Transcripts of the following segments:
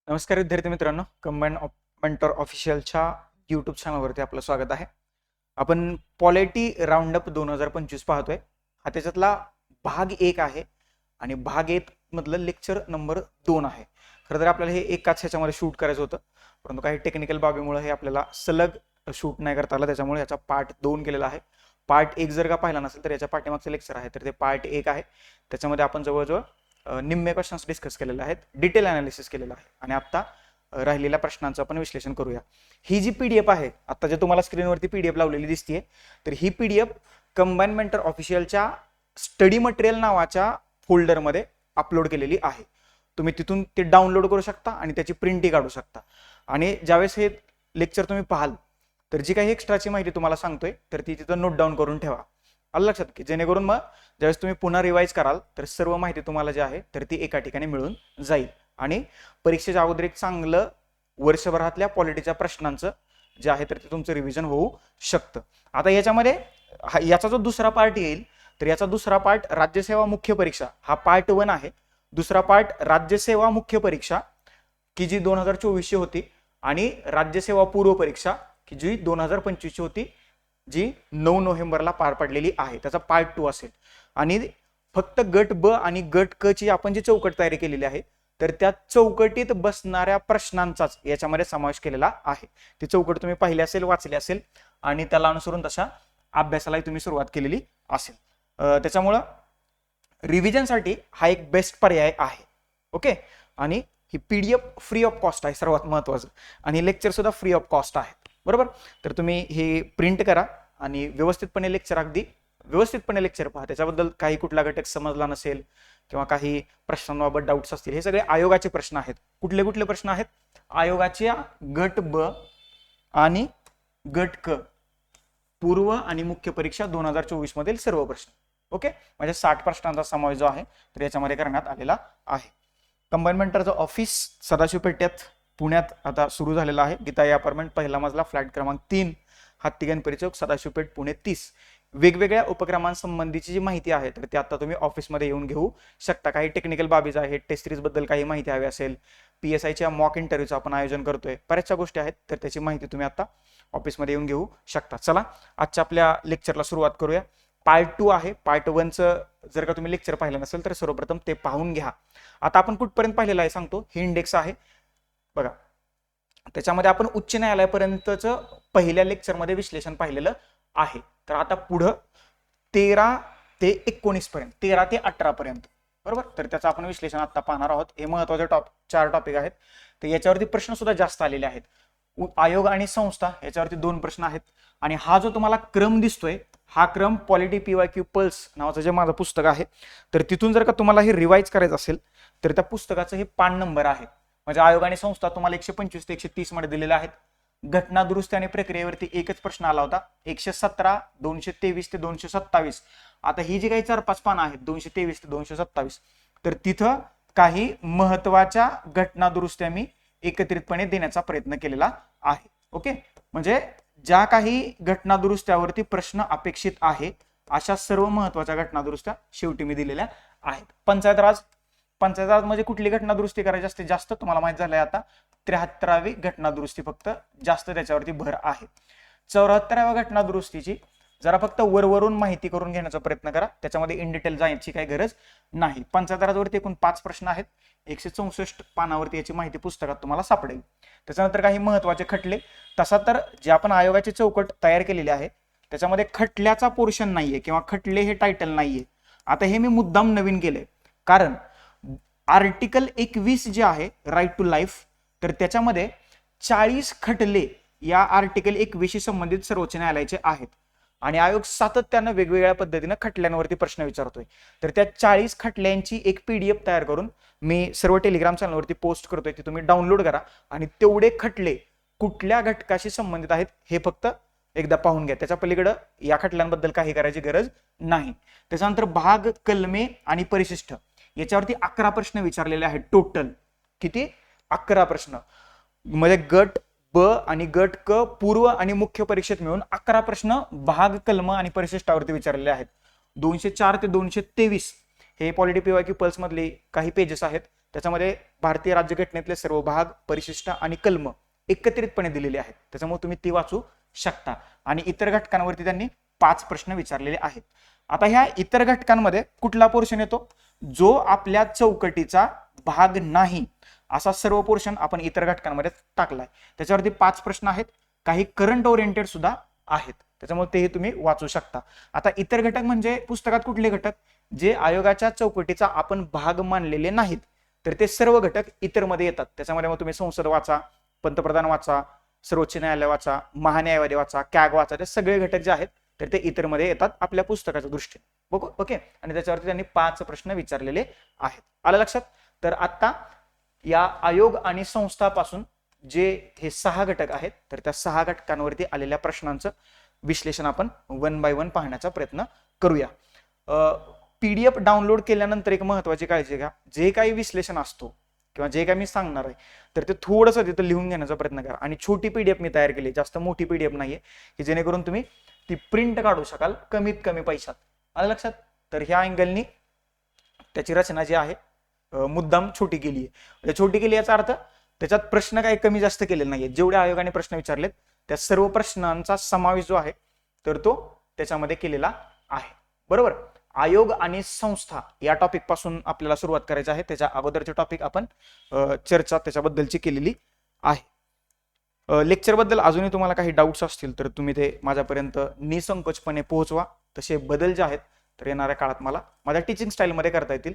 नमस्कार विद्यार्थी मित्रांनो, कंबाईन मेंटर ऑफिशियलच्या यूट्यूब चॅनलवरती आपलं स्वागत आहे. आपण पॉलिटी राऊंडअप 2025 पाहतोय. हा त्याच्यातला भाग 1 आहे आणि भाग 1 मधलं लेक्चर नंबर 2 आहे. खरं तर आपल्याला हे एकाच ह्याच्यामध्ये शूट करायचं होतं, परंतु काही टेक्निकल बाबीमुळे हे आपल्याला सलग शूट नाही करता आलं. त्याच्यामुळे याचा पार्ट 2 केलेला आहे. पार्ट 1 जर का पाहिला नसेल तर याच्या पाठीमागचं लेक्चर आहे, तर ते पार्ट 1 आहे. त्याच्यामध्ये आपण जवळजवळ निम्मे क्वेश्चन्स डिस्कस केलेले आहेत, डिटेल अनालिसिस केलेलं आहे आणि आता राहिलेल्या प्रश्नांचं आपण विश्लेषण करूया. ही जी पीडीएफ आहे, आता जे तुम्हाला स्क्रीनवरती पीडीएफ लावलेली दिसतीये, तर ही पीडीएफ कंबाईन मेंटर ऑफिशियलच्या स्टडी मटेरियल नावाच्या फोल्डरमध्ये अपलोड केलेली आहे. तुम्ही तिथून ते डाउनलोड करू शकता आणि त्याची प्रिंटही काढू शकता. आणि ज्यावेळेस हे लेक्चर तुम्ही पाहाल तर जी काही एक्स्ट्राची माहिती तुम्हाला सांगतोय तर ती तिथं नोट डाऊन करून ठेवा. आलं लक्षात, की जेणेकरून मग ज्यावेळेस तुम्ही पुन्हा रिवाइज कराल तर सर्व माहिती तुम्हाला जी आहे तर ती एका ठिकाणी मिळून जाईल आणि परीक्षेच्या अगोदर एक चांगलं वर्षभरातल्या पॉलिटीच्या प्रश्नांचं जे आहे तर ते तुमचं रिव्हिजन होऊ शकतं. आता याच्यामध्ये याचा जो दुसरा पार्ट येईल तर याचा दुसरा पार्ट राज्यसेवा मुख्य परीक्षा, हा पार्ट 1 आहे. दुसरा पार्ट राज्यसेवा मुख्य परीक्षा की जी 2024 ची होती आणि राज्यसेवा पूर्व परीक्षा की जी 2025 ची होती, जी 9 नोव्हेंबरला पार पडलेली आहे. त्याचा पार्ट 2 असेल. आणि फक्त गट ब आणि गट क ची आपण जी चौकट तयारी केलेली आहे तर त्या चौकटीत बसणाऱ्या प्रश्नांचाच याच्यामध्ये समावेश केलेला आहे. ती चौकट तुम्ही पाहिली असेल, वाचली असेल आणि त्याला अनुसरून तशा अभ्यासाला तुम्ही सुरुवात केलेली असेल. त्याच्यामुळं रिव्हिजनसाठी हा एक बेस्ट पर्याय आहे. ओके. आणि ही पीडीएफ फ्री ऑफ कॉस्ट आहे, सर्वात महत्वाचं. आणि लेक्चर सुद्धा फ्री ऑफ कॉस्ट आहे, बरोबर. तर तुम्ही हे प्रिंट करा आणि व्यवस्थितपणे लेक्चर, अगदी व्यवस्थितपणे लेक्चर पहा. त्याच्याबद्दल काही कुठला घटक समजला नसेल किंवा काही प्रश्नांबाबत डाऊट्स असतील, हे सगळे आयोगाचे प्रश्न आहेत. कुठले कुठले प्रश्न आहेत? आयोगाच्या गट ब आणि गट क पूर्व आणि मुख्य परीक्षा 2024 मधील सर्व प्रश्न. ओके. म्हणजे 60 प्रश्नांचा समावेश जो आहे तर याच्यामध्ये करण्यात आलेला आहे. कंबाईन मेंटरचं ऑफिस सदाशिव पेठेत पुण्यात आता सुरू झालेलं आहे. गीताई अपार्टमेंट, पहिला मजला, फ्लॅट क्रमांक 3, हत्ती गणपती चौक, सदाशिव पेठ, पुणे 30. वेगवेगळ्या उपक्रमांसंबंधीची जी माहिती आहे तर ती आता तुम्ही ऑफिसमध्ये येऊन घेऊ शकता. काही टेक्निकल बाबीज आहेत, टेस्ट सिरीज बद्दल काही माहिती हवी असेल, PSIच्या मॉक इंटरव्ह्यूचं आपण आयोजन करतोय, बऱ्याचशा गोष्टी आहेत, तर त्याची माहिती तुम्ही आता ऑफिसमध्ये येऊन घेऊ शकता. चला आजच्या आपल्या लेक्चरला सुरुवात करूया. पार्ट 2 आहे. पार्ट 1चं जर का तुम्ही लेक्चर पाहिलं नसेल तर सर्वप्रथम ते पाहून घ्या. आता आपण कुठपर्यंत पाहिलेलं आहे सांगतो. ही इंडेक्स आहे बघा. त्याच्यामध्ये आपण उच्च न्यायालयापर्यंतचं पहिल्या लेक्चरमध्ये विश्लेषण पाहिलेलं आहे. तर आता पुढं 13 ते 19 पर्यंत, 13 ते 18 पर्यंत, बरोबर. तर त्याचं आपण विश्लेषण आता पाहणार आहोत. हे महत्वाचे 4 टॉपिक आहेत. तर याच्यावरती प्रश्न सुद्धा जास्त आलेले आहेत. आयोग आणि संस्था याच्यावरती 2 प्रश्न आहेत. आणि हा जो तुम्हाला क्रम दिसतोय, हा क्रम पॉलिटी PYQ पल्स नावाचं जे माझं पुस्तक आहे तर तिथून जर का तुम्हाला हे रिवाइज करायचं असेल तर त्या पुस्तकाचं हे पान नंबर आहे. म्हणजे आयोग आणि संस्था तुम्हाला 125 ते 130 मध्ये दिलेले आहेत. घटना दुरुस्ती आणि प्रक्रियेवरती एकच प्रश्न आला होता, 117, 223 ते 227. आता ही जी काही 4-5 पानं आहेत, 223 ते 227, तर तिथं काही महत्वाच्या घटना दुरुस्त्या मी एकत्रितपणे देण्याचा प्रयत्न केलेला आहे. ओके. म्हणजे ज्या काही घटना दुरुस्त्यावरती प्रश्न अपेक्षित आहे अशा सर्व महत्वाच्या घटना दुरुस्त्या शेवटी मी दिलेल्या आहेत. पंचायत राज म्हणजे कुठली घटना दुरुस्ती करायची असते जास्त, तुम्हाला माहित झालंय आता. 73वी घटना दुरुस्ती फक्त जास्त त्याच्यावरती भर आहे. 74व्या घटना दुरुस्तीची जरा फक्त वरवरून माहिती करून घेण्याचा प्रयत्न करा, त्याच्यामध्ये इन डिटेल जायची काही गरज नाही. पंचायत राजवरती एकूण 5 प्रश्न आहेत. 164 पानावरती याची माहिती पुस्तकात तुम्हाला सापडेल. त्याच्यानंतर काही महत्वाचे खटले. तसा तर जे आपण आयोगाची चौकट तयार केलेली आहे त्याच्यामध्ये खटल्याचा पोर्शन नाहीये किंवा खटले हे टायटल नाहीये. आता हे मी मुद्दाम नवीन केलंय कारण आर्टिकल 21 जे आहे राईट टू लाईफ, तर त्याच्यामध्ये 40 खटले या आर्टिकल 21 संबंधित सर्वोच्च न्यायालयाचे आहेत आणि आयोग सातत्यानं वेगवेगळ्या पद्धतीनं खटल्यांवरती प्रश्न विचारतोय. तर त्या 40 खटल्यांची एक PDF तयार करून मी सर्व टेलिग्राम चॅनलवरती पोस्ट करतोय, ती तुम्ही डाउनलोड करा आणि तेवढे खटले कुठल्या घटकाशी संबंधित आहेत हे फक्त एकदा पाहून घ्या. त्याच्या पलीकडे या खटल्यांबद्दल काही करायची गरज नाही. त्याच्यानंतर भाग, कलमे आणि परिशिष्ट याच्यावरती 11 प्रश्न विचारलेले आहेत. टोटल किती? 11 प्रश्न. म्हणजे गट ब आणि गट क पूर्व आणि मुख्य परीक्षेत मिळून 11 प्रश्न भाग, कलम आणि परिशिष्टावरती विचारलेले आहेत. 204 ते 223 हे पॉलिटी PYQ पल्स मधले काही पेजेस आहेत, त्याच्यामध्ये भारतीय राज्यघटनेतले सर्व भाग, परिशिष्ट आणि कलम एकत्रितपणे दिलेले आहेत, त्याच्यामुळे तुम्ही ती वाचू शकता. आणि इतर घटकांवरती त्यांनी 5 प्रश्न विचारलेले आहेत. आता ह्या इतर घटकांमध्ये कुठला पोर्शन येतो? जो आपल्या चौकटीचा भाग नाही असा सर्व पोर्शन आपण इतर घटकांमध्ये टाकलाय. त्याच्यावरती 5 प्रश्न आहेत, काही करंट ओरिएंटेड सुद्धा आहेत, त्याच्यामुळे तेही तुम्ही वाचू शकता. आता इतर घटक म्हणजे पुस्तकात कुठले घटक? जे आयोगाच्या चौकटीचा आपण भाग मानलेले नाहीत, तर ते सर्व घटक इतर मध्ये येतात. त्याच्यामध्ये मग तुम्ही संसद वाचा, पंतप्रधान वाचा, सर्वोच्च न्यायालय वाचा, महान्यायवादी वाचा, कॅग वाचा, ते सगळे घटक जे आहेत तर ते इतर मध्ये येतात आपल्या पुस्तकाच्या दृष्टीने. ओके, आणि त्याच्यावरती त्यांनी 5 प्रश्न विचारलेले आहेत. आलं लक्षात? तर आता या आयोग आणि संस्थापासून जे हे 6 घटक आहेत, तर त्या 6 घटकांवरती आलेल्या प्रश्नांचं विश्लेषण आपण 1 बाय 1 पाहण्याचा प्रयत्न करूया. PDF डाउनलोड केल्यानंतर एक महत्वाची काळजी घ्या, जे काही विश्लेषण असतो किंवा जे काही मी सांगणार आहे तर ते थोडंसं तिथं लिहून घेण्याचा प्रयत्न करा. आणि छोटी PDF मी तयार केली, जास्त मोठी PDF नाहीये, की जेणेकरून तुम्ही ती प्रिंट काढू शकाल कमीत कमी पैशात. आलं लक्षात? तर ह्या अँगलनी त्याची रचना जी आहे मुद्दाम छोटी केली आहे. म्हणजे छोटी केली याचा अर्थ त्याच्यात प्रश्न काही कमी जास्त केलेले नाहीये. जेवढे आयोगाने प्रश्न विचारलेत त्या सर्व प्रश्नांचा समावेश जो आहे तर तो त्याच्यामध्ये केलेला आहे. बरोबर? आयोग आणि संस्था या टॉपिक पासून आपल्याला सुरुवात करायची आहे. त्याच्या अगोदरचे टॉपिक आपण चर्चा त्याच्याबद्दलची केलेली आहे. लेक्चर बद्दल अजूनही तुम्हाला काही डाऊट्स असतील तर तुम्ही ते माझ्यापर्यंत निसंकोचपणे पोहोचवा. तसे बदल जे आहेत तर येणाऱ्या काळात मला माझ्या टीचिंग स्टाईलमध्ये करता येतील.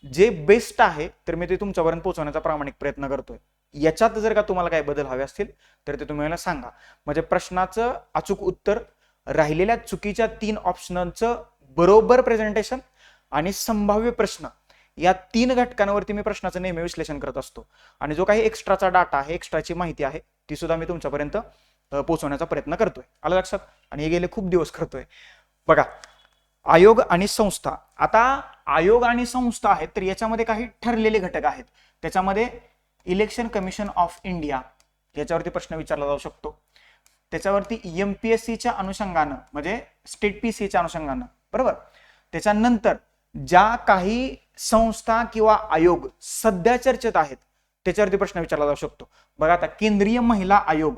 जे बेस्ट आहे तर मी ते तुमच्यापर्यंत पोहोचवण्याचा प्रामाणिक प्रयत्न करतोय. याच्यात जर का तुम्हाला काही बदल हवे असतील तर ते तुम्ही मला सांगा. म्हणजे प्रश्नाचं अचूक उत्तर, राहिलेल्या चुकीच्या 3 ऑप्शनांचं बरोबर प्रेझेंटेशन आणि संभाव्य प्रश्न, या 3 घटकांवरती मी प्रश्नाचं नेहमी विश्लेषण करत असतो. आणि जो काही एक्स्ट्राचा डाटा आहे, एक्स्ट्राची माहिती आहे ती सुद्धा मी तुमच्यापर्यंत पोहोचवण्याचा प्रयत्न करतोय. आलं लक्षात? आणि हे गेले खूप दिवस करतोय. बघा, आयोग आणि संस्था. आता आयोग आणि संस्था आहेत तर याच्यामध्ये काही ठरलेले घटक आहेत. त्याच्यामध्ये इलेक्शन कमिशन ऑफ इंडिया याच्यावरती प्रश्न विचारला जाऊ शकतो. त्याच्यावरती MPSCच्या अनुषंगानं म्हणजे स्टेट PCच्या अनुषंगानं, बरोबर. त्याच्यानंतर ज्या काही संस्था किंवा आयोग सध्या चर्चेत आहेत त्याच्यावरती प्रश्न विचारला जाऊ शकतो. बघा, आता केंद्रीय महिला आयोग,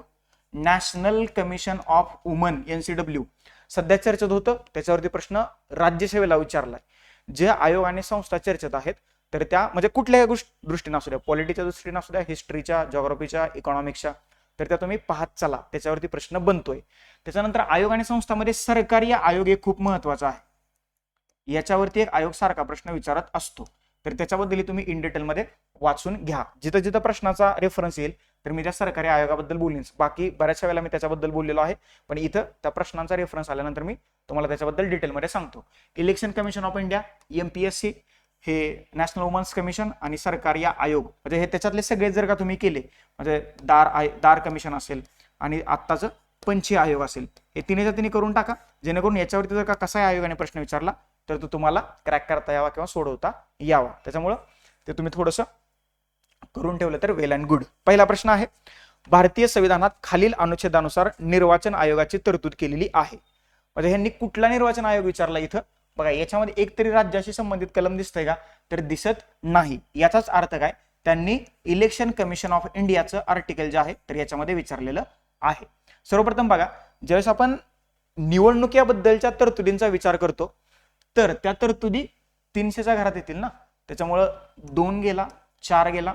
national commission of woman NCW सध्या चर्चेत होतं, त्याच्यावरती प्रश्न राज्यसेवेला विचारलाय. जे आयोग आणि संस्था चर्चेत आहेत तर त्या म्हणजे कुठल्याही दृष्टीने असू द्या, पॉलिटीच्या दृष्टीने असू द्या, हिस्ट्रीच्या, जॉग्राफीच्या, इकॉनॉमिक्सच्या, तर त्या तुम्ही पाहत चला, त्याच्यावरती प्रश्न बनतोय. त्याच्यानंतर आयोग आणि संस्थांमध्ये सरकारी आयोग एक खूप महत्वाचा आहे. याच्यावरती एक आयोग सारखा प्रश्न विचारत असतो, तर त्याच्याबद्दल तुम्ही इन डिटेलमध्ये वाचून घ्या. जिथं जिथं प्रश्नाचा रेफरन्स येईल तर मी त्या सरकारी आयोगाबद्दल बोलीन. बाकी बऱ्याचशा वेळेला मी त्याच्याबद्दल बोललेलो आहे, पण इथं त्या प्रश्नांचा रेफरन्स आल्यानंतर मी तुम्हाला त्याच्याबद्दल डिटेलमध्ये सांगतो. Election commission of India MPSC, हे नॅशनल वुमन्स कमिशन आणि सरकारी आयोग, म्हणजे हे त्याच्यातले सगळे जर का तुम्ही केले, म्हणजे दार कमिशन असेल आणि आत्ताचं पंची आयोग असेल, हे तिन्हीच्या तिन्ही करून टाका, जेणेकरून याच्यावरती जर का कसा आयोगाने प्रश्न विचारला तर तो तुम्हाला क्रॅक करता यावा किंवा सोडवता यावा. त्याच्यामुळं ते तुम्ही थोडंसं करून ठेवलं तर वेल अँड गुड. पहिला प्रश्न आहे, भारतीय संविधानात खालील अनुच्छेदानुसार निर्वाचन आयोगाची तरतूद केलेली आहे. म्हणजे ह्यांनी कुठला निर्वाचन आयोग विचारला इथं? बघा, याच्यामध्ये एक तरी राज्याशी संबंधित कलम दिसतंय का? तर दिसत नाही. याचाच अर्थ काय? त्यांनी इलेक्शन कमिशन ऑफ इंडियाचं आर्टिकल जे आहे तर याच्यामध्ये विचारलेलं आहे. सर्वप्रथम बघा, ज्यावेळेस आपण निवडणुकीबद्दलच्या तरतुदींचा विचार करतो तर त्या तरतुदी 300च्या घरात येतील ना. त्याच्यामुळं 2 गेला, 4 गेला,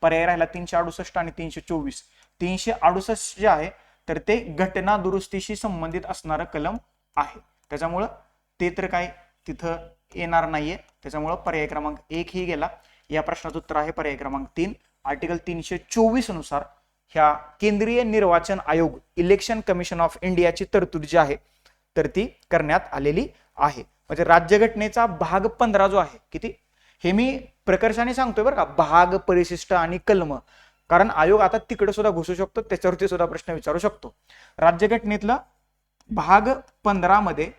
पर्याय राहिला 368 आणि 324. 368 जे आहे तर ते घटना दुरुस्तीशी संबंधित असणारं कलम आहे. त्याच्यामुळं ते तर काय तिथं येणार नाहीये. त्याच्यामुळं पर्याय क्रमांक 1 ही गेला. या प्रश्नाचं उत्तर आहे पर्याय क्रमांक 3. आर्टिकल 324 नुसार ह्या केंद्रीय निर्वाचन आयोग इलेक्शन कमिशन ऑफ इंडियाची तरतूद जी आहे तर ती करण्यात आलेली आहे. म्हणजे राज्यघटनेचा भाग 15 जो आहे, किती हे मी प्रकर्षाने सांगतोय बरं का, भाग, परिशिष्ट आणि कलम, कारण आयोग आता तिकडे सुद्धा घुसू शकतो, त्याच्यावरती सुद्धा प्रश्न विचारू शकतो. राज्यघटनेतला भाग 15 मध्ये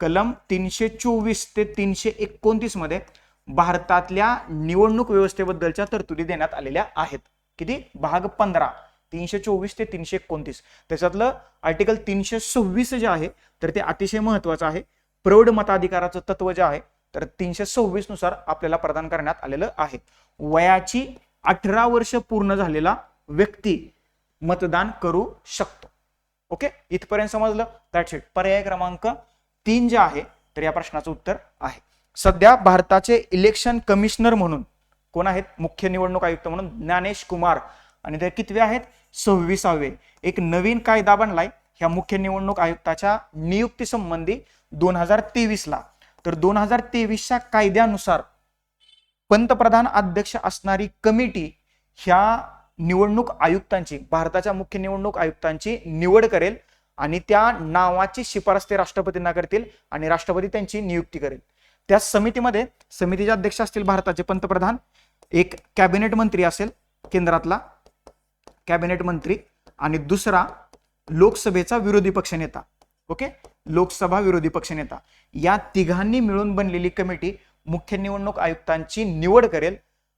कलम 324 ते 329 मध्ये भारतातल्या निवडणूक व्यवस्थेबद्दलच्या तरतुदी देण्यात आलेल्या आहेत. किती? भाग 15, 324 ते 329. त्याच्यातलं आर्टिकल 326 जे आहे तर ते अतिशय महत्वाचं आहे. प्रौढ मताधिकाराचं तत्व जे आहे तर 326 नुसार आपल्याला प्रदान करण्यात आलेलं आहे. वयाची 18 वर्ष पूर्ण झालेला व्यक्ती मतदान करू शकतो. ओके, इथपर्यंत समजलं. That's it. पर्याय क्रमांक 3 जे आहे तर या प्रश्नाचं उत्तर आहे. सध्या भारताचे इलेक्शन कमिशनर म्हणून कोण आहेत? मुख्य निवडणूक आयुक्त म्हणून ज्ञानेश कुमार, आणि ते कितवे आहेत? 26वे. एक नवीन कायदा बनलाय ह्या मुख्य निवडणूक आयुक्ताच्या नियुक्ती संबंधी 2023ला. तर 2023च्या कायद्यानुसार पंतप्रधान अध्यक्ष असणारी कमिटी ह्या निवडणूक आयुक्तांची, भारताच्या मुख्य निवडणूक आयुक्तांची निवड करेल आणि त्या नावाची शिफारस ते राष्ट्रपतींना करतील आणि राष्ट्रपती त्यांची नियुक्ती करेल. त्या समितीमध्ये समितीचे अध्यक्ष असतील भारताचे पंतप्रधान, एक कॅबिनेट मंत्री असेल केंद्रातला कॅबिनेट मंत्री, आणि दुसरा लोकसभेचा विरोधी पक्षनेता. ओके, लोकसभा विरोधी पक्षनेता. या तिघांनी मिळून बनलेली कमिटी मुख्य निवडणूक आयुक्तांची निवड करेल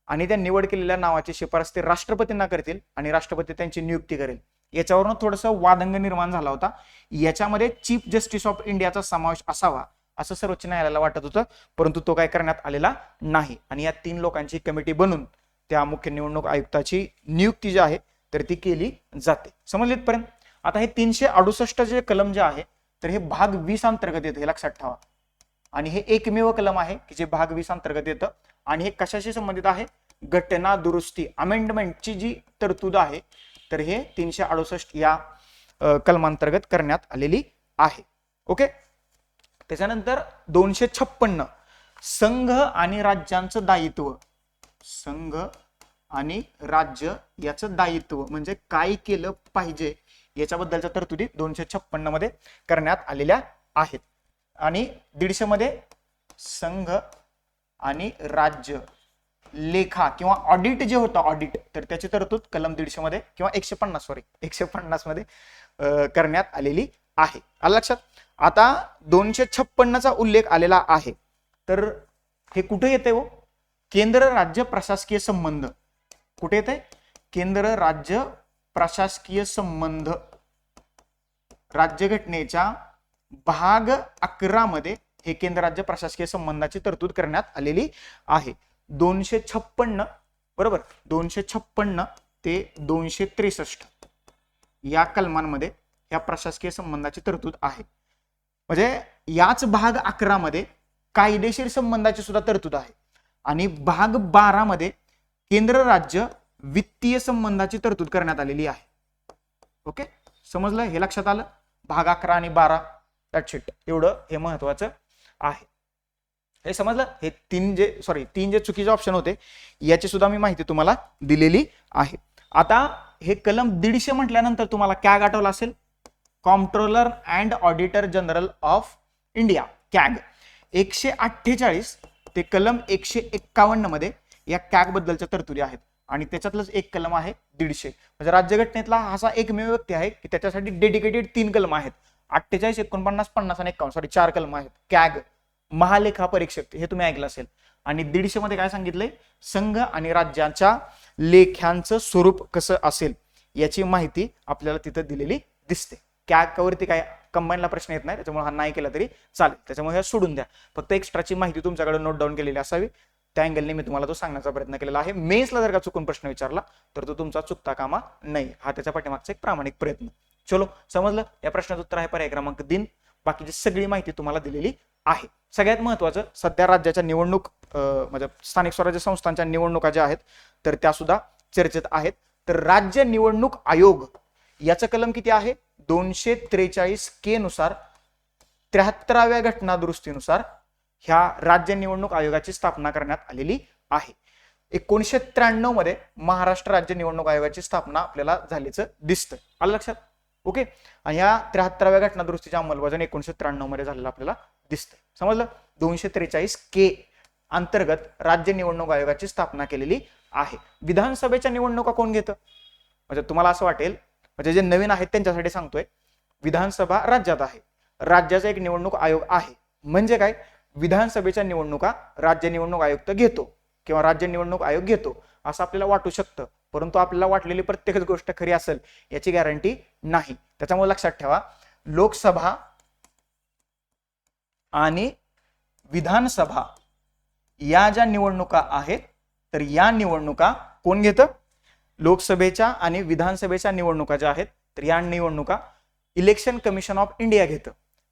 आणि त्या निवड केलेल्या नावाची शिफारस ते राष्ट्रपतींना करतील आणि राष्ट्रपती त्यांची नियुक्ती करेल. याच्यावरून थोडंसं वादंग निर्माण झाला होता. याच्यामध्ये चीफ जस्टिस ऑफ इंडियाचा समावेश असावा असं सर्वोच्च न्यायालयाला वाटत होतं, परंतु तो काय करण्यात आलेला नाही. आणि या 3 लोकांची कमिटी बनून त्या मुख्य निवडणूक आयुक्ताची नियुक्ती जी आहे तर ती केली जाते. समजले इथपर्यंत? आता हे 368 जे कलम जे आहे तर हे भाग 20 अंतर्गत येतं, हे लक्षात ठेवा. आणि हे एकमेव कलम आहे की जे भाग 20 अंतर्गत येतं. आणि हे कशाशी संबंधित आहे? घटना दुरुस्ती, अमेंडमेंटची जी तरतूद आहे तर हे 368 या कलमांतर्गत करण्यात आलेली आहे. ओके, त्याच्यानंतर 256 संघ आणि राज्यांचं दायित्व. संघ आणि राज्य याचं दायित्व म्हणजे काय केलं पाहिजे याच्याबद्दलच्या तरतुदी 256 मध्ये करण्यात आलेल्या आहेत. आणि 150 मध्ये संघ आणि राज्य लेखा किंवा ऑडिट जे होतं ऑडिट, तर त्याची तरतूद कलम 150 मध्ये किंवा 150 मध्ये करण्यात आलेली आहे. आलं लक्षात? आता 256 चा उल्लेख आलेला आहे तर हे कुठे येते हो? केंद्र राज्य प्रशासकीय संबंध. कुठे येते? केंद्र राज्य प्रशासकीय संबंध. राज्यघटनेच्या भाग 11 मध्ये हे केंद्र राज्य प्रशासकीय संबंधाची तरतूद करण्यात आलेली आहे. 256 बरोबर, 256 ते 263 या कलमांमध्ये या प्रशासकीय संबंधाची तरतूद आहे. म्हणजे याच भाग 11 मध्ये कायदेशीर संबंधाची सुद्धा तरतूद आहे आणि भाग 12 मध्ये केंद्र राज्य वित्तीय संबंधाची तरतूद करण्यात आलेली आहे. ओके, समजलं? हे लक्षात आलं? भाग 11 आणि 12 दॅट्स इट. एवढं हे महत्वाचं आहे. हे समजलं? हे तीन जे चुकीचे ऑप्शन होते याची सुद्धा मी माहिती तुम्हाला दिलेली आहे. आता हे कलम 150 म्हटल्यानंतर तुम्हाला कॅग आठवलं असेल, comptroller and auditor general of India, CAG. 148 ते कलम 151 मध्ये या कॅग बद्दलच्या तरतुदी आहेत आणि त्याच्यातलंच एक कलम आहे 150. म्हणजे राज्यघटनेतला असा एकमेव व्यक्ती आहे की त्याच्यासाठी डेडिकेटेड 3 कलम आहेत. 48, 49, 50 आणि 51 4 कलम आहेत. कॅग, महालेखा परीक्षक, हे तुम्ही ऐकलं असेल. आणि 150 मध्ये काय सांगितलंय? संघ आणि राज्यांच्या लेख्यांचं स्वरूप कसं असेल याची माहिती आपल्याला तिथं दिलेली दिसते. कॅग वरती काय कंबाईनला प्रश्न येत नाही, त्याच्यामुळे हा नाही केला तरी चालेल, त्याच्यामुळे हे सोडून द्या. फक्त एक्स्ट्राची माहिती तुमच्याकडे नोट डाऊन केलेली असावी, त्या अँगलने मी तुम्हाला तो सांगण्याचा प्रयत्न केलेला आहे. मेन्सला जर का चुकून प्रश्न विचारला तर तो तुमचा चुकता कामा नाही, हा त्याच्या पाठीमागचा एक प्रामाणिक प्रयत्न. चलो, समजलं? या प्रश्नाचं उत्तर आहे पर्याय क्रमांक 3. बाकीची सगळी माहिती तुम्हाला दिलेली आहे. सगळ्यात महत्वाचं, सध्या राज्याच्या निवडणूक म्हणजे स्थानिक स्वराज्य संस्थांच्या निवडणुका ज्या आहेत तर त्या सुद्धा चर्चेत आहेत. तर राज्य निवडणूक आयोग याचं कलम किती आहे? 243 के नुसार 73व्या घटना दुरुस्तीनुसार ह्या राज्य निवडणूक आयोगाची स्थापना करण्यात आलेली आहे. 1993 मध्ये महाराष्ट्र राज्य निवडणूक आयोगाची स्थापना आपल्याला झाल्याचं दिसतं. आलं लक्षात? ओके, आणि या 73व्या घटना दुरुस्तीच्या अंमलबजावणी 1993 मध्ये झालेलं आपल्याला दिसतंय. समजलं? 243 के अंतर्गत राज्य निवडणूक आयोगाची स्थापना केलेली आहे. विधानसभेच्या निवडणुका कोण घेतं? म्हणजे तुम्हाला असं वाटेल, म्हणजे जे नवीन आहेत त्यांच्यासाठी सांगतोय, विधानसभा राज्यात आहे, राज्याचा एक निवडणूक आयोग आहे. म्हणजे काय? विधानसभेच्या निवडणुका राज्य निवडणूक आयुक्त घेतो किंवा राज्य निवडणूक आयोग घेतो असं आपल्याला वाटू शकतं, परंतु आपल्याला वाटलेली प्रत्येकच गोष्ट खरी असेल याची गॅरंटी नाही. त्याच्यामुळे लक्षात ठेवा, लोकसभा आणि विधानसभा या ज्या निवडणुका आहेत तर या निवडणुका कोण घेतं? लोकसभेच्या आणि विधानसभेच्या निवडणुका ज्या आहेत तर या निवडणुका इलेक्शन कमिशन ऑफ इंडिया घेतं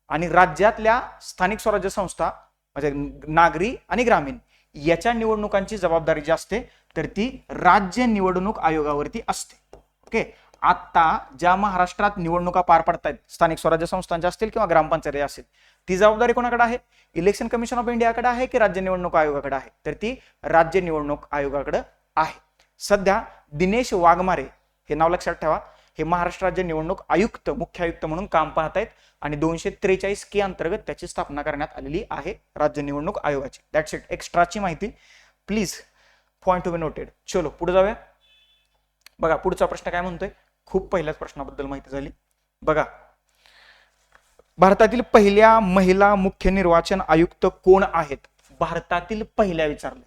आणि राज्यातल्या स्थानिक स्वराज्य संस्था म्हणजे नागरी आणि ग्रामीण याच्या निवडणुकांची जबाबदारी जी असते तर ती राज्य निवडणूक आयोगावरती असते. ओके, आता ज्या महाराष्ट्रात निवडणुका पार पडतायत स्थानिक स्वराज्य संस्थांच्या असतील किंवा ग्रामपंचायती असेल ती जबाबदारी कोणाकडे आहे? इलेक्शन कमिशन ऑफ इंडियाकडे आहे की राज्य निवडणूक आयोगाकडे आहे? तर ती राज्य निवडणूक आयोगाकडे आहे. सध्या दिनेश वाघमारे हे नाव लक्षात ठेवा, हे महाराष्ट्र राज्य निवडणूक आयुक्त मुख्य आयुक्त म्हणून काम पाहत आहेत आणि 243 के अंतर्गत त्याची स्थापना करण्यात आलेली आहे राज्य निवडणूक आयोगाची. That's it. एक्स्ट्राची माहिती please point to be noted. चलो पुढे जाऊया. बघा पुढचा प्रश्न काय म्हणतोय, खूप पहिल्याच प्रश्नाबद्दल माहिती झाली. बघा, भारतातील पहिल्या महिला मुख्य निर्वाचन आयुक्त कोण आहेत? भारतातील पहिल्या विचारले,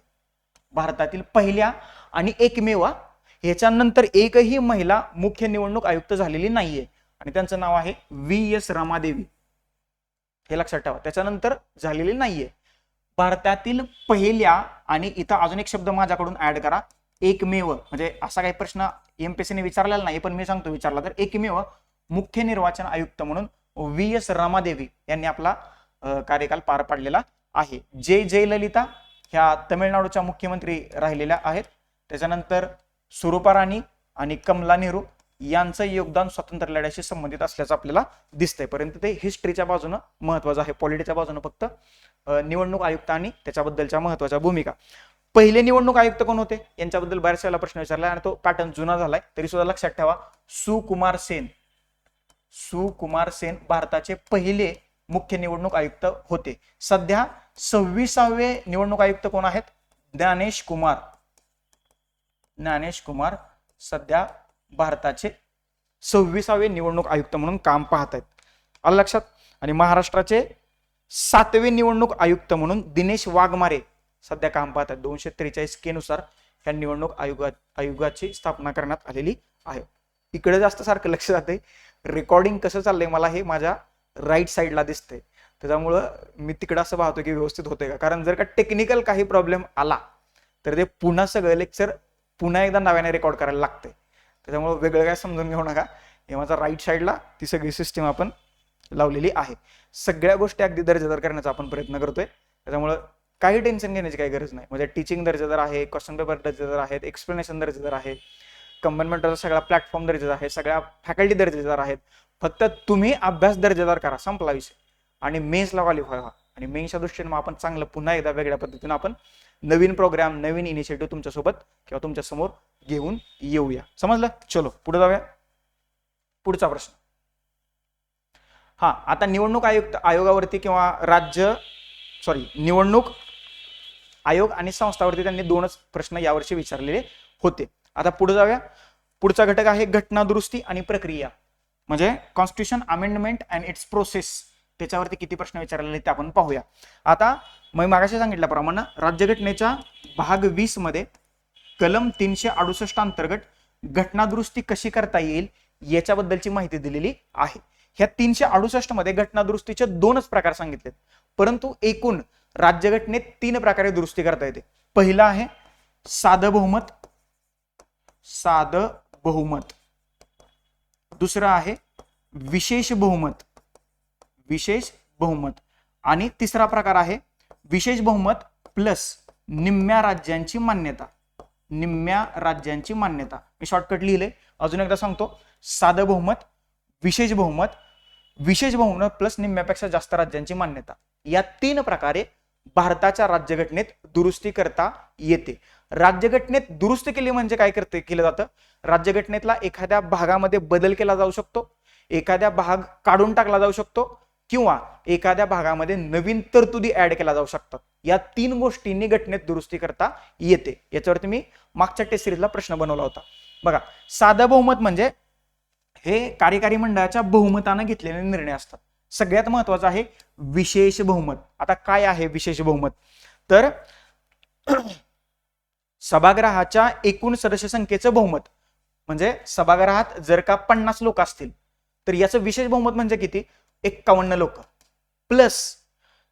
भारतातील पहिल्या आणि एकमेव, ह्याच्यानंतर एकही महिला मुख्य निवडणूक आयुक्त झालेली नाहीये आणि त्यांचं नाव आहे VS रमादेवी. हे लक्षात ठेवा, त्याच्यानंतर झालेली नाहीये. भारतातील पहिल्या, आणि इथं अजून एक शब्द माझ्याकडून ऍड करा, एकमेव. म्हणजे असा काही प्रश्न MPSC ने विचारलेला नाही पण मी सांगतो विचारला तर एकमेव मुख्य निर्वाचन आयुक्त म्हणून VS रमादेवी यांनी आपला कार्यकाल पार पाडलेला आहे. जयललिता ह्या तमिळनाडूच्या मुख्यमंत्री राहिलेल्या आहेत. त्याच्यानंतर स्वरूपा राणी आणि कमला नेहरू यांचं योगदान स्वातंत्र्य लढ्याशी संबंधित असल्याचं आपल्याला दिसतंय. परंतु ते हिस्ट्रीच्या बाजूने महत्वाचं आहे, पॉलिटिक्सच्या बाजूने फक्त निवडणूक आयुक्त आणि त्याच्याबद्दलच्या महत्वाच्या भूमिका. पहिले निवडणूक आयुक्त कोण होते यांच्याबद्दल बऱ्याच वेळेला प्रश्न विचारला आणि तो पॅटर्न जुना झालाय तरी सुद्धा लक्षात ठेवा, सुकुमार सेन. सुकुमार सेन भारताचे पहिले मुख्य निवडणूक आयुक्त होते. सध्या 26वे निवडणूक आयुक्त कोण आहेत? ज्ञानेश कुमार. ज्ञानेश कुमार सध्या भारताचे 26वे निवडणूक आयुक्त म्हणून काम पाहत आहेत. आलं लक्षात. आणि महाराष्ट्राचे 7वे निवडणूक आयुक्त म्हणून दिनेश वाघमारे सध्या काम पाहत आहेत. 243 के नुसार ह्या निवडणूक आयोगाची स्थापना करण्यात आलेली आहे. इकडे जास्त सारखं लक्ष जाते, रेकॉर्डिंग कसं चाललंय मला हे माझ्या राईट साईडला दिसतंय, त्याच्यामुळं मी तिकडं असं पाहतो की व्यवस्थित होतंय का. कारण जर का टेक्निकल काही प्रॉब्लेम आला तर ते पुन्हा सगळं लेक्चर पुन्हा एकदा नव्याने रेकॉर्ड करायला लागतंय. त्याच्यामुळे वेगळं काय समजून घेऊ नका. हे माझा राईट साईडला ती सगळी सिस्टीम आपण लावलेली आहे. सगळ्या गोष्टी अगदी दर्जेदार करण्याचा आपण प्रयत्न करतोय. त्याच्यामुळं काही टेन्शन घेण्याची काही गरज नाही. म्हणजे टीचिंग दर्जेदार आहे, क्वेश्चन पेपर दर्जेदार आहेत, एक्सप्लेनेशन दर्जेदार आहे, कंबाईन सगळा प्लॅटफॉर्म दर्जेदार आहे, सगळ्या फॅकल्टी दर्जेदार आहेत. फक्त तुम्ही अभ्यास दर्जेदार करा, संपला विषय. आणि मेन्सला क्वालिफाय व्हा. आणि मेन्सच्या दृष्टीने मग आपण चांगलं पुन्हा एकदा वेगळ्या पद्धतीने आपण नवीन प्रोग्राम, नवीन इनिशिएटिव्ह तुमच्यासोबत किंवा तुमच्या समोर घेऊन येऊया. समजलं? चलो पुढे जाऊया. पुढचा प्रश्न. हा, आता निवडणूक आयोगावरती किंवा निवडणूक आयोग आणि संस्थावरती त्यांनी 2च प्रश्न यावर्षी विचारलेले होते. आता पुढे जाऊया. पुढचा घटक आहे घटना दुरुस्ती आणि प्रक्रिया, म्हणजे constitution amendment and it's process. त्याच्यावरती किती प्रश्न विचारलेले ते आपण पाहूया. आता मी मागाशी सांगितल्याप्रमाणे राज्यघटनेच्या भाग 20 मध्ये कलम 368 अंतर्गत घटना दुरुस्ती कशी करता येईल याच्याबद्दलची माहिती दिलेली आहे. ह्या 368 मध्ये घटना दुरुस्तीचे 2च प्रकार सांगितलेत, परंतु एकूण राज्यघटनेत 3 प्रकारे दुरुस्ती करता येते. पहिला आहे साधं बहुमत, साधं बहुमत. दुसरं आहे विशेष बहुमत, विशेष बहुमत. आणि तिसरा प्रकार आहे विशेष बहुमत प्लस निम्म्या राज्यांची मान्यता, निम्म्या राज्यांची मान्यता. मी शॉर्टकट लिहिले, अजून एकदा सांगतो. साधं बहुमत, विशेष बहुमत, विशेष बहुमत प्लस निम्म्यापेक्षा जास्त राज्यांची मान्यता. या 3 प्रकारे भारताच्या राज्यघटनेत दुरुस्ती करता येते. राज्यघटनेत दुरुस्ती केली म्हणजे काय केलं जातं? राज्यघटनेतला एखाद्या भागामध्ये बदल केला जाऊ शकतो, एखाद्या भाग काढून टाकला जाऊ शकतो किंवा एखाद्या भागामध्ये नवीन तरतुदी ऍड केला जाऊ शकतात. या 3 गोष्टींनी घटनेत दुरुस्ती करता येते. याच्यावरती मी मागच्या टेस्ट सिरीजला प्रश्न बनवला होता. बघा, साधं बहुमत म्हणजे हे कार्यकारी मंडळाच्या बहुमताने घेतलेले निर्णय असतात. सगळ्यात महत्वाचं आहे विशेष बहुमत. आता काय आहे विशेष बहुमत? तर सभागृहाच्या एकूण सदस्य संख्येचं बहुमत, म्हणजे सभागृहात जर का 50 लोक असतील तर याचं विशेष बहुमत म्हणजे किती? 51 लोक प्लस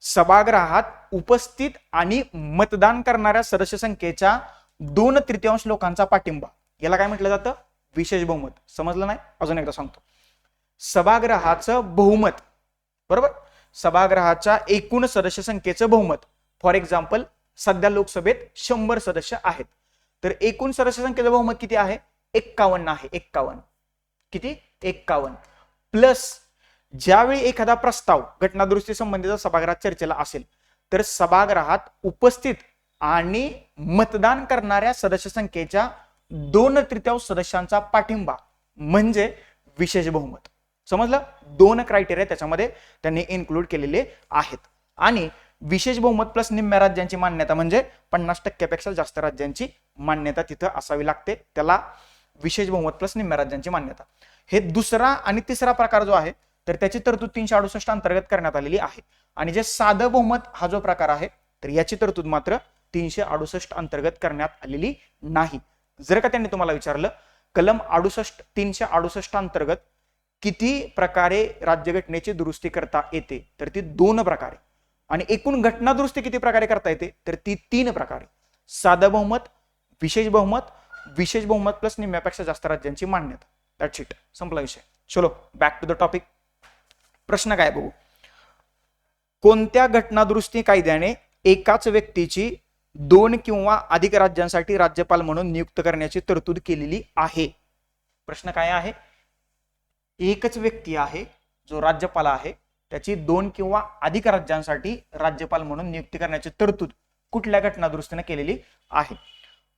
सभागृहात उपस्थित आणि मतदान करणाऱ्या सदस्य संख्येच्या 2/3 लोकांचा पाठिंबा, याला काय म्हटलं जातं? विशेष बहुमत. समजलं नाही? अजून एकदा सांगतो. सभागृहाचं बहुमत, बरोबर, सभागृहाच्या एकूण सदस्य संख्येचं बहुमत. फॉर एक्झाम्पल, सध्या लोकसभेत 100 सदस्य आहेत, तर एकूण सदस्य संख्येचं बहुमत किती आहे? 51 आहे. 51 किती? 51. प्लस ज्यावेळी एखादा प्रस्ताव घटनादुरुस्ती संबंधीचा सभागृहात चर्चेला असेल, तर सभागृहात उपस्थित आणि मतदान करणाऱ्या सदस्य संख्येच्या 2/3 सदस्यांचा पाठिंबा म्हणजे विशेष बहुमत. समजलं? 2 क्रायटेरिया त्याच्यामध्ये त्यांनी इन्क्लूड केलेले आहेत. आणि विशेष बहुमत प्लस निम्म्या राज्यांची मान्यता म्हणजे 50% जास्त राज्यांची मान्यता तिथं असावी लागते. त्याला विशेष बहुमत प्लस निम्म्या राज्यांची मान्यता. हे दुसरा आणि तिसरा प्रकार जो आहे, तर त्याची तरतूद 368 अंतर्गत करण्यात आलेली आहे. आणि जे साधं बहुमत हा जो प्रकार आहे, तर याची तरतूद मात्र 368 अंतर्गत करण्यात आलेली नाही. जर का त्यांनी तुम्हाला विचारलं कलम 368 अंतर्गत किती प्रकारे राज्यघटनेची दुरुस्ती करता येते, तर ती 2 प्रकारे. आणि एकूण घटना दुरुस्ती किती प्रकारे करता येते, तर ती 3 प्रकारे. साधं बहुमत, विशेष बहुमत, विशेष बहुमत प्लस निम्म्यापेक्षा जास्त राज्यांची मान्यता. That's it. संपला विषय. चलो बॅक टू द टॉपिक. प्रश्न काय बघू. कोणत्या घटनादुरुस्ती कायद्याने एकाच व्यक्तीची 2 किंवा अधिक राज्यांसाठी राज्यपाल म्हणून नियुक्त करण्याची तरतूद केलेली आहे? प्रश्न काय आहे? एकच व्यक्ती आहे जो राज्यपाल आहे, त्याची 2 किंवा अधिक राज्यांसाठी राज्यपाल म्हणून नियुक्ती करण्याची तरतूद कुठल्या घटनादुरुस्तीने केलेली आहे?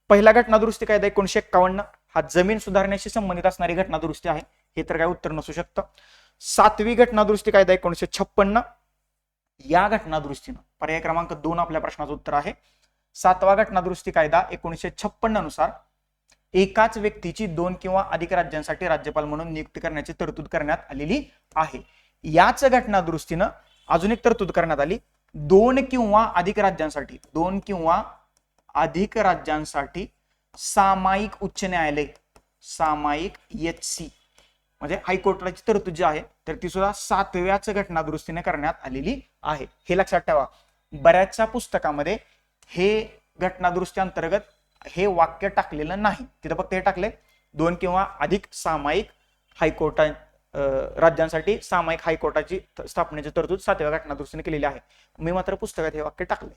पहिला घटनादुरुस्ती कायदा 1951, हा जमीन सुधारण्याशी संबंधित असणारी घटनादुरुस्ती आहे. हे तर काय उत्तर नसू शकतं. 7वी घटनादुरुस्ती कायदा 1956, या घटनादुरुस्तीनं पर्याय क्रमांक 2 आपल्या प्रश्नाचं उत्तर आहे. 7वा घटनादुरुस्ती कायदा 1956 नुसार एकाच व्यक्तीची 2 किंवा अधिक राज्यांसाठी राज्यपाल म्हणून नियुक्ती करण्याची तरतूद करण्यात आलेली आहे. याच घटनादुरुस्तीनं अजून एक तरतूद करण्यात आली. 2 किंवा अधिक राज्यांसाठी, 2 किंवा अधिक राज्यांसाठी सामायिक उच्च न्यायालय, सामायिक HC म्हणजे हायकोर्टाची तरतूद जी आहे, तर ती सुद्धा 7व्याच घटनादुरुस्तीने करण्यात आलेली आहे. हे लक्षात ठेवा. बऱ्याचशा पुस्तकामध्ये हे घटनादुरुस्ती अंतर्गत हे वाक्य टाकलेलं नाही. तिथं फक्त हे टाकले 2 किंवा अधिक सामायिक हायकोर्टा राज्यांसाठी सामायिक हायकोर्टाची स्थापनेची तरतूद 7व्या घटनादुरुस्तीने केलेली आहे. मी मात्र पुस्तकात हे वाक्य टाकले,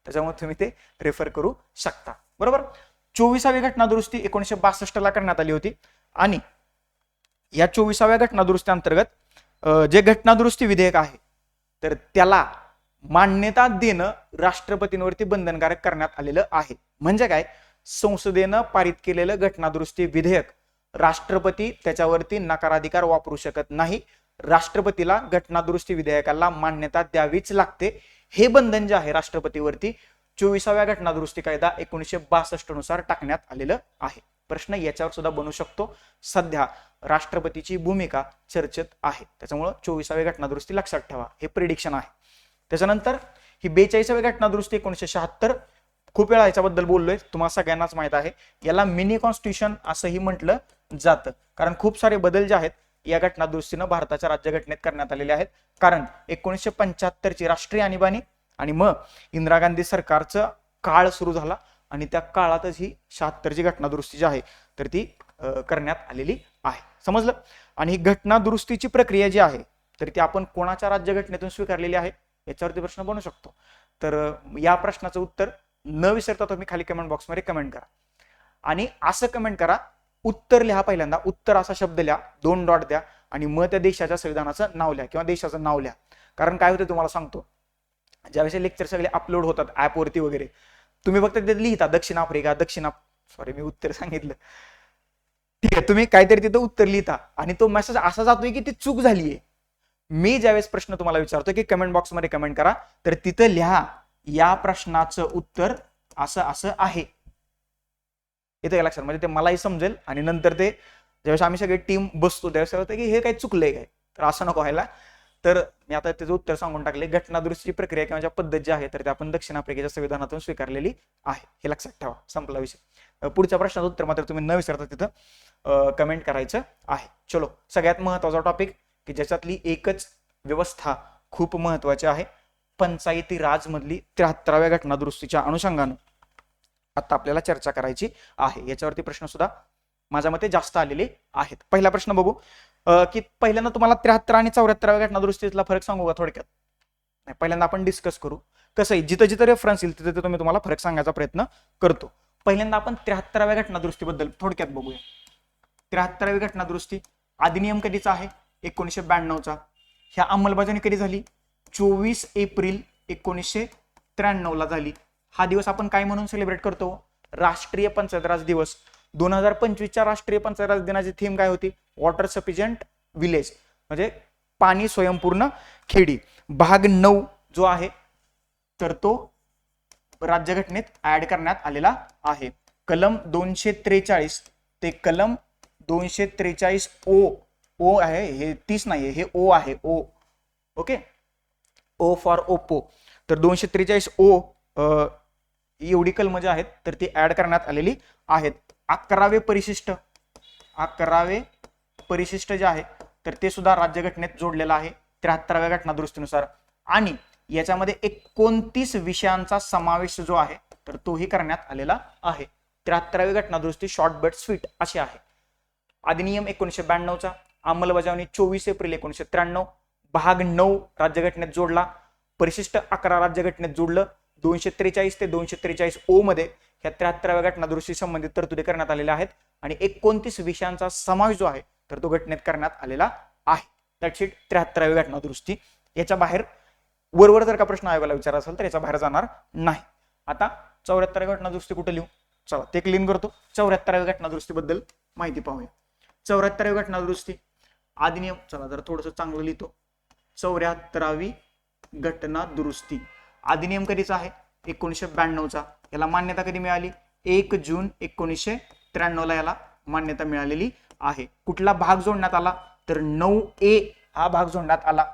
त्याच्यामुळे तुम्ही ते रेफर करू शकता. बरोबर. 24वी घटनादुरुस्ती 1962 ला करण्यात आली होती. आणि या 24व्या घटनादुरुस्ती अंतर्गत जे घटनादुरुस्ती विधेयक आहे, तर त्याला मान्यता देणं राष्ट्रपतींवरती बंधनकारक करण्यात आलेलं आहे. म्हणजे काय? संसदेनं पारित केलेलं घटनादुरुस्ती विधेयक राष्ट्रपती त्याच्यावरती नकाराधिकार वापरू शकत नाही. राष्ट्रपतीला घटनादुरुस्ती विधेयकाला मान्यता द्यावीच लागते. हे बंधन जे आहे राष्ट्रपतीवरती 24व्या घटनादुरुस्ती कायदा 1962 नुसार टाकण्यात आलेलं आहे. प्रश्न याच्यावर सुद्धा बनू शकतो. सध्या राष्ट्रपतीची भूमिका चर्चेत आहे, त्याच्यामुळे 24व्या घटनादुरुस्ती लक्षात ठेवा. हे प्रिडिक्शन आहे. त्याच्यानंतर ही 42वी घटनादुरुस्ती 1976, खूप वेळा याच्याबद्दल बोललोय, तुम्हाला सगळ्यांनाच माहित आहे. याला मिनी कॉन्स्टिट्यूशन असंही म्हटलं जातं, कारण खूप सारे बदल जे आहेत या घटनादुरुस्तीनं भारताच्या राज्यघटनेत करण्यात आलेले आहेत. कारण 1975ची राष्ट्रीय आणीबाणी आणि मग इंदिरा गांधी सरकारचा काळ सुरू झाला आणि त्या काळातच ही 76ची घटनादुरुस्ती जी आहे तर ती करण्यात आलेली आहे. समजलं. आणि ही घटनादुरुस्तीची प्रक्रिया जी आहे तर ती आपण कोणाच्या राज्यघटनेतून स्वीकारलेली आहे याच्यावरती प्रश्न बनू शकतो. तर या प्रश्नाचं उत्तर न विसरता तुम्ही खाली कमेंट बॉक्समध्ये कमेंट करा. आणि असं कमेंट करा, उत्तर लिहा. पहिल्यांदा उत्तर असा शब्द लिहा, 2 डॉट द्या आणि मग त्या देशाच्या संविधानाचं नाव लिहा किंवा देशाचं नाव लिहा. कारण काय होतं तुम्हाला सांगतो, ज्यावेळेस लेक्चर सगळे अपलोड होतात ऍपवरती वगैरे, तुम्ही फक्त ते लिहिता दक्षिण आफ्रिका, सॉरी मी उत्तर सांगितलं, ठीक आहे, तुम्ही काहीतरी तिथं उत्तर लिहिता आणि तो मेसेज असा जातोय की ती चूक झालीये. मी ज्यावेळेस प्रश्न तुम्हाला विचारतो की कमेंट बॉक्समध्ये कमेंट करा, तर तिथं लिहा या प्रश्नाचं उत्तर असं असं आहे. येतं लक्षात, म्हणजे ते मलाही समजेल. आणि नंतर ते ज्यावेळेस आम्ही सगळे टीम बसतो त्यावेळेस होतं की हे काही चुकलंय काय, तर असं नको व्हायला. तर मी आता त्याचं उत्तर सांगून टाकले. घटनादुरुस्तीची प्रक्रिया किंवा ज्या पद्धत जी आहे तर ते आपण दक्षिण आफ्रिकेच्या संविधानातून स्वीकारलेली आहे. हे लक्षात ठेवा. संपला विषय. पुढच्या प्रश्नाचं उत्तर मात्र तुम्ही न विसरता तिथं कमेंट करायचं आहे. चलो, सगळ्यात महत्वाचा टॉपिक की ज्याच्यातली एकच व्यवस्था खूप महत्वाची आहे, पंचायती राज मधली 73व्या घटनादुरुस्तीच्या अनुषंगानं आता आपल्याला चर्चा करायची आहे. याच्यावरती प्रश्न सुद्धा माझ्या मते जास्त आलेले आहेत. पहिला प्रश्न बघू की पहिल्यांदा तुम्हाला 73 आणि 74व्या घटनादुरुस्तीतला फरक सांगू का थोडक्यात? नाही, पहिल्यांदा आपण डिस्कस करू. कसं आहे, जिथं जिथं रेफरन्स येईल तिथे तिथे मी तुम्हाला फरक सांगायचा प्रयत्न करतो. पहिल्यांदा आपण 73व्या घटनादुरुस्तीबद्दल थोडक्यात बघूया. 73वी घटनादुरुस्ती अधिनियम कधीचा आहे? 1992चा. ह्या अंमलबजावणी कधी झाली? 24 एप्रिल 1993 ला झाली. हा दिवस आपण काय म्हणून सेलिब्रेट करतो? राष्ट्रीय पंचायत राज दिवस. 2025च्या राष्ट्रीय पंचायत राज दिनाची थीम काय होती? वॉटर सफिशियंट विलेज, म्हणजे पाणी स्वयंपूर्ण खेडी. भाग 9 जो आहे तर तो राज्यघटनेत ऍड करण्यात आलेला आहे. कलम 243 ते कलम 243 ओ आहे, हे 30 नाहीये, हे ओ आहे, O. Okay, O for Oppo. तर 243 ओ एवढी कलम जी आहेत तर ती ऍड करण्यात आलेली आहेत. 11वे परिशिष्ट जे आहे तर ते सुद्धा राज्यघटनेत जोडलेलं आहे 73व्या घटनादुरुस्तीनुसार. आणि याच्यामध्ये 29 विषयांचा समावेश जो आहे तर तोही करण्यात आलेला आहे. 73वी घटनादुरुस्ती शॉर्ट बट स्वीट अशी आहे. अधिनियम 1992चा, अंमलबजावणी 24 एप्रिल 1993. भाग 9 राज्यघटनेत जोडला, परिशिष्ट 11 राज्यघटनेत जोडलं. 243 ते 243 ओ मध्ये ह्या 73व्या घटनादुरुस्ती संबंधित तरतुदी करण्यात आलेल्या आहेत आणि 29 विषयांचा समावेश जो आहे तर तो घटनेत करण्यात आलेला आहे. दॅट्स इट, 73वी घटनादुरुस्ती. याच्या बाहेर वरवर जर का प्रश्न आयोगाला विचार असेल तर याच्या बाहेर जाणार नाही. आता 74वी घटनादुरुस्ती कुठे लिहू? चला ते क्लीन करतो. 74व्या घटनादुरुस्तीबद्दल माहिती पाहूया. 74वी घटनादुरुस्ती अधिनियम, चला जरा थोडंसं चांगलं लिहितो. 74वी घटनादुरुस्ती अधिनियम कधीचा आहे? 1992चा. याला मान्यता कधी मिळाली? 1 जून 1993 ला याला मान्यता मिळालेली आहे. कुठला भाग जोडण्यात आला? तर 9A हा भाग जोडण्यात आला.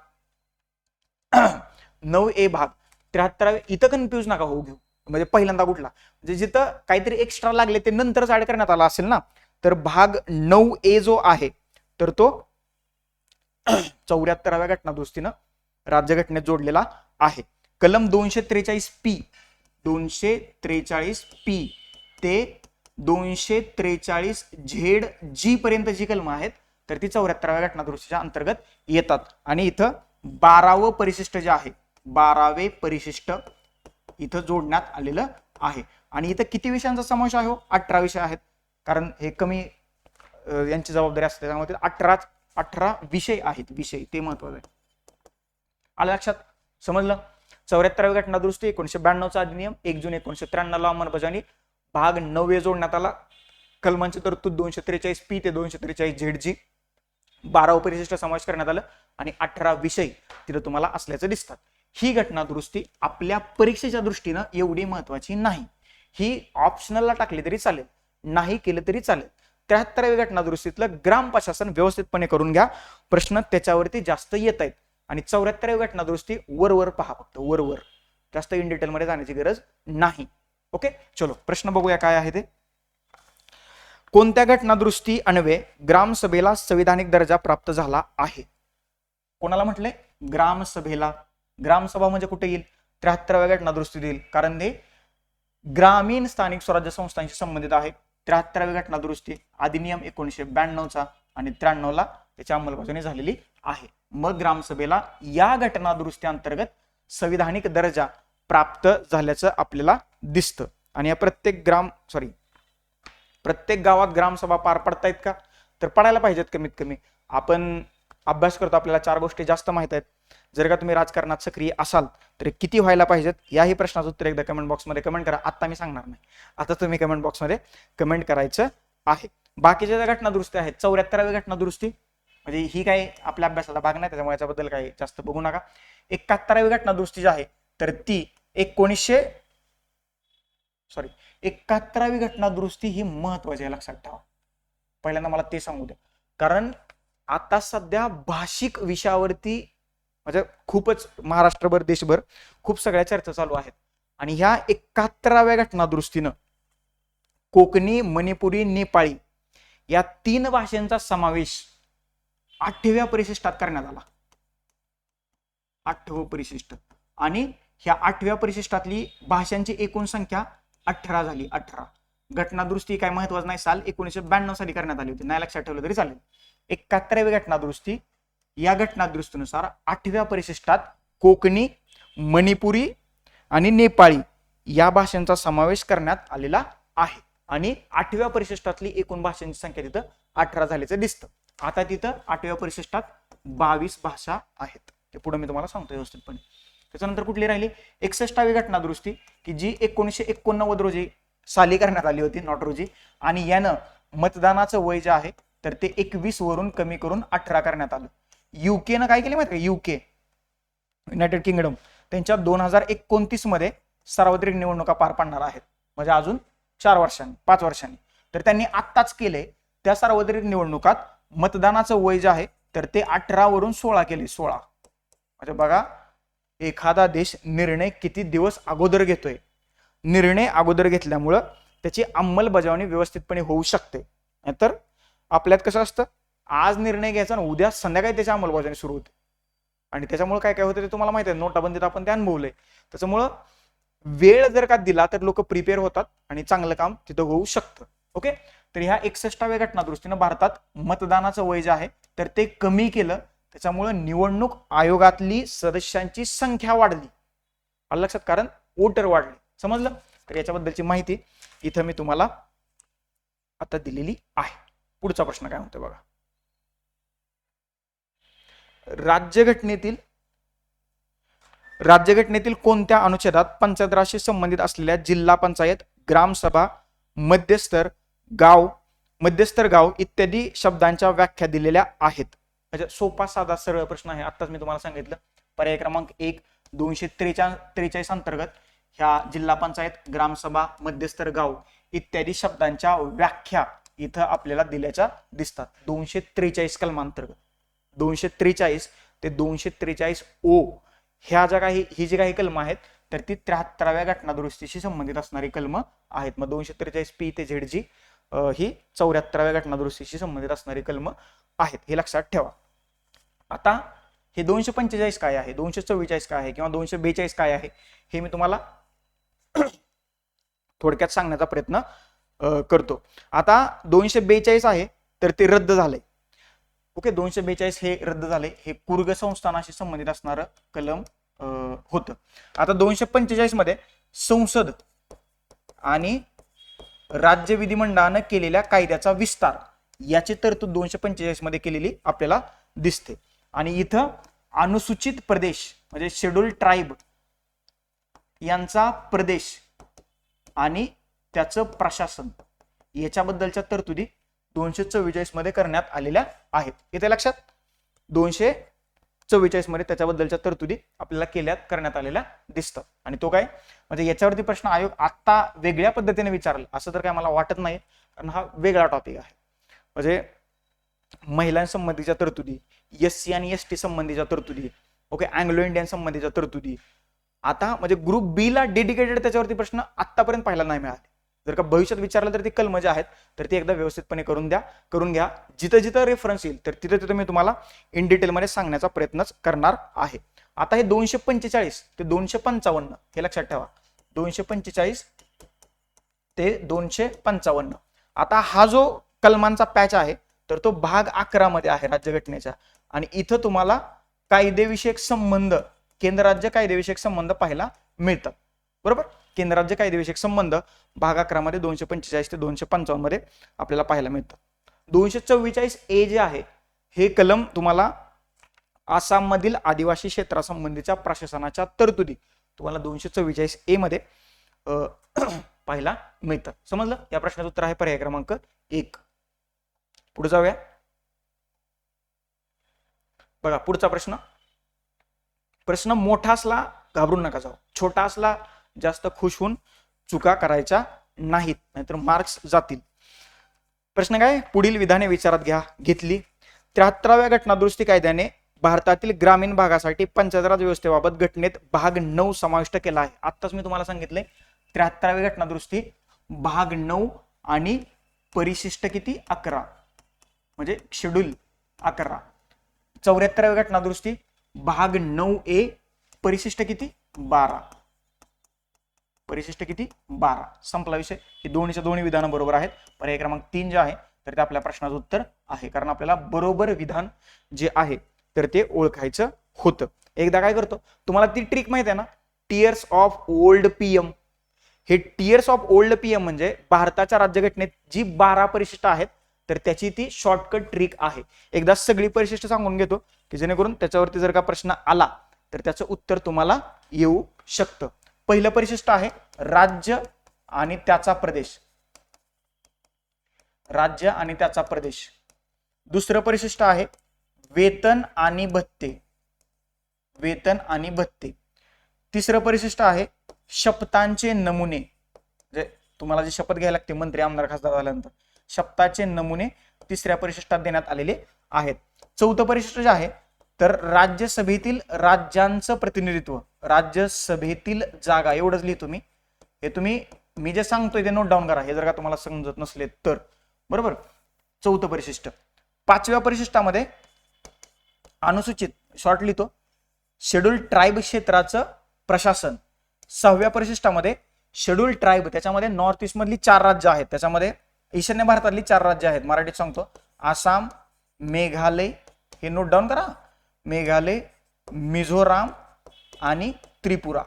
9A भाग. 73 इथं कन्फ्यूज नका होऊ घेऊ, म्हणजे पहिल्यांदा कुठला, म्हणजे जिथं काहीतरी एक्स्ट्रा लागले ते नंतरच ऍड करण्यात आला असेल ना, तर भाग 9A जो आहे तर तो 74व्या घटनादुरुस्तीनं राज्यघटनेत जोडलेला आहे. कलम 243P ते 243ZG पर्यंत जी कलम आहेत तर ती 74व्या घटनादुरुस्तीच्या अंतर्गत येतात. आणि इथं 12वे परिशिष्ट जे आहे, 12वे परिशिष्ट इथं जोडण्यात आलेलं आहे. आणि इथं किती विषयांचा समावेश आहे? 18 विषय आहेत, कारण हे कमी यांची जबाबदारी असते त्यामुळे 18 विषय आहेत. विषय ते महत्वाचं आहे. आलं लक्षात? समजलं? 74वी घटनादुरुस्ती 1992चा अधिनियम 1 जून 1993 ला अंमलबजावणी. भाग 9A जोडण्यात आला. कलमांची तरतूद 243P ते 243ZG. 12वे परिशिष्ट समावेश करण्यात आलं आणि 18 विषय तिथं तुम्हाला असल्याचं दिसतात. ही घटनादुरुस्ती आपल्या परीक्षेच्या दृष्टीनं एवढी महत्वाची नाही. ही ऑप्शनलला टाकली तरी चालेल, नाही केलं तरी चालेल. 73वी घटनादुरुस्तीतलं ग्राम प्रशासन व्यवस्थितपणे करून घ्या, प्रश्न त्याच्यावरती जास्त येत आहेत. आणि 74वी घटनादुरुस्ती वरवर पहा, फक्त वरवर, जास्त इन डिटेल मध्ये जाण्याची गरज नाही. ओके, चलो प्रश्न बघूया काय आहे ते. कोणत्या घटनादुरुस्ती अन्वये ग्रामसभेला संविधानिक दर्जा प्राप्त झाला आहे? कोणाला म्हटले? ग्रामसभेला. ग्रामसभा म्हणजे कुठे येईल? 73व्या घटनादुरुस्तीत येईल, कारण ते ग्रामीण स्थानिक स्वराज्य संस्थांशी संबंधित आहे. 73वी घटनादुरुस्ती अधिनियम 1992चा आणि 93 ला त्याची अंमलबजावणी झालेली आहे. मग ग्रामसभेला या घटनादुरुस्ती अंतर्गत संविधानिक दर्जा प्राप्त झाल्याचं आपल्याला दिसतं. आणि या प्रत्येक गावात ग्रामसभा पार पडतायत का? तर पडायला पाहिजेत कमीत कमी. आपण अभ्यास करतो, आपल्याला 4 गोष्टी जास्त माहित आहेत. जर का तुम्ही राजकारणात सक्रिय असाल तर किती व्हायला पाहिजेत याही प्रश्नाचं उत्तर एकदा कमेंट बॉक्समध्ये कमेंट करा. आता मी सांगणार नाही, आता तुम्ही कमेंट बॉक्समध्ये कमेंट करायचं आहे. बाकीच्या ज्या घटनादुरुस्ती आहेत, 74वी घटनादुरुस्ती म्हणजे ही काही आपल्या अभ्यासाचा भाग नाही, त्याच्यामुळे याच्याबद्दल काही जास्त बघू नका. 71वी घटनादुरुस्ती जी आहे तर ती 71वी घटनादुरुस्ती ही महत्वाची आहे, लक्षात ठेवा. पहिल्यांदा मला ते सांगू द्या, कारण आता सध्या भाषिक विषयावरती म्हणजे खूपच महाराष्ट्रभर देशभर खूप सगळ्या चर्चा चालू आहेत. आणि ह्या 71व्या घटनादुरुस्तीनं कोकणी, मणिपुरी, नेपाळी या 3 भाषांचा समावेश 8व्या परिशिष्टात करण्यात आला. 8वं परिशिष्ट आणि ह्या 8व्या परिशिष्टातली भाषांची एकूण संख्या 18 झाली. 18. घटनादुरुस्ती काय महत्वाचं नाही, साल 1992 साली करण्यात आली होती, नाही लक्षात ठेवलं तरी चालेल. 71वी घटनादुरुस्ती. या घटनादुरुस्तीनुसार 8व्या परिशिष्टात कोकणी, मणिपुरी आणि नेपाळी या भाषांचा समावेश करण्यात आलेला आहे. आणि 8व्या परिशिष्टातली एकूण भाषांची संख्या तिथं 18 झाल्याचं दिसतं. आता तिथं 8व्या परिशिष्टात 22 भाषा आहेत. ते पुढे मी तुम्हाला सांगतो व्यवस्थितपणे. त्याच्यानंतर कुठली राहिली? 61वी घटनादुरुस्ती, की जी 1989 रोजी साली करण्यात आली होती, नॉट रोजी. आणि यानं मतदानाचं वय जे आहे तर ते 21 वरून कमी करून 18 करण्यात आलं. युकेनं काय केलं माहिती का? युके, युनायटेड किंगडम, त्यांच्या 2029 मध्ये सार्वत्रिक निवडणुका पार पाडणार आहेत, म्हणजे अजून 4 वर्षांनी, 5 वर्षांनी. तर त्यांनी आत्ताच केले त्या सार्वत्रिक निवडणुकात मतदानाचं वय जे आहे तर ते 18 वरून 16 केले. 16 म्हणजे बघा, एखादा देश निर्णय किती दिवस अगोदर घेतोय. निर्णय अगोदर घेतल्यामुळं त्याची अंमलबजावणी व्यवस्थितपणे होऊ शकते. नाहीतर आपल्यात कसं असतं, आज निर्णय घ्यायचा आणि उद्या संध्याकाळी त्याची अंमलबजावणी सुरू होते. आणि त्याच्यामुळे काय काय होतं ते तुम्हाला माहिती आहे, नोटाबंदीत आपण ते अनुभवलंय. त्याच्यामुळं वेळ जर का दिला तर लोक प्रिपेअर होतात आणि चांगलं काम तिथं होऊ शकतं. ओके. तर ह्या 61व्या घटनादुरुस्तीनं भारतात मतदानाचं वय जे आहे तर ते कमी केलं. त्याच्यामुळे निवडणूक आयोगातली सदस्यांची संख्या वाढली. आलं लक्षात? कारण वोटर वाढले. समजलं? तर याच्याबद्दलची माहिती इथं मी तुम्हाला आता दिलेली आहे. पुढचा प्रश्न काय म्हणतोय बघा. राज्यघटनेतील कोणत्या अनुच्छेदात पंचायत राजशी संबंधित असलेल्या जिल्हा पंचायत, ग्रामसभा, मध्यस्तर गाव इत्यादी शब्दांच्या व्याख्या दिलेल्या आहेत? म्हणजे सोपा साधा सरळ प्रश्न आहे. आताच मी तुम्हाला सांगितलं. पर्याय क्रमांक 1, 243 अंतर्गत ह्या जिल्हा पंचायत, ग्रामसभा, मध्यस्तर गाव इत्यादी शब्दांच्या व्याख्या इथं आपल्याला दिल्याच्या दिसतात. 243 कलमांतर्गत 243 ते 243 ओ ह्या ज्या काही ही जी काही कलम आहेत तर ती 73व्या घटनादुरुस्तीशी संबंधित असणारी कलम आहेत. मग 243 पी ते झेड जी ही 74व्या घटनादुरुस्तीशी संबंधित असणारी कलम आहेत, हे लक्षात ठेवा. आता हे 245 काय आहे, 244 काय आहे किंवा 242 काय आहे हे मी तुम्हाला थोडक्यात सांगण्याचा प्रयत्न करतो. आता 242 आहे तर ते रद्द झालंय. ओके. 242 हे रद्द झाले. हे कुर्ग संस्थानाशी संबंधित असणारं कलम होतं. आता 245 मध्ये संसद आणि राज्य विधिमंडळानं केलेल्या कायद्याचा विस्तार याची तरतूद 245 मध्ये केलेली आपल्याला दिसते. आणि इथं अनुसूचित प्रदेश म्हणजे शेड्यूल ट्राईब यांचा प्रदेश आणि त्याचं प्रशासन याच्याबद्दलच्या तरतुदी 244 मध्ये करण्यात आलेल्या आहेत. इथे लक्षात, 244 मध्ये त्याच्याबद्दलच्या तरतुदी आपल्याला करण्यात आलेल्या दिसतात. आणि तो काय म्हणजे याच्यावरती प्रश्न आयोग आता वेगळ्या पद्धतीने विचारला असं तर काय मला वाटत नाही, कारण हा वेगळा टॉपिक आहे. म्हणजे महिलांसंबंधीच्या तरतुदी, SC आणि ST संबंधीच्या तरतुदी, ओके, अँग्लो इंडियन संबंधीच्या तरतुदी. आता म्हणजे ग्रुप बी ला डेडिकेटेड त्याच्यावरती प्रश्न आतापर्यंत पाहायला नाही मिळाले. जर का भविष्यात विचारलं तर ती कलम जे आहेत तर ती एकदा व्यवस्थितपणे करून घ्या. जिथं जिथं रेफरन्स येईल तर तिथं तिथं मी तुम्हाला इन डिटेलमध्ये सांगण्याचा प्रयत्नच करणार आहे. आता हे 245 ते 255 हे लक्षात ठेवा. 245 ते 255. आता हा जो कलमांचा पॅच आहे तर तो भाग 11 मध्ये आहे राज्यघटनेच्या. आणि इथं तुम्हाला कायदेविषयक संबंध, केंद्र राज्य कायदेविषयक संबंध पाहायला मिळतात. बरोबर. केंद्र राज्य कायदेविषयक संबंध भाग 11 मध्ये 245 ते 255 मध्ये आपल्याला पाहायला मिळतात. 244 ए जे आहे हे कलम तुम्हाला आसाम मधील आदिवासी क्षेत्रासंबंधीच्या प्रशासनाच्या तरतुदी तुम्हाला 244 ए मध्ये पाहायला मिळतात. समजलं? या प्रश्नाचं उत्तर आहे पर्याय क्रमांक 1. पुढे जाऊया. बघा पुढचा प्रश्न मोठा असला घाबरून नका जाऊ, छोटा असला जास्त खुश होऊन चुका करायच्या नाहीत, नाहीतर मार्क्स जातील. प्रश्न काय? पुढील विधाने विचारात घेतली. 73व्या घटनादुरुस्ती कायद्याने भारतातील ग्रामीण भागासाठी पंचायत राज व्यवस्थेबाबत घटनेत भाग 9 समाविष्ट केला आहे. आताच मी तुम्हाला सांगितलंय 73वी घटनादुरुस्ती भाग 9 आणि परिशिष्ट किती 11 म्हणजे शेड्यूल 11. 74व्या घटनादुरुस्ती भाग 9A परिशिष्ट किती 12. परिशिष्ट किती? 12. संपला विषय. हे दोन्हीच्या दोन्ही विधानं बरोबर आहेत. पर्याय क्रमांक 3 जे आहे तर ते आपल्या प्रश्नाचं उत्तर आहे, कारण आपल्याला बरोबर विधान जे आहे तर ते ओळखायचं होतं. एकदा काय करतो, तुम्हाला ती ट्रिक माहिती आहे ना, टियर्स ऑफ ओल्ड पीएम. हे टियर्स ऑफ ओल्ड पीएम म्हणजे भारताच्या राज्यघटनेत जी 12 परिशिष्ट आहेत तर त्याची ती शॉर्टकट ट्रिक आहे. एकदा सगळी परिशिष्ट सांगून घेतो की जेणेकरून त्याच्यावरती जर का प्रश्न आला तर त्याचं उत्तर तुम्हाला येऊ शकतं. पहिलं परिशिष्ट आहे राज्य आणि त्याचा प्रदेश. राज्य आणि त्याचा प्रदेश. दुसरं परिशिष्ट आहे वेतन आणि भत्ते. वेतन आणि भत्ते. तिसरं परिशिष्ट आहे शपथांचे नमुने. म्हणजे तुम्हाला जी शपथ घ्यायला लागते मंत्री आमदार खासदार झाल्यानंतर, शपथाचे नमुने तिसऱ्या परिशिष्टात देण्यात आलेले आहेत. चौथं परिशिष्ट जे आहे तर राज्यसभेतील राज्यांचं प्रतिनिधित्व. राज्यसभेतील जागा. एवढंच लिहितो मी. हे तुम्ही मी जे सांगतोय ते नोट डाऊन करा, हे जर का तुम्हाला समजत नसले तर. बरोबर. चौथं परिशिष्ट. पाचव्या परिशिष्टामध्ये अनुसूचित, शॉर्ट लिहितो, शेड्यूल ट्राईब क्षेत्राचं प्रशासन. सहाव्या परिशिष्टामध्ये शेड्यूल ट्राईब, त्याच्यामध्ये नॉर्थ ईस्ट मधली 4 राज्य आहेत, त्याच्यामध्ये ईशान्य भारतातली 4 राज्य आहेत. मराठीत सांगतो, आसाम, मेघालय, हे नोट डाऊन करा, मेघालय, मिझोराम आणि त्रिपुरा.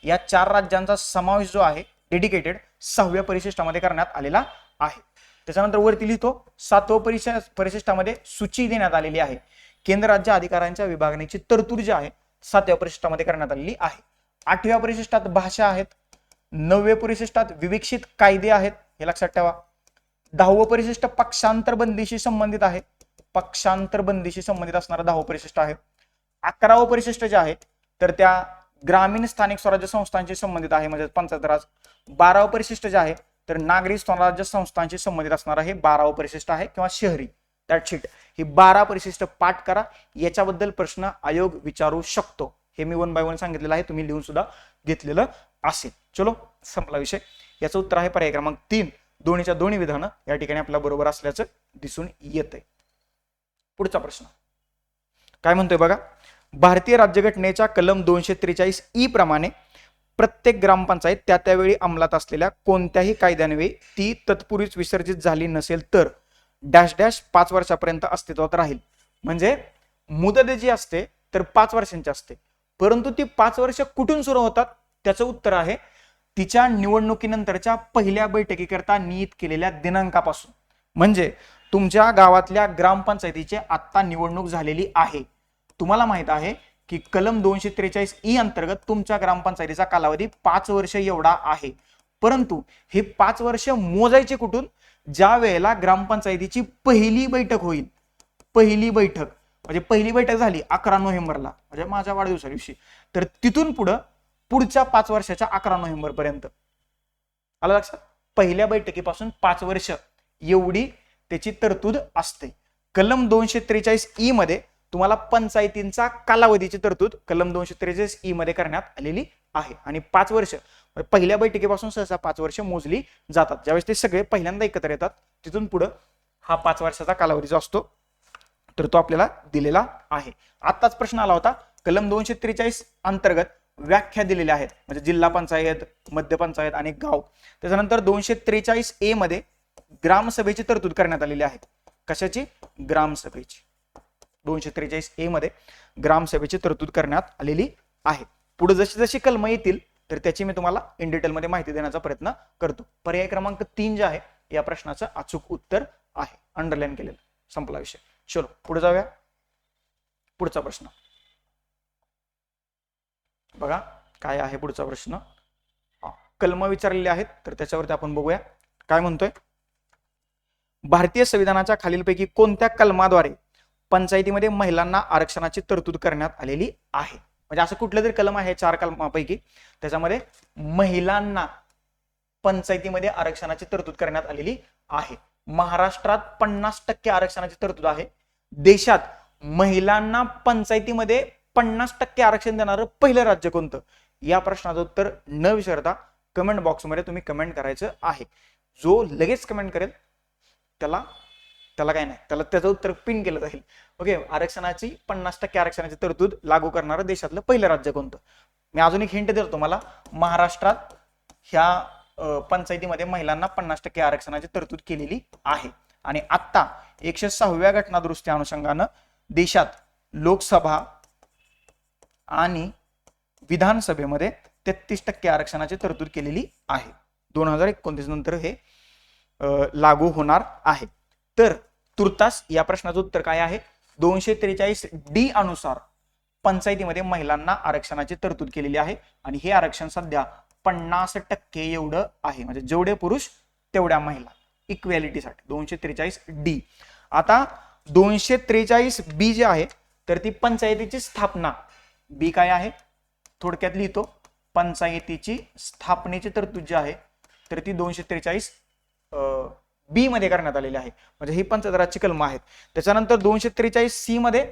या 4 राज्यांचा समावेश जो आहे डेडिकेटेड 6व्या परिशिष्टामध्ये करण्यात आलेला आहे. त्याच्यानंतर वरती लिहितो 7व्या परिशिष्टामध्ये सूची देण्यात आलेली आहे. केंद्र राज्य अधिकाऱ्यांच्या विभागणीची तरतूद जी आहे 7व्या परिशिष्टामध्ये करण्यात आलेली आहे. 8व्या परिशिष्टात भाषा आहेत. 9व्या परिशिष्टात विवेक्षित कायदे आहेत, हे लक्षात ठेवा. 10वं परिशिष्ट पक्षांतर बंदीशी संबंधित आहे. पक्षांतर बंदीशी संबंधित असणारं 10वं परिशिष्ट आहे. 11वं परिशिष्ट जे आहे तर त्या ग्रामीण स्थानिक स्वराज्य संस्थांशी संबंधित आहे, म्हणजे पंचायत राज. 12वं परिशिष्ट जे आहे तर नागरी स्वराज्य संस्थांशी संबंधित असणारं हे 12वं परिशिष्ट आहे, किंवा शहरी. That's it. ही 12 परिशिष्ट पाठ करा. याच्याबद्दल प्रश्न आयोग विचारू शकतो. हे मी 1 बाय 1 सांगितलेलं आहे, तुम्ही लिहून सुद्धा घेतलेलं असेल. चलो, संपला विषय. याचं उत्तर आहे पर्याय क्रमांक 3. दोन्हीच्या दोन्ही विधानं या ठिकाणी आपल्याला बरोबर असल्याचं दिसून येतंय. पुढचा प्रश्न काय म्हणतोय बघा. भारतीय राज्यघटनेच्या कलम 243 प्रमाणे प्रत्येक ग्रामपंचायत त्यावेळी अंमलात असलेल्या कोणत्याही कायद्यान्वये ती तत्पूर्वीच विसर्जित झाली नसेल तर डॅश डॅश 5 वर्षापर्यंत अस्तित्वात राहील. म्हणजे मुदत जी असते तर 5 वर्षांची असते, परंतु ती 5 वर्ष कुठून सुरू होतात? त्याचं उत्तर आहे तिच्या निवडणुकीनंतरच्या पहिल्या बैठकीकरता नियत केलेल्या दिनांकापासून. म्हणजे तुमच्या गावातल्या ग्रामपंचायतीची आता निवडणूक झालेली आहे. तुम्हाला माहित आहे की कलम 243 अंतर्गत तुमच्या ग्रामपंचायतीचा कालावधी 5 वर्ष एवढा आहे, परंतु हे 5 वर्ष मोजायचे कुठून? ज्या वेळेला ग्रामपंचायतीची पहिली बैठक होईल. पहिली बैठक म्हणजे पहिली बैठक झाली 11 नोव्हेंबरला, म्हणजे माझ्या वाढदिवसा दिवशी, तर तिथून पुढच्या 5 वर्षाच्या 11 नोव्हेंबर पर्यंत. आलं लक्षात? पहिल्या बैठकीपासून 5 वर्ष एवढी त्याची तरतूद असते. कलम 243 मध्ये तुम्हाला पंचायतींचा कालावधीची तरतूद कलम 243 मध्ये करण्यात आलेली आहे. आणि 5 वर्ष पहिल्या बैठकीपासून सहसा 5 वर्ष मोजली जातात. ज्यावेळेस ते सगळे पहिल्यांदा एकत्र येतात तिथून पुढे हा 5 वर्षाचा कालावधी जो असतो तर तो आपल्याला दिलेला आहे. आताच प्रश्न आला होता, कलम 243 अंतर्गत व्याख्या दिलेल्या आहेत, म्हणजे जिल्हा पंचायत, मध्य पंचायत आणि गाव. त्याच्यानंतर 243 मध्ये ग्रामसभेची तरतूद करण्यात आलेली आहे. कशाची? ग्रामसभेची. 243 मध्ये ग्रामसभेची तरतूद करण्यात आलेली आहे. पुढे जशी जशी कलम येतील तर त्याची मी तुम्हाला इन डिटेल मध्ये माहिती देण्याचा प्रयत्न करतो. पर्याय क्रमांक 3 जे आहे या प्रश्नाचं अचूक उत्तर आहे, अंडरलाईन केलेलं. संपला विषय. चलो पुढे जाऊया. पुढचा प्रश्न बघा काय आहे. पुढचा प्रश्न कलम विचारलेले आहेत तर त्याच्यावरती आपण बघूया. काय म्हणतोय, भारतीय संविधानाच्या खालीलपैकी कोणत्या कलमाद्वारे पंचायतीमध्ये महिलांना आरक्षणाची तरतूद करण्यात आलेली आहे? म्हणजे असं कुठलं तरी कलम आहे 4 कलमापैकी त्याच्यामध्ये महिलांना पंचायतीमध्ये आरक्षणाची तरतूद करण्यात आलेली आहे. महाराष्ट्रात 50% आरक्षणाची तरतूद आहे. देशात महिलांना पंचायतीमध्ये 50% आरक्षण देणारं पहिलं राज्य कोणतं? या प्रश्नाचं उत्तर न विसरता कमेंट बॉक्समध्ये तुम्ही कमेंट करायचं आहे. जो लगेच कमेंट करेल त्याला काय नाही, त्याला त्याचं उत्तर पिन केलं जाईल. ओके. आरक्षणाची 50% आरक्षणाची तरतूद लागू करणारं देशातलं पहिलं राज्य कोणतं? मी अजून एक हिंट देतो तुम्हाला, महाराष्ट्रात ह्या पंचायतीमध्ये महिलांना 50% आरक्षणाची तरतूद केलेली आहे. आणि आता 106व्या घटना दुरुस्ती अनुषंगानं देशात लोकसभा आणि विधानसभेमध्ये 33% आरक्षणाची तरतूद केलेली आहे. 2029 नंतर हे लागू होणार आहे. तर तुर्तास या प्रश्नाचं उत्तर काय आहे? 243D अनुसार पंचायतीमध्ये महिलांना आरक्षणाची तरतूद केलेली आहे आणि हे आरक्षण सध्या 50% एवढं आहे, म्हणजे जेवढे पुरुष तेवढ्या महिला, इक्वॅलिटीसाठी 243D. आता 243B जे आहे तर ती पंचायतीची स्थापना, बी काय आहे थोडक्यात लिहितो, पंचायतीची स्थापनेची तरतूद जी आहे तर ती 243B मध्ये करण्यात आलेली आहे, म्हणजे ही पंचायत राजची कलम आहेत. त्याच्यानंतर 243C मध्ये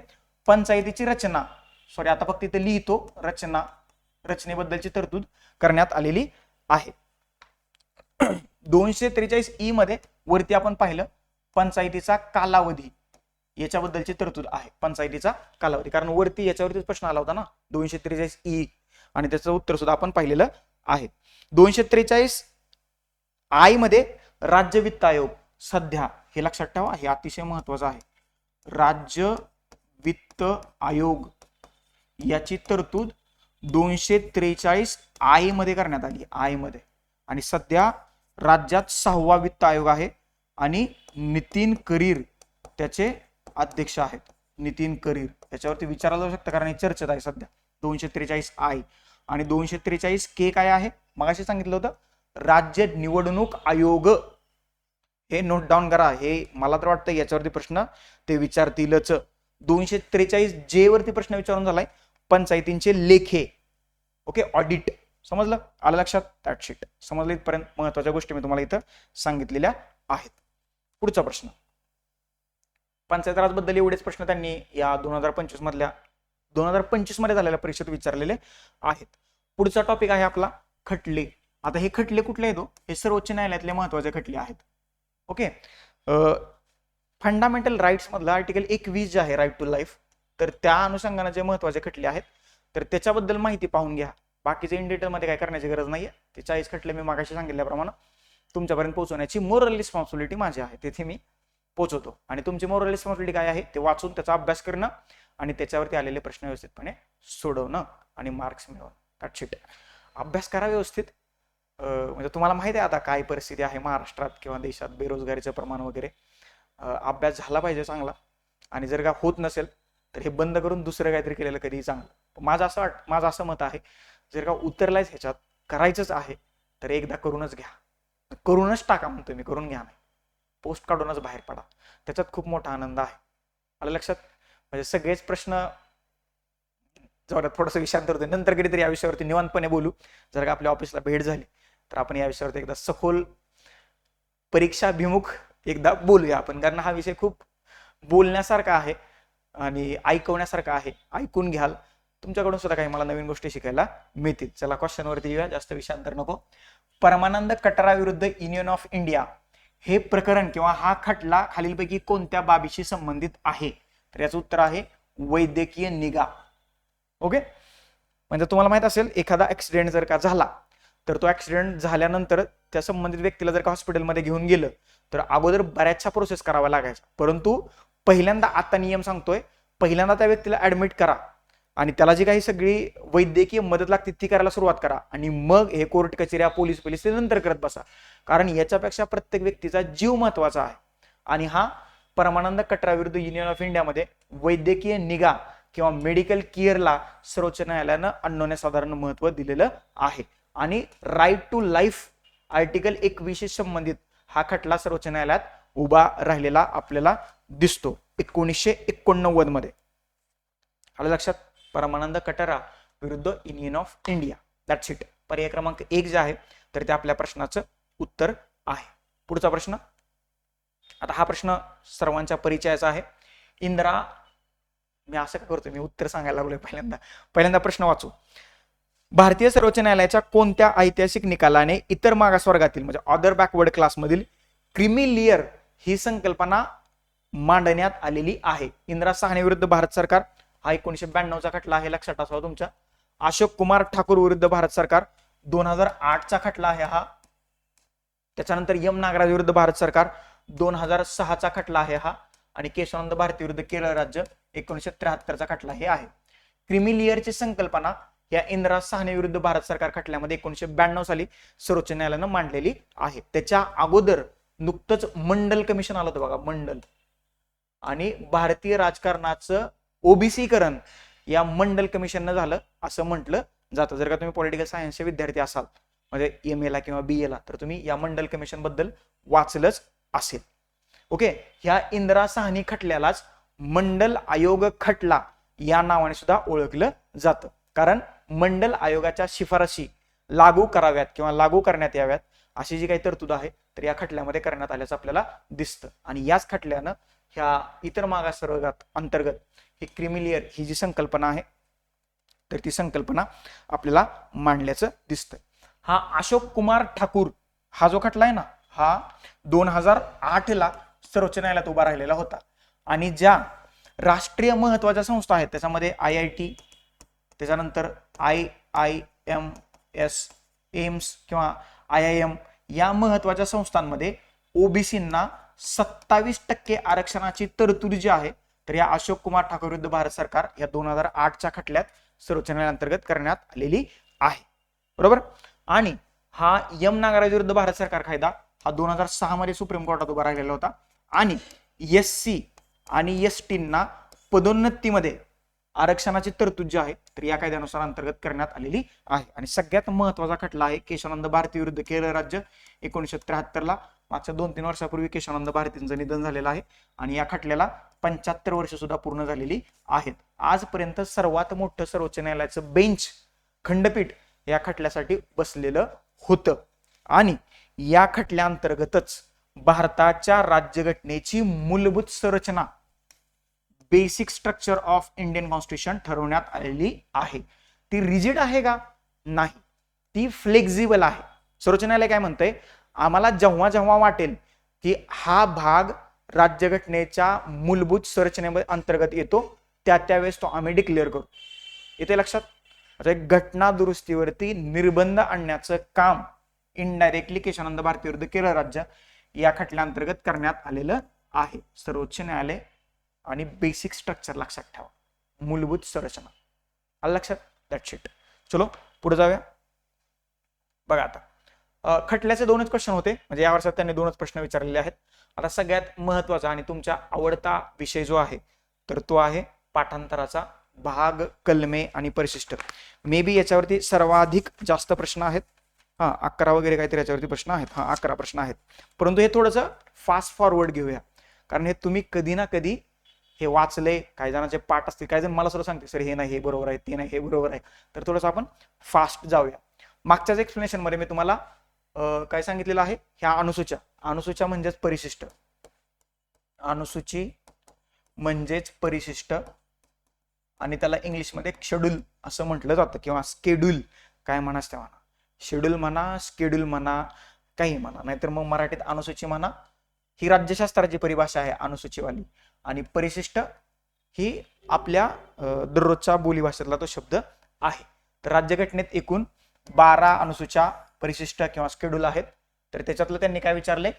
पंचायतीची रचना, सॉरी आता फक्त इथे लिहितो रचनेबद्दलची तरतूद करण्यात आलेली आहे. 243E मध्ये वरती आपण पाहिलं पंचायतीचा कालावधी, याच्याबद्दलची तरतूद आहे, पंचायतीचा कालावधी, कारण वरती याच्यावरतीच प्रश्न आला होता ना 243E, आणि त्याचं उत्तर सुद्धा आपण पाहिलेलं आहे. 243I मध्ये राज्य वित्त आयोग, सध्या हे लक्षात ठेवा, हे अतिशय महत्वाचं आहे, राज्य वित्त आयोग याची तरतूद 243I मध्ये करण्यात आली, आय मध्ये, आणि सध्या राज्यात 6वा वित्त आयोग आहे आणि नितीन करीर त्याचे अध्यक्ष आहेत. नितीन करीर याच्यावरती विचारलं जाऊ शकतं कारण हे चर्चेत आहे सध्या. 243I आणि 243K काय आहे मगाशी सांगितलं होतं, राज्य निवडणूक आयोग. हे नोट डाऊन करा, हे मला तर वाटतं याच्यावरती प्रश्न ते विचारतीलच. 243J वरती प्रश्न विचारून झालाय, पंचायतींचे लेखे, ओके, ऑडिट. समजलं, आलं लक्षात, दॅट शीट. समजलं इथपर्यंत? महत्वाच्या गोष्टी मी तुम्हाला इथं सांगितलेल्या आहेत. पुढचा प्रश्न, पंचायत राज बद्दल एवढेच प्रश्न त्यांनी या 2025 मध्ये झालेल्या परीक्षेत विचारलेले आहेत. पुढचा टॉपिक आहे आपला खटले. आता हे खटले कुठले येतो? हे सर्वोच्च न्यायालयातले महत्वाचे खटले आहेत. ओके, फंडामेंटल राईट्स मधला आर्टिकल 21 जे आहे, राईट टू लाईफ, तर त्या अनुषंगाने जे महत्वाचे खटले आहेत तर त्याच्याबद्दल माहिती पाहून घ्या. बाकीचे इन डिटेल मध्ये काय करण्याची गरज नाहीये. ते 40 खटले मी मागाशी सांगितल्याप्रमाणे तुमच्यापर्यंत पोहोचवण्याची मोरल रिस्पॉन्सिबिलिटी माझी आहे, तेथे मी पोहोचवतो. आणि तुमची मोरल रिस्पॉन्सिबिलिटी काय आहे ते वाचून त्याचा अभ्यास करणं आणि त्याच्यावरती आलेले प्रश्न व्यवस्थितपणे सोडवणं आणि मार्क्स मिळवणं. That sheet. अभ्यास करा व्यवस्थित. म्हणजे तुम्हाला माहिती आहे आता काय परिस्थिती आहे महाराष्ट्रात किंवा देशात, बेरोजगारीचं प्रमाण वगैरे. अभ्यास झाला पाहिजे चांगला, आणि जर का होत नसेल तर हे बंद करून दुसरं काहीतरी केलेलं कधीही चांगलं. माझं असं मत आहे, जर का उतरलायच ह्याच्यात, करायचंच आहे तर एकदा करूनच घ्या, करूनच टाका म्हणतोय मी, करून घ्या नाही, पोस्ट काढूनच बाहेर पडा, त्याच्यात खूप मोठा आनंद आहे. आलं लक्षात? म्हणजे सगळेच प्रश्न जोरात थोडंसं विषयांतर होते, नंतर कधीतरी या विषयावरती निवांतपणे बोलू. जर का आपल्या ऑफिसला भेट झाली तर आपण या विषयावरती एकदा सखोल परीक्षाभिमुख एकदा बोलूया आपण, कारण हा विषय खूप बोलण्यासारखा आहे आणि ऐकवण्यासारखा आहे. ऐकून घ्याल, तुमच्याकडून सुद्धा काही मला नवीन गोष्टी शिकायला मिळतील. चला क्वेश्चन वरती येऊया, जास्त विषयांतर नको. परमानंद कटारा विरुद्ध युनियन ऑफ इंडिया हे प्रकरण किंवा हा खटला खालीलपैकी कोणत्या बाबीशी संबंधित आहे? तर याचं उत्तर आहे वैद्यकीय निगा. ओके, म्हणजे तुम्हाला माहित असेल एखादा ऍक्सिडेंट जर का झाला तर तो ऍक्सिडेंट झाल्यानंतर त्या संबंधित व्यक्तीला जर का हॉस्पिटलमध्ये घेऊन गेलं तर अगोदर बऱ्याचशा प्रोसेस कराव्या लागायच्या, परंतु पहिल्यांदा आता नियम सांगतोय, पहिल्यांदा त्या व्यक्तीला ऍडमिट करा आणि त्याला जी काही सगळी वैद्यकीय मदत लागते ती करायला सुरुवात करा, आणि मग हे कोर्ट कचेऱ्या पोलीस नंतर करत बसा, कारण याच्यापेक्षा प्रत्येक व्यक्तीचा जीव महत्वाचा आहे. आणि हा परमानंद कटरा विरुद्ध युनियन ऑफ इंडियामध्ये वैद्यकीय निगा किंवा मेडिकल केअरला सर्वोच्च न्यायालयानं अनन्यसाधारण महत्व दिलेलं आहे. आणि राईट टू लाईफ आर्टिकल 21 संबंधित हा खटला सर्वोच्च न्यायालयात उभा राहिलेला आपल्याला दिसतो 1989 मध्ये. आलं लक्षात? परमानंद कटारा विरुद्ध union of India. That's it. पर्याय क्रमांक 1 जे आहे तर ते आपल्या प्रश्नाचं उत्तर आहे. पुढचा प्रश्न, आता हा प्रश्न सर्वांच्या परिचयाचा आहे. इंदिरा, मी असं का करतोय, मी उत्तर सांगायला लागलोय पहिल्यांदा प्रश्न वाचू. भारतीय सर्वोच्च न्यायालयाच्या कोणत्या ऐतिहासिक निकालाने इतर मागासवर्गातील म्हणजे अदर बॅकवर्ड क्लासमधील क्रिमी लेअर ही संकल्पना मांडण्यात आलेली आहे? इंदिरा साहनी विरुद्ध भारत सरकार हा 1992चा खटला आहे, लक्षात असावा तुमच्या. अशोक कुमार ठाकूर विरुद्ध भारत सरकार 2008चा खटला आहे हा. त्याच्यानंतर यम नागराज विरुद्ध भारत सरकार 2006चा खटला आहे हा. आणि केशवानंद भारती विरुद्ध केरळ राज्य 1973चा खटला हे आहे. क्रिमी लेअरची संकल्पना या इंदिरा साहनी विरुद्ध भारत सरकार खटल्यामध्ये 1992 साली सर्वोच्च न्यायालयानं मांडलेली आहे. त्याच्या अगोदर नुकतंच मंडल कमिशन आलं होतं बघा, मंडल. आणि भारतीय राजकारणाचं ओबीसीकरण या मंडल कमिशननं झालं असं म्हटलं जातं. जर का तुम्ही पॉलिटिकल सायन्सचे विद्यार्थी असाल म्हणजे एम ला किंवा बी ला, तर तुम्ही या मंडल कमिशन बद्दल वाचलंच असेल. ओके, ह्या इंदिरा साहनी खटल्यालाच मंडल आयोग खटला या नावाने सुद्धा ओळखलं जातं. कारण मंडल आयोगाच्या शिफारशी लागू कराव्यात किंवा लागू करण्यात याव्यात अशी जी काही तरतूद आहे तर या खटल्यामध्ये करण्यात आल्याचं आपल्याला दिसतं. आणि याच खटल्यानं ह्या इतर मागासवर्गात अंतर्गत ही क्रिमी लेअर ही जी संकल्पना आहे तर ती संकल्पना आपल्याला मांडल्याचं दिसतं. हा अशोक कुमार ठाकूर हा जो खटला आहे ना, हा 2008 ला सर्वोच्च न्यायालयात उभा राहिलेला होता. आणि ज्या राष्ट्रीय महत्वाच्या संस्था आहेत त्याच्यामध्ये IIT, त्याच्यानंतर IIMS, एम्स किंवा IIM या महत्वाच्या संस्थांमध्ये ओबीसींना 27% आरक्षणाची तरतूद जी आहे तर या अशोक कुमार ठाकूर विरुद्ध भारत सरकार या 2008च्या खटल्यात सर्वोच्च न्यायालयाअंतर्गत करण्यात आलेली आहे. बरोबर. आणि हा यम नागराज विरुद्ध भारत सरकार कायदा हा 2006 मध्ये सुप्रीम कोर्टात उभा राहिलेला होता. आणि SC आणि STंना पदोन्नतीमध्ये आरक्षणाची तरतूद जी आहे तर या कायद्यानुसार अंतर्गत करण्यात आलेली आहे. आणि सगळ्यात महत्वाचा खटला आहे केशवानंद भारती विरुद्ध केरळ राज्य 1973 ला. मागच्या 2-3 वर्षापूर्वी केशवानंद भारतींचं निधन झालेलं आहे आणि या खटल्याला 75 वर्ष सुद्धा पूर्ण झालेली आहेत. आजपर्यंत सर्वात मोठं सर्वोच्च न्यायालयाचं बेंच खंडपीठ या खटल्यासाठी बसलेलं होतं. आणि या खटल्याअंतर्गतच भारताच्या राज्यघटनेची मूलभूत संरचना basic structure of Indian constitution ठरवण्यात आलेली आहे. ती रिजिड आहे का? नाही, ती फ्लेक्झिबल आहे. सर्वोच्च न्यायालय काय म्हणतंय, आम्हाला जेव्हा जेव्हा वाटेल की हा भाग राज्यघटनेच्या मूलभूत संरचनेमध्ये अंतर्गत येतो त्यावेळेस तो आम्ही डिक्लेअर करू. येते लक्षात? घटना दुरुस्तीवरती निर्बंध आणण्याचं काम इनडायरेक्टली केशवानंद भारती विरुद्ध केरळ राज्य या खटल्याअंतर्गत करण्यात आलेलं आहे. सर्वोच्च न्यायालय आणि बेसिक स्ट्रक्चर लक्षात ठेवा, मूलभूत संरचना. आलं लक्षात? That's it. चलो पुढे जाऊया. बघा आता खटल्याचे 2च क्वेश्चन होते, म्हणजे या वर्षात त्यांनी 2च प्रश्न विचारलेले आहेत. आता सगळ्यात महत्वाचा आणि तुमचा आवडता विषय जो आहे तर तो आहे पाठांतराचा भाग, कलमे आणि परिशिष्ट. मे बी याच्यावरती सर्वाधिक जास्त प्रश्न आहेत. 11 वगैरे काहीतरी याच्यावरती प्रश्न आहेत. 11 प्रश्न आहेत. परंतु हे थोडंसं फास्ट फॉरवर्ड घेऊया, कारण हे तुम्ही कधी ना कधी हे वाचले. काही जणांचे पाठ असतील, काही जण मला सुद्धा सांगते सर हे नाही हे बरोबर आहे, ते नाही हे बरोबर आहे. तर थोडंसं आपण फास्ट जाऊया. मागच्याच एक्सप्लेनेशन मध्ये मी तुम्हाला काय सांगितलेलं आहे, ह्या अनुसूच्या म्हणजेच परिशिष्ट, अनुसूची म्हणजेच परिशिष्ट आणि त्याला इंग्लिशमध्ये शेड्यूल असं म्हटलं जातं किंवा स्केड्यूल काय म्हणाच ते म्हणा, शेड्यूल म्हणा, स्केड्यूल म्हणा, काही म्हणा, नाहीतर मग मराठीत अनुसूची म्हणा. ही राज्यशास्त्राची परिभाषा आहे अनुसूचीवाली. आणि परिशिष्ट ही आपल्या दररोजच्या बोलीभाषेतला तो शब्द आहे. तर राज्यघटनेत एकूण 12 अनुसूच्या परिशिष्ट किंवा शेड्यूल आहेत. तर त्याच्यातलं त्यांनी काय विचारले,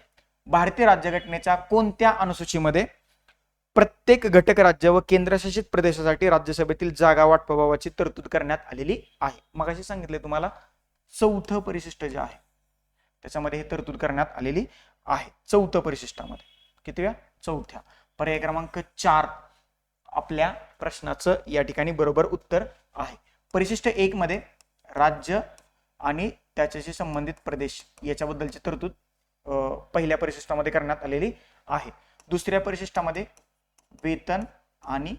भारतीय राज्यघटनेच्या कोणत्या अनुसूचीमध्ये प्रत्येक घटक राज्य व केंद्रशासित प्रदेशासाठी राज्यसभेतील जागा वाटपाबाबतची तरतूद करण्यात आलेली आहे. मगाशी सांगितले तुम्हाला 4थं परिशिष्ट जे आहे त्याच्यामध्ये हे तरतूद करण्यात आलेली आहे. 4थं परिशिष्टामध्ये. कितव्या? 4थ्या. पर्याय क्रमांक 4 आपल्या प्रश्नाचं या ठिकाणी बरोबर उत्तर आहे. परिशिष्ट 1 मध्ये राज्य आणि त्याच्याशी संबंधित प्रदेश याच्याबद्दलची तरतूद पहिल्या परिशिष्टामध्ये करण्यात आलेली आहे. दुसऱ्या परिशिष्टामध्ये वेतन आणि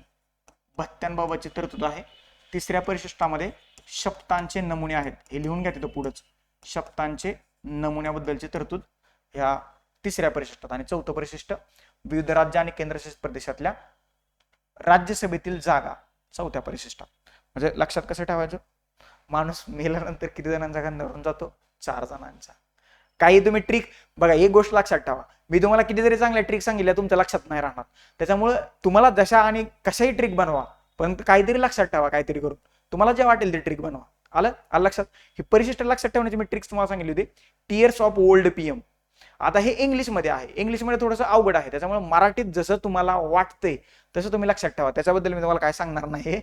भत्त्यांबाबतची तरतूद आहे. तिसऱ्या परिशिष्टामध्ये शपथांचे नमुने आहेत, हे लिहून घ्या तिथं पुढंच. शपथांचे नमुन्याबद्दलची तरतूद ह्या तिसऱ्या परिशिष्टात. आणि 4थं परिशिष्ट विविध राज्य आणि केंद्रशासित प्रदेशातल्या राज्यसभेतील जागा 4थ्या परिशिष्टात. म्हणजे लक्षात कसं ठेवायचं, माणूस मेल्यानंतर किती जणांचा गंधावरून जातो? 4 जणांचा. काही तुम्ही ट्रिक बघा, एक गोष्ट लक्षात ठेवा, मी तुम्हाला किती जरी चांगल्या ट्रिक सांगितल्या तुमच्या लक्षात नाही राहणार. त्याच्यामुळे तुम्हाला जशा आणि कशाही ट्रिक बनवा, पण काहीतरी लक्षात ठेवा काहीतरी करून. तुम्हाला जे वाटेल ते ट्रिक बनवा. आलं लक्षात. ही परिशिष्ट लक्षात ठेवण्याची मी ट्रिक्स तुम्हाला सांगितली होती. Tears of old PM. आता हे इंग्लिशमध्ये आहे, इंग्लिशमध्ये थोडंसं अवघड आहे, त्याच्यामुळे मराठीत जसं तुम्हाला वाटतंय तसं तुम्ही लक्षात ठेवा. त्याच्याबद्दल मी तुम्हाला काय सांगणार नाही,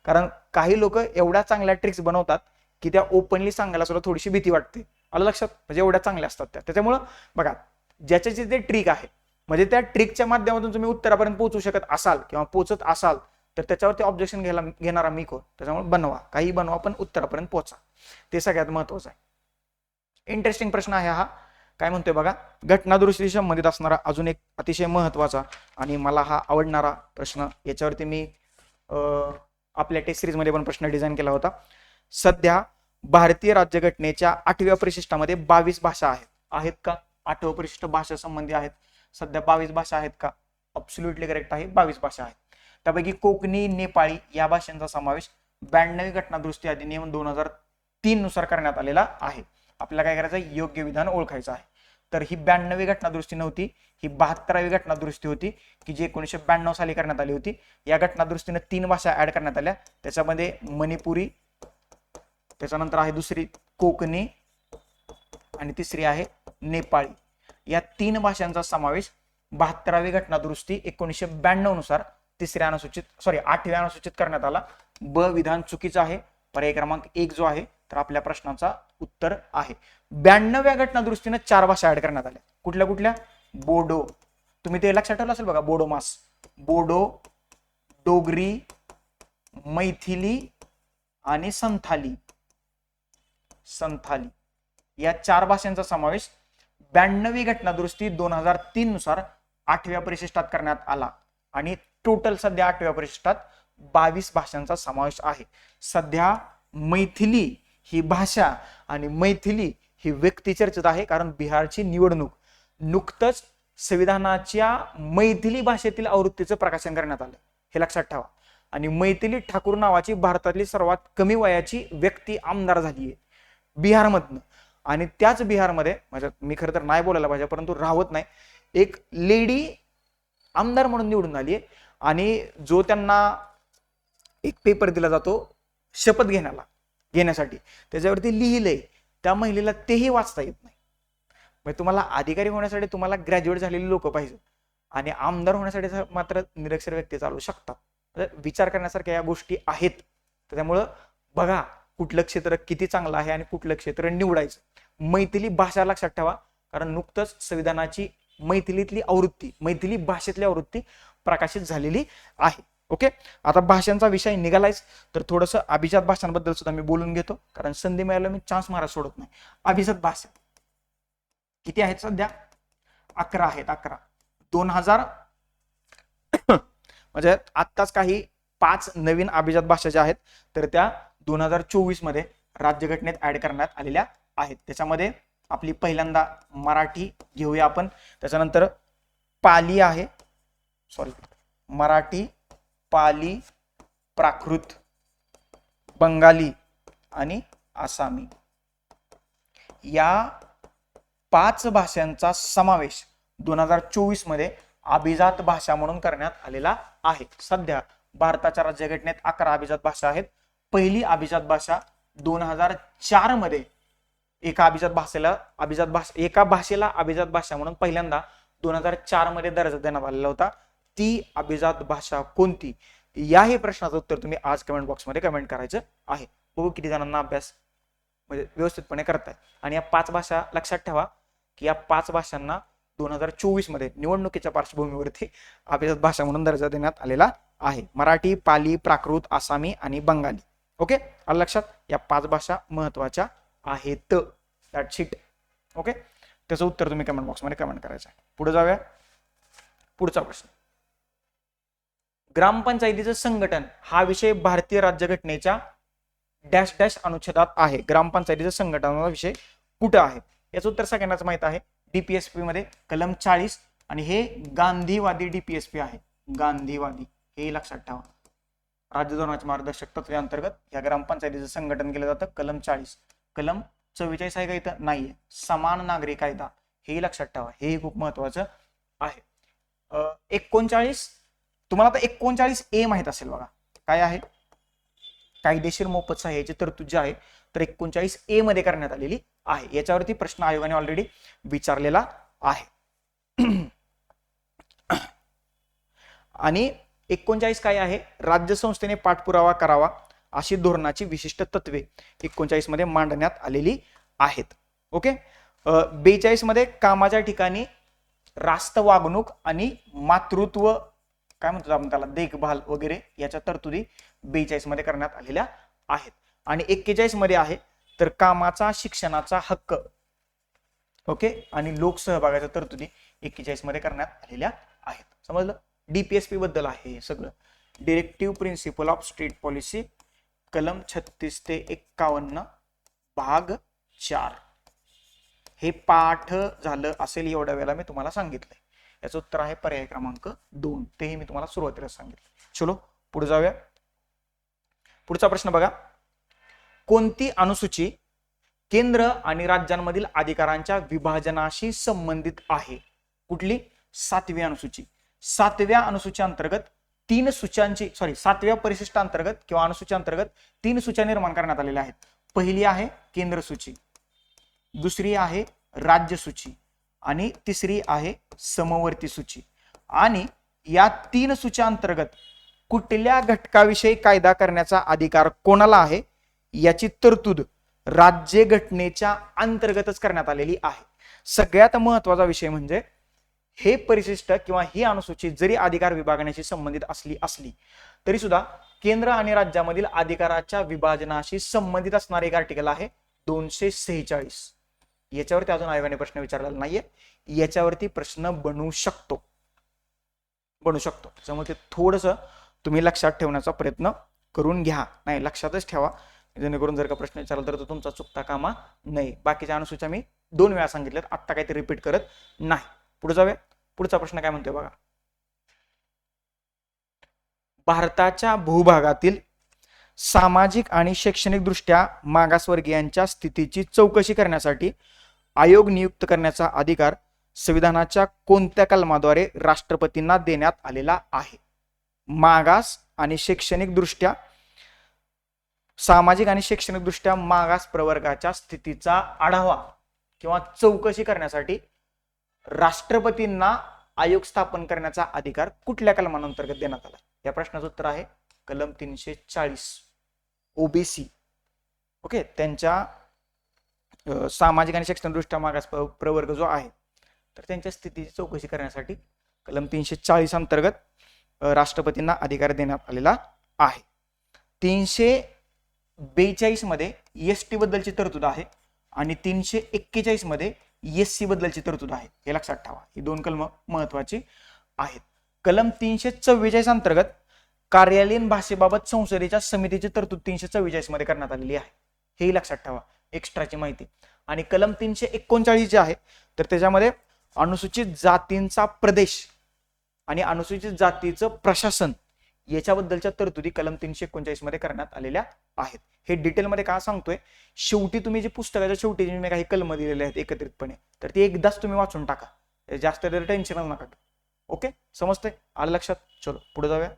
कारण काही लोक एवढ्या चांगल्या ट्रिक्स बनवतात की त्या ओपनली सांगायला सुद्धा थोडीशी भीती वाटते. आलं लक्षात. म्हणजे एवढ्या चांगल्या असतात त्या. त्याच्यामुळं बघा, ज्याच्याचे ते ट्रिक आहे, म्हणजे त्या ट्रिकच्या माध्यमातून तुम्ही उत्तरापर्यंत पोहोचू शकत असाल किंवा पोहोचत असाल तर त्याच्यावरती ऑब्जेक्शन घेणारा मी कोण. त्याच्यामुळे बनवा, काही बनवा, पण उत्तरापर्यंत पोहोचा, ते सगळ्यात महत्वाचं आहे. इंटरेस्टिंग प्रश्न आहे हा. काय म्हणतोय बघा, घटनादुरुस्ती संबंधित असणारा अजून एक अतिशय महत्वाचा आणि मला हा आवडणारा प्रश्न. याच्यावरती मी आपल्या टेस्ट सिरीज मध्ये पण प्रश्न डिझाईन केला होता. सध्या भारतीय राज्यघटनेच्या 8व्या परिशिष्टामध्ये 22 भाषा आहेत का? 8वं परिशिष्ट भाषा संबंधी आहेत. सध्या 22 भाषा आहेत का? अब्सोल्युटली करेक्ट आहे, 22 भाषा आहेत. त्यापैकी कोकणी, नेपाळी या भाषांचा समावेश 92वी घटनादुरुस्ती अधिनियम 2003 नुसार करण्यात आलेला आहे. आपल्याला काय करायचं, योग्य विधान ओळखायचं आहे. तर ही 92वी घटनादुरुस्ती नव्हती, ही 72वी घटनादुरुस्ती होती की जी 1992 साली करण्यात आली होती. या घटनादुरुस्तीने 3 भाषा ऍड करण्यात आल्या. त्याच्यामध्ये मणिपुरी, त्याच्यानंतर आहे दुसरी कोकणी आणि तिसरी आहे नेपाळी. या 3 भाषांचा समावेश 72वी घटनादुरुस्ती 1992 नुसार 8व्या अनुसूचित करण्यात आला. ब विधान चुकीचं आहे. पर्याय क्रमांक 1 जो आहे तर आपल्या प्रश्नाचा उत्तर आहे. 92व्या घटनादुरुस्तीने 4 भाषा ऍड करण्यात आल्या. कुठल्या कुठल्या? बोडो, तुम्ही ते लक्षात ठेवलं असेल बघा, बोडो मास, बोडो, डोगरी, मैथिली आणि संथाली. या 4 भाषांचा समावेश 92वी घटनादुरुस्ती 2003 नुसार 8व्या परिशिष्टात करण्यात आला आणि टोटल सध्या 8व्या परिशिष्टात 22 भाषांचा समावेश आहे. सध्या मैथिली ही भाषा आणि मैथिली ही व्यक्ती चर्चेत आहे, कारण बिहारची निवडणूक नुकतंच संविधानाच्या मैथिली भाषेतील आवृत्तीचं प्रकाशन करण्यात आलं, हे लक्षात ठेवा. आणि मैथिली ठाकूर नावाची भारतातली सर्वात कमी वयाची व्यक्ती आमदार झाली आहे बिहारमधनं. आणि त्याच बिहारमध्ये, म्हणजे मी खरं तर नाही बोलायला पाहिजे परंतु राहत नाही, एक लेडी आमदार म्हणून निवडून आली आहे. आणि जो त्यांना एक पेपर दिला जातो शपथ घेण्यासाठी, त्याच्यावरती लिहिलंय त्या महिलेला तेही वाचता येत नाही. म्हणजे तुम्हाला अधिकारी होण्यासाठी तुम्हाला ग्रॅज्युएट झालेली लोक पाहिजे आणि आमदार होण्यासाठी मात्र निरक्षर व्यक्ती चालू शकतात. विचार करण्यासारख्या या गोष्टी आहेत. त्यामुळं बघा कुठलं क्षेत्र किती चांगलं आहे आणि कुठलं क्षेत्र निवडायचं. मैथिली भाषा लक्षात ठेवा, कारण नुकतंच संविधानाची मैथिलीतली आवृत्ती, मैथिली भाषेतली आवृत्ती प्रकाशित झालेली आहे. ओके, आता भाषांचा विषय निघालायच तर थोडंसं अभिजात भाषांबद्दल सुद्धा मी बोलून घेतो, कारण संधी मिळाला मी चान्स मारा सोडत नाही. अभिजात भाषा किती आहेत? सध्या 11 आहेत. 11 2000 म्हणजे आत्ताच काही 5 नवीन अभिजात भाषा ज्या आहेत तर त्या 2024 मध्ये राज्यघटनेत ऍड करण्यात आलेल्या आहेत. त्याच्यामध्ये आपली पहिल्यांदा मराठी घेऊया आपण, त्याच्यानंतर पाली आहे, मराठी, पाली, प्राकृत, बंगाली आणि आसामी. या 5 भाषांचा समावेश 2024 मध्ये अभिजात भाषा म्हणून करण्यात आलेला आहे. सध्या भारताच्या राज्यघटनेत 11 अभिजात भाषा आहेत. पहिली अभिजात भाषा 2004 मध्ये एका भाषेला अभिजात भाषा म्हणून पहिल्यांदा 2004 मध्ये दर्जा देण्यात आलेला होता. ती अभिजात भाषा कोणती? याही प्रश्नाचं उत्तर तुम्ही आज कमेंट बॉक्समध्ये कमेंट करायचं आहे. बघू किती जणांना अभ्यास म्हणजे व्यवस्थितपणे करताय. आणि या 5 भाषा लक्षात ठेवा की या 5 भाषांना 2024 मध्ये निवडणुकीच्या पार्श्वभूमीवरती अभिजात भाषा म्हणून दर्जा देण्यात आलेला आहे. मराठी, पाली, प्राकृत, आसामी आणि बंगाली. ओके, आलं लक्षात. या 5 भाषा महत्वाच्या आहेत. That's it. ओके, त्याचं उत्तर तुम्ही कमेंट बॉक्समध्ये कमेंट करायचं आहे. पुढे जाऊया. पुढचा प्रश्न, ग्रामपंचायतीचं संघटन हा विषय भारतीय राज्यघटनेच्या डॅश डॅश अनुच्छेदात आहे. ग्रामपंचायतीचं संघटनाचा विषय कुठं आहे? याचं उत्तर सगळ्यांनाच माहित आहे. डीपीएसपी मध्ये कलम 40 आणि हे गांधीवादी डीपीएसपी आहे. गांधीवादी हे लक्षात ठेवा. राज्य धोरणाचे मार्गदर्शक तत्वे अंतर्गत या ग्रामपंचायतीचं संघटन केलं जातं. कलम 40. कलम 44 आहे का इथं? नाहीये. समान नागरी कायदा हे लक्षात ठेवा, हे खूप महत्वाचं आहे. 39 तुम्हाला आता 39A माहित असेल बघा. काय आहे? कायदेशीर मोफत सहाय्याची तरतूद जी आहे तर 39A मध्ये करण्यात आलेली आहे. याच्यावरती प्रश्न आयोगाने ऑलरेडी विचारलेला आहे. आणि 39 काय आहे, राज्य संस्थेने पाठपुरावा करावा अशी धोरणाची विशिष्ट तत्वे 39 मध्ये मांडण्यात आलेली आहेत. ओके. 42 मध्ये कामाच्या ठिकाणी रास्त वागणूक आणि मातृत्व काय म्हणतो आपण त्याला देखभाल वगैरे याच्या तरतुदी 42 मध्ये करण्यात आलेल्या आहेत. आणि 41 मध्ये आहे तर कामाचा शिक्षणाचा हक्क. ओके. आणि लोकसहभागाच्या तरतुदी 41 मध्ये करण्यात आलेल्या आहेत. समजलं. DPSP बद्दल आहे सगळं. Directive principle of state policy कलम 36 ते 51 भाग 4 हे पाठ झालं असेल एवढ्या वेळेला मी तुम्हाला सांगितलंय. याचं उत्तर आहे पर्याय क्रमांक 2. तेही मी तुम्हाला सुरुवातीला सांगितलं. चलो पुढे जाऊया. पुढचा प्रश्न बघा. कोणती अनुसूची केंद्र आणि राज्यांमधील अधिकारांच्या विभाजनाशी संबंधित आहे? कुठली? 7वी अनुसूची. 7व्या अनुसूची अंतर्गत 7व्या परिशिष्टा अंतर्गत किंवा अनुसूची अंतर्गत 3 सूच्या निर्माण करण्यात आलेल्या आहेत. पहिली आहे केंद्र सूची, दुसरी आहे राज्य सूची आणि तिसरी आहे समवर्ती सूची. आणि या 3 सूच्या अंतर्गत कुठल्या घटकाविषयी कायदा करण्याचा अधिकार कोणाला आहे याची तरतूद राज्य घटनेच्या अंतर्गतच करण्यात आलेली आहे. सगळ्यात महत्वाचा विषय म्हणजे हे परिशिष्ट किंवा ही अनुसूची जरी अधिकार विभागण्याशी संबंधित असली तरी सुद्धा केंद्र आणि राज्यामधील अधिकाराच्या विभाजनाशी संबंधित असणारे एक आर्टिकल आहे 246. याच्यावरती अजून आयोगाने प्रश्न विचारलेला नाहीये. याच्यावरती प्रश्न बनू शकतो. त्यामुळे ते थोडस तुम्ही लक्षात ठेवण्याचा प्रयत्न करून घ्या. नाही लक्षातच ठेवा जेणेकरून जर का प्रश्न विचारला तर तो तुमचा चुकता कामा नाही. बाकीच्या अनुसूच्या मी 2 वेळा सांगितल्यात, आता काही ते रिपीट करत नाही. पुढे जाऊया. पुढचा प्रश्न काय म्हणतोय बघा. भारताच्या भूभागातील सामाजिक आणि शैक्षणिक दृष्ट्या मागासवर्गीयांच्या स्थितीची चौकशी करण्यासाठी आयोग नियुक्त करण्याचा अधिकार संविधानाच्या कोणत्या कलमाद्वारे राष्ट्रपतींना देण्यात आलेला आहे? मागास आणि शैक्षणिक दृष्ट्या सामाजिक आणि शैक्षणिक दृष्ट्या मागास प्रवर्गाच्या स्थितीचा आढावा किंवा चौकशी करण्यासाठी राष्ट्रपतींना आयोग स्थापन करण्याचा अधिकार कुठल्या कलमांतर्गत देण्यात आला? या प्रश्नाचं उत्तर आहे कलम 340 ओबीसी. ओके. त्यांच्या सामाजिक आणि शैक्षणिक दृष्ट्या मागास प्रवर्ग जो आहे तर त्यांच्या स्थितीची चौकशी करण्यासाठी कलम 340 अंतर्गत राष्ट्रपतींना अधिकार देण्यात आलेला आहे. 342 मध्ये एसटी बद्दलची तरतूद आहे आणि 341 मध्ये एससी बद्दलची तरतूद आहे. हे लक्षात ठेवा. ही 2 कलम महत्वाची आहेत. कलम 344 अंतर्गत कार्यालयीन भाषेबाबत संसदेच्या समितीची तरतूद 344 मध्ये करण्यात आलेली आहे. हेही लक्षात ठेवा, एक्स्ट्राची माहिती. आणि कलम 339 जे आहे तर त्याच्यामध्ये अनुसूचित जातींचा प्रदेश आणि अनुसूचित जातीचं प्रशासन याच्याबद्दलच्या तरतुदी कलम 339 मध्ये करण्यात आलेल्या आहेत. हे डिटेलमध्ये का सांगतोय, शेवटी तुम्ही जी पुस्तकाच्या शेवटी जी मी काही कलम दिलेले आहेत एकत्रितपणे तर ती एकदाच तुम्ही वाचून टाका, जास्त टेन्शनच नका. ओके. समजतंय? आलं लक्षात? चलो पुढे जाऊया.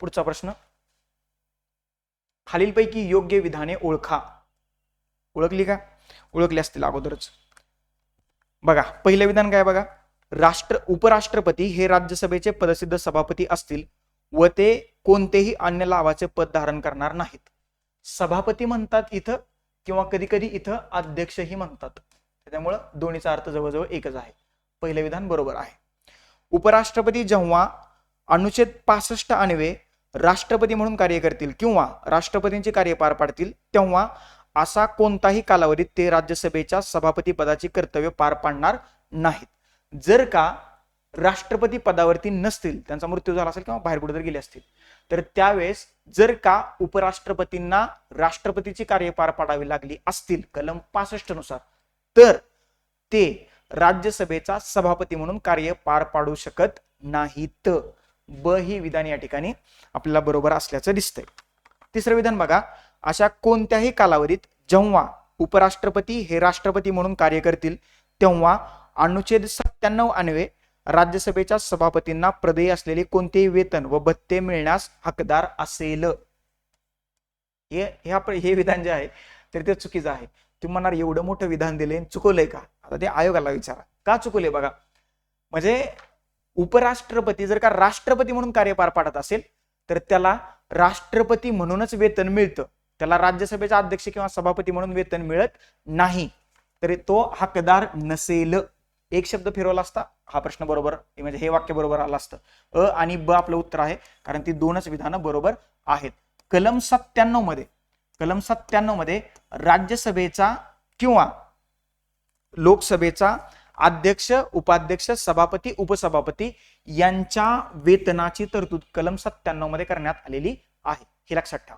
पुढचा प्रश्न. खालीलपैकी योग्य विधाने ओळखा. ओळखली का? ओळखली असतील अगोदरच. बघा पहिलं विधान काय बघा. उपराष्ट्रपती हे राज्यसभेचे पदसिद्ध सभापती असतील व ते कोणतेही अन्य लाभाचे पद धारण करणार नाहीत. सभापती म्हणतात इथं किंवा कधी कधी इथं अध्यक्षही म्हणतात, त्यामुळे दोन्हीचा अर्थ जवळजवळ एकच आहे. पहिलं विधान बरोबर आहे. उपराष्ट्रपती जेव्हा अनुच्छेद 65 अन्वये राष्ट्रपती म्हणून कार्य करतील किंवा राष्ट्रपतींचे कार्य पार पाडतील तेव्हा असा कोणताही कालावधीत ते राज्यसभेच्या सभापती पदाची कर्तव्य पार पाडणार नाहीत. जर का राष्ट्रपती पदावरती नसतील, त्यांचा मृत्यू झाला असेल किंवा बाहेर कुठे जर गेले असतील तर त्यावेळेस जर का उपराष्ट्रपतींना राष्ट्रपतीची कार्य पार पाडावी लागली असतील कलम 65 नुसार तर ते राज्यसभेचा सभापती म्हणून कार्य पार पाडू शकत नाहीत. ब ही विधान या ठिकाणी आपल्याला बरोबर असल्याचं दिसतंय. तिसरं विधान बघा. अशा कोणत्याही कालावधीत जेव्हा उपराष्ट्रपती हे राष्ट्रपती म्हणून कार्य करतील तेव्हा अनुच्छेद 97 अन्वये राज्यसभेच्या सभापतींना प्रदेय असलेले कोणतेही वेतन व भत्ते मिळण्यास हकदार असेल. हे विधान जे आहे तर ते चुकीचं आहे. तुम्ही म्हणणार एवढं मोठं विधान दिले चुकवलंय का? आता ते आयोगाला विचारा का चुकवले. बघा, म्हणजे उपराष्ट्रपती जर का राष्ट्रपती म्हणून कार्य पार पाडत असेल तर त्याला राष्ट्रपती म्हणूनच वेतन मिळतं, त्याला राज्यसभेचा अध्यक्ष किंवा सभापती म्हणून वेतन मिळत नाही. तरी तो हकदार नसेल. एक शब्द फिरवला असता हा प्रश्न बरोबर, म्हणजे हे वाक्य बरोबर आलं असतं. अ आणि ब आपलं उत्तर आहे, कारण ती दोनच विधानं बरोबर आहेत. कलम 97 मध्ये राज्यसभेचा किंवा लोकसभेचा अध्यक्ष, उपाध्यक्ष, सभापती, उपसभापती यांच्या वेतनाची तरतूद कलम 97 मध्ये करण्यात आलेली आहे. हे लक्षात ठेवा.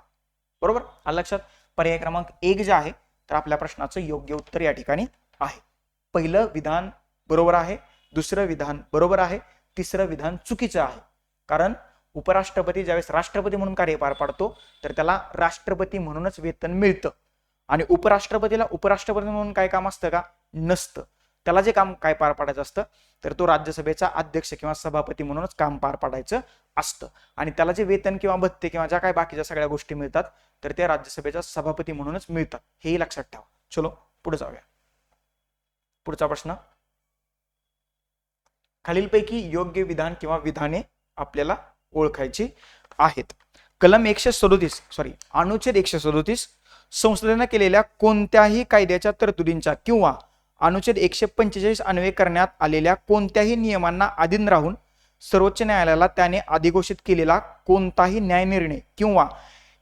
बरोबर आलं लक्षात. पर्याय क्रमांक 1 जे आहे तर आपल्या प्रश्नाचं योग्य उत्तर या ठिकाणी आहे. पहिलं विधान बरोबर आहे, दुसरं विधान बरोबर आहे, तिसरं विधान चुकीचं आहे. कारण उपराष्ट्रपती ज्यावेळेस राष्ट्रपती म्हणून कार्य पार पाडतो तर त्याला राष्ट्रपती म्हणूनच वेतन मिळतं, आणि उपराष्ट्रपतीला उपराष्ट्रपती म्हणून काय काम असतं का? नसतं. त्याला जे काम काय पार पाडायचं असतं तर तो राज्यसभेचा अध्यक्ष किंवा सभापती म्हणूनच काम पार पाडायचं असतं, आणि त्याला जे वेतन किंवा भत्ते किंवा ज्या काय बाकीच्या सगळ्या गोष्टी मिळतात तर त्या राज्यसभेचा सभापती म्हणूनच मिळतात. हेही लक्षात ठेवा. चलो पुढे जाऊया. पुढचा प्रश्न, खालीलपैकी योग्य विधान किंवा विधाने आपल्याला ओळखायची आहेत. कलम 137 अनुच्छेद 137 संसदेने केलेल्या कोणत्याही कायद्याच्या तरतुदींच्या किंवा अनुच्छेद 145 अन्वये करण्यात आलेल्या कोणत्याही नियमांना अधीन राहून सर्वोच्च न्यायालयाला त्याने अधिघोषित केलेला कोणताही न्यायनिर्णय किंवा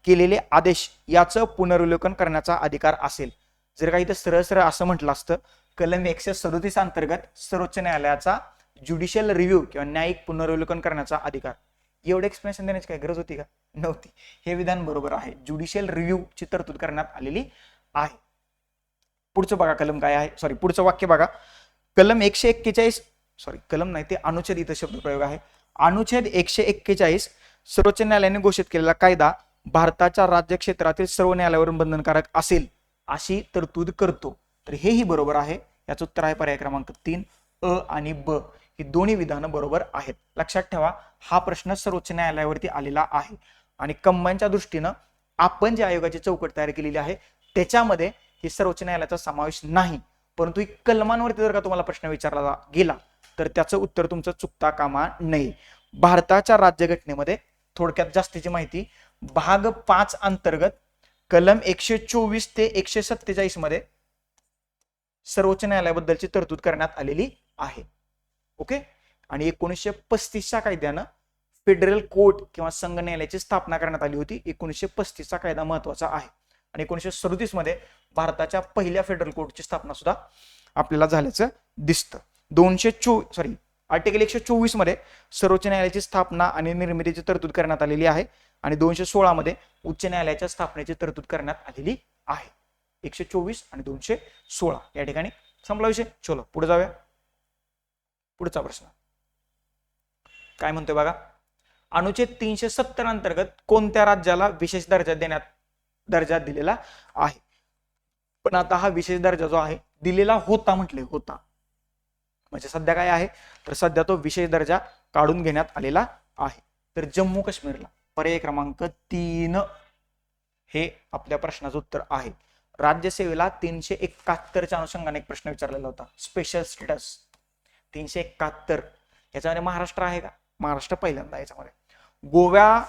केलेले आदेश याचं पुनर्विलोकन करण्याचा अधिकार असेल. जर काही तर सरळ सरळ असं म्हटलं असतं, कलम 137 अंतर्गत सर्वोच्च न्यायालयाचा ज्युडिशियल रिव्ह्यू किंवा न्यायिक पुनर्विलोकन करण्याचा अधिकार. एवढं एक्सप्लेनेशन देण्याची काही गरज होती का? नव्हती. हे विधान बरोबर आहे. ज्युडिशियल रिव्ह्यू ची तरतूद करण्यात आलेली आहे. पुढचं बघा कलम काय आहे, पुढचं वाक्य बघा. कलम 141 कलम नाही ते अनुच्छेद, इथं शब्द प्रयोग आहे. अनुच्छेद 141 सर्वोच्च न्यायालयाने घोषित केलेला कायदा भारताच्या राज्य क्षेत्रातील सर्व न्यायालयावरून बंधनकारक असेल अशी तरतूद करतो. तर हेही बरोबर आहे. याचं उत्तर आहे पर्याय क्रमांक 3. अ आणि ब ही दोन्ही विधानं बरोबर आहेत. लक्षात ठेवा, हा प्रश्न सर्वोच्च न्यायालयावरती आलेला आहे, आणि कंबाईनच्या दृष्टीनं आपण जे आयोगाची चौकट तयार केलेली आहे त्याच्यामध्ये हे सर्वोच्च न्यायालयाचा समावेश नाही. परंतु कलमांवरती जर का तुम्हाला प्रश्न विचारला गेला तर त्याचं उत्तर तुमचं चुकता कामा नये. भारताच्या राज्यघटनेमध्ये थोडक्यात जास्तीची माहिती, भाग 5 अंतर्गत कलम 124 ते 147 मध्ये सर्वोच्च न्यायालयाबद्दलची तरतूद करण्यात आलेली आहे. ओके. आणि 1935च्या कायद्यानं फेडरल कोर्ट किंवा संघ न्यायालयाची स्थापना करण्यात आली होती. 1935चा कायदा महत्वाचा आहे. आणि 1937 मध्ये भारताच्या पहिल्या फेडरल कोर्टची स्थापना सुद्धा आपल्याला झाल्याचं दिसतं. आर्टिकल 124 मध्ये सर्वोच्च न्यायालयाची स्थापना आणि निर्मितीची तरतूद करण्यात आलेली आहे, आणि 216 मध्ये उच्च न्यायालयाच्या स्थापनेची तरतूद करण्यात आलेली आहे. 124 आणि 216 या ठिकाणी संपला विषय. चलो पुढे जाऊया. पुढचा प्रश्न काय म्हणतोय बघा. अनुच्छेद 370 अंतर्गत कोणत्या राज्याला विशेष दर्जा दिलेला आहे? पण आता हा विशेष दर्जा जो आहे दिलेला होता होता, म्हणजे सध्या काय आहे तर सध्या तो विशेष दर्जा काढून घेण्यात आलेला आहे. तर जम्मू काश्मीरला पर्याय क्रमांक 3 हे आपल्या प्रश्नाचं उत्तर आहे. राज्यसेवेला 371च्या अनुषंगाने एक प्रश्न विचारलेला होता, स्पेशल स्टेटस 371. याच्यामध्ये महाराष्ट्र आहे का? महाराष्ट्र पहिल्यांदा याच्यामध्ये. गोवा,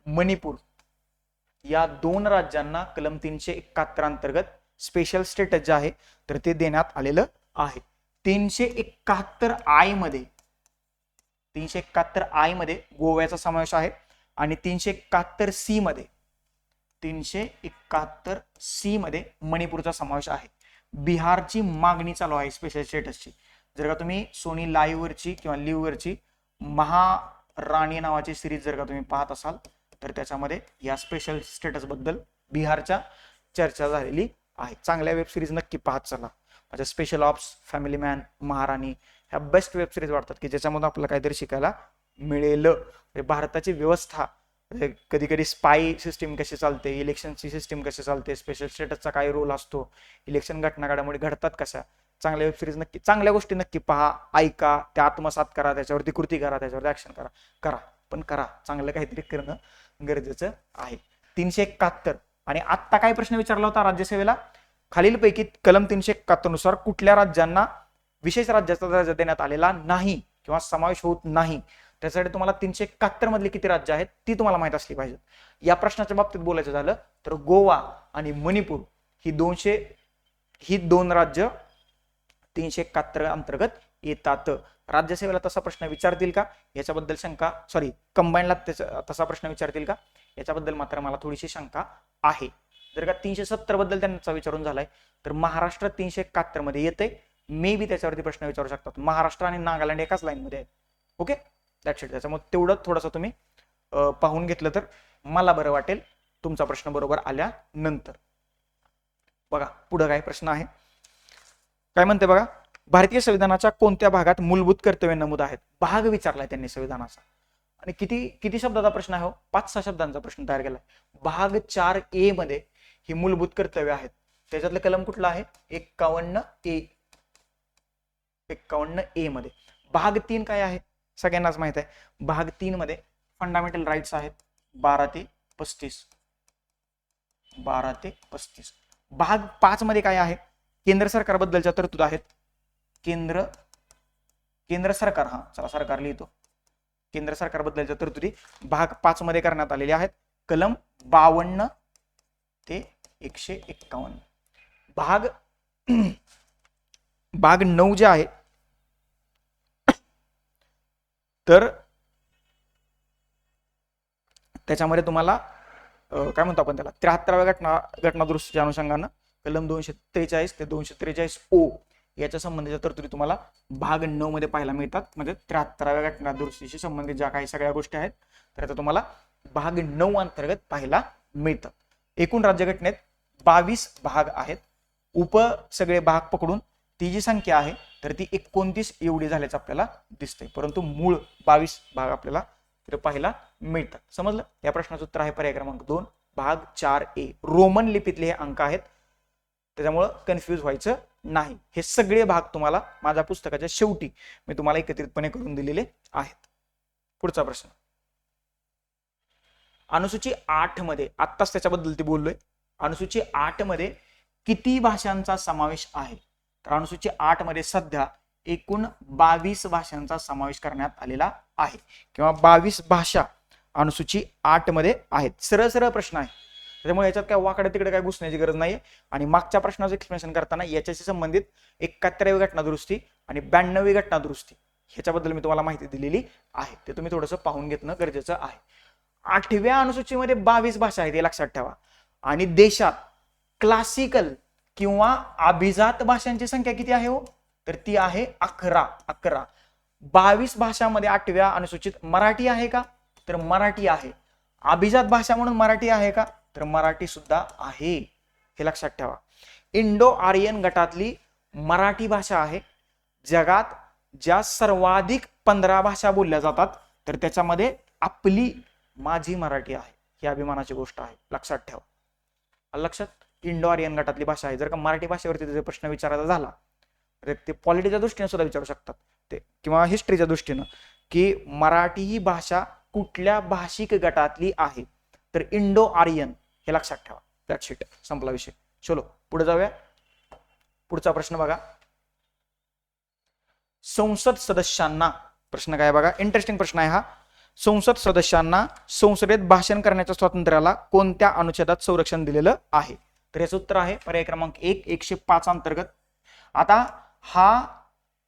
मणिपूर या दोन राज्यांना कलम 371 अंतर्गत स्पेशल स्टेटस जे आहे तर ते देण्यात आलेलं आहे. 371 मध्ये गोव्याचा समावेश आहे, आणि 371 मध्ये मणिपूरचा समावेश आहे. बिहारची मागणी चालू आहे स्पेशल स्टेटसची. जर का तुम्ही सोनी लाईव्ह वरची किंवा लिव्ह वरची महाराणी नावाची सिरीज जर का तुम्ही पाहत असाल तर त्याच्यामध्ये या स्पेशल स्टेटस बद्दल बिहारच्या चर्चा झालेली आहे. चांगल्या वेब सिरीज नक्की पाहत चला. म्हणजे स्पेशल ऑप्स, फॅमिली मॅन, महाराणी ह्या बेस्ट वेब सिरीज वाटतात की ज्याच्यामध्ये आपल्याला काहीतरी शिकायला मिळेल. भारताची व्यवस्था, कधी कधी स्पाय सिस्टीम कशी चालते, इलेक्शनची सिस्टीम कशी चालते, स्पेशल स्टेटसचा काय रोल असतो, इलेक्शन घटना घडामोडी घडतात कशा. चांगल्या वेब सिरीज नक्की, चांगल्या गोष्टी नक्की पहा, ऐका, त्या आत्मसात करा, त्याच्यावरती कृती करा, त्याच्यावरती ऍक्शन करा, पण करा. चांगलं काहीतरी करणं गरजेचं आहे. 371 आणि आत्ता काय प्रश्न विचारला होता राज्यसेवेला, खालीलपैकी कलम 371 नुसार कुठल्या राज्यांना विशेष राज्याचा दर्जा देण्यात आलेला नाही किंवा समावेश होत नाही, त्यासाठी तुम्हाला 371 मधली किती राज्य आहेत ती तुम्हाला माहित असली पाहिजे. या प्रश्नाच्या बाबतीत बोलायचं झालं तर गोवा आणि मणिपूर ही दोन राज्य 371 अंतर्गत येतात. राज्यसेवेला तसा प्रश्न विचारतील का याच्याबद्दल कंबाईनला तसा प्रश्न विचारतील का याच्याबद्दल मात्र मला थोडीशी शंका आहे. जर का 370 बद्दल त्यांचा विचारून झालाय तर महाराष्ट्र 371 मध्ये येते, मे बी त्याच्यावरती प्रश्न विचारू शकतात. महाराष्ट्र आणि नागालँड एकाच लाईन मध्ये आहे. Okay, that's it. त्याच्यामुळे तेवढं थोडंसं तुम्ही पाहून घेतलं तर मला बरं वाटेल तुमचा प्रश्न बरोबर आल्यानंतर. बघा पुढे काय प्रश्न आहे, काय म्हणते बघा, भारतीय संविधानाच्या कोणत्या भागात मूलभूत कर्तव्य नमूद आहेत. भाग विचारलाय त्यांनी संविधानाचा आणि किती शब्दाचा प्रश्न आहे हो, 5-6 शब्दांचा प्रश्न तयार केलाय. भाग 4A मध्ये ही मूलभूत कर्तव्य आहेत. त्याच्यातलं कलम कुठला आहे 51A मध्ये. भाग 3 काय आहे सगळ्यांनाच माहित आहे. भाग 3 मध्ये फंडामेंटल राईट्स आहेत 12 ते 35. भाग 5 मध्ये काय आहे, केंद्र सरकारबद्दलच्या तरतूद आहेत. केंद्र सरकार, सरकार लिहितो, केंद्र सरकारबद्दलच्या तरतुदी भाग 5 मध्ये करण्यात आलेल्या आहेत. कलम 52 ते 151. भाग 9 जे आहे तर त्याच्यामध्ये तुम्हाला काय म्हणतो आपण त्याला 73व्या घटना दुरुस्तीच्या अनुषंगानं कलम 243 ते 243 ओ याच्या संबंधीच्या तरतुदी तुम्हाला भाग 9 मध्ये पाहायला मिळतात. म्हणजे 73व्या घटना दुरुस्तीशी संबंधित ज्या काही सगळ्या गोष्टी आहेत तर त्या तुम्हाला भाग 9 अंतर्गत पाहायला मिळतात. एकूण राज्यघटनेत 22 भाग आहेत. सगळे भाग पकडून ती जी संख्या आहे तर ती 29 एवढी झाल्याचं आपल्याला दिसते, परंतु मूळ 22 भाग आपल्याला पाहायला मिळतात. समजलं. या प्रश्नाचं उत्तर आहे पर्याय क्रमांक 2 भाग 4A. रोमन लिपीतले हे अंक आहेत, त्याच्यामुळे कन्फ्यूज व्हायचं नाही. हे सगळे भाग तुम्हाला माझ्या पुस्तकाच्या शेवटी मी तुम्हाला एकत्रितपणे करून दिलेले आहेत. पुढचा प्रश्न, अनुसूची 8 मध्ये आत्ताच त्याच्याबद्दल ते बोललोय. अनुसूची 8 मध्ये किती भाषांचा समावेश आहे, तर अनुसूची 8 मध्ये सध्या एकूण 22 भाषांचा समावेश करण्यात आलेला आहे किंवा 22 भाषा अनुसूची 8 मध्ये आहेत. सरळ प्रश्न आहे, त्यामुळे याच्यात काय वाकडे तिकडे काय घुसण्याची गरज नाहीये. आणि मागच्या प्रश्नाचं एक्सप्लेनेशन करताना याच्याशी संबंधित 71वी घटना दुरुस्ती आणि 92वी घटना दुरुस्ती ह्याच्याबद्दल मी तुम्हाला माहिती दिलेली आहे, ते तुम्ही थोडंसं पाहून घेणं गरजेचं आहे. 8व्या अनुसूचीमध्ये 22 भाषा आहेत हे लक्षात ठेवा. आणि देशात क्लासिकल किंवा अभिजात भाषांची संख्या किती आहे हो, तर ती आहे 11. 22 भाषांमध्ये 8व्या अनुसूचित मराठी आहे का, तर मराठी आहे. अभिजात भाषा म्हणून मराठी आहे का, तर मराठी सुद्धा आहे, हे लक्षात ठेवा. इंडो आर्यन गटातली मराठी भाषा आहे. जगात ज्या सर्वाधिक 15 भाषा बोलल्या जातात तर त्याच्यामध्ये माझी मराठी आहे, ही अभिमानाची गोष्ट आहे, लक्षात ठेवा. लक्षात, इंडो आर्यन गटातली भाषा आहे. जर का मराठी भाषेवरती त्याचा प्रश्न विचारायचा झाला तर ते पॉलिटीच्या दृष्टीने सुद्धा विचारू शकतात ते, किंवा हिस्ट्रीच्या दृष्टीनं की मराठी ही भाषा कुठल्या भाषिक गटातली आहे, तर इंडो आर्यन, हे लक्षात ठेवा. दॅट्स इट, संपला विषय. चलो पुढे जाऊया. पुढचा प्रश्न बघा, संसद सदस्यांना, प्रश्न काय बघा, इंटरेस्टिंग प्रश्न आहे हा. संसद सदस्यांना संसदेत भाषण करण्याच्या स्वातंत्र्याला कोणत्या अनुच्छेदात संरक्षण दिलेलं आहे, तर याचं उत्तर आहे पर्याय क्रमांक 1 105 अंतर्गत. आता हा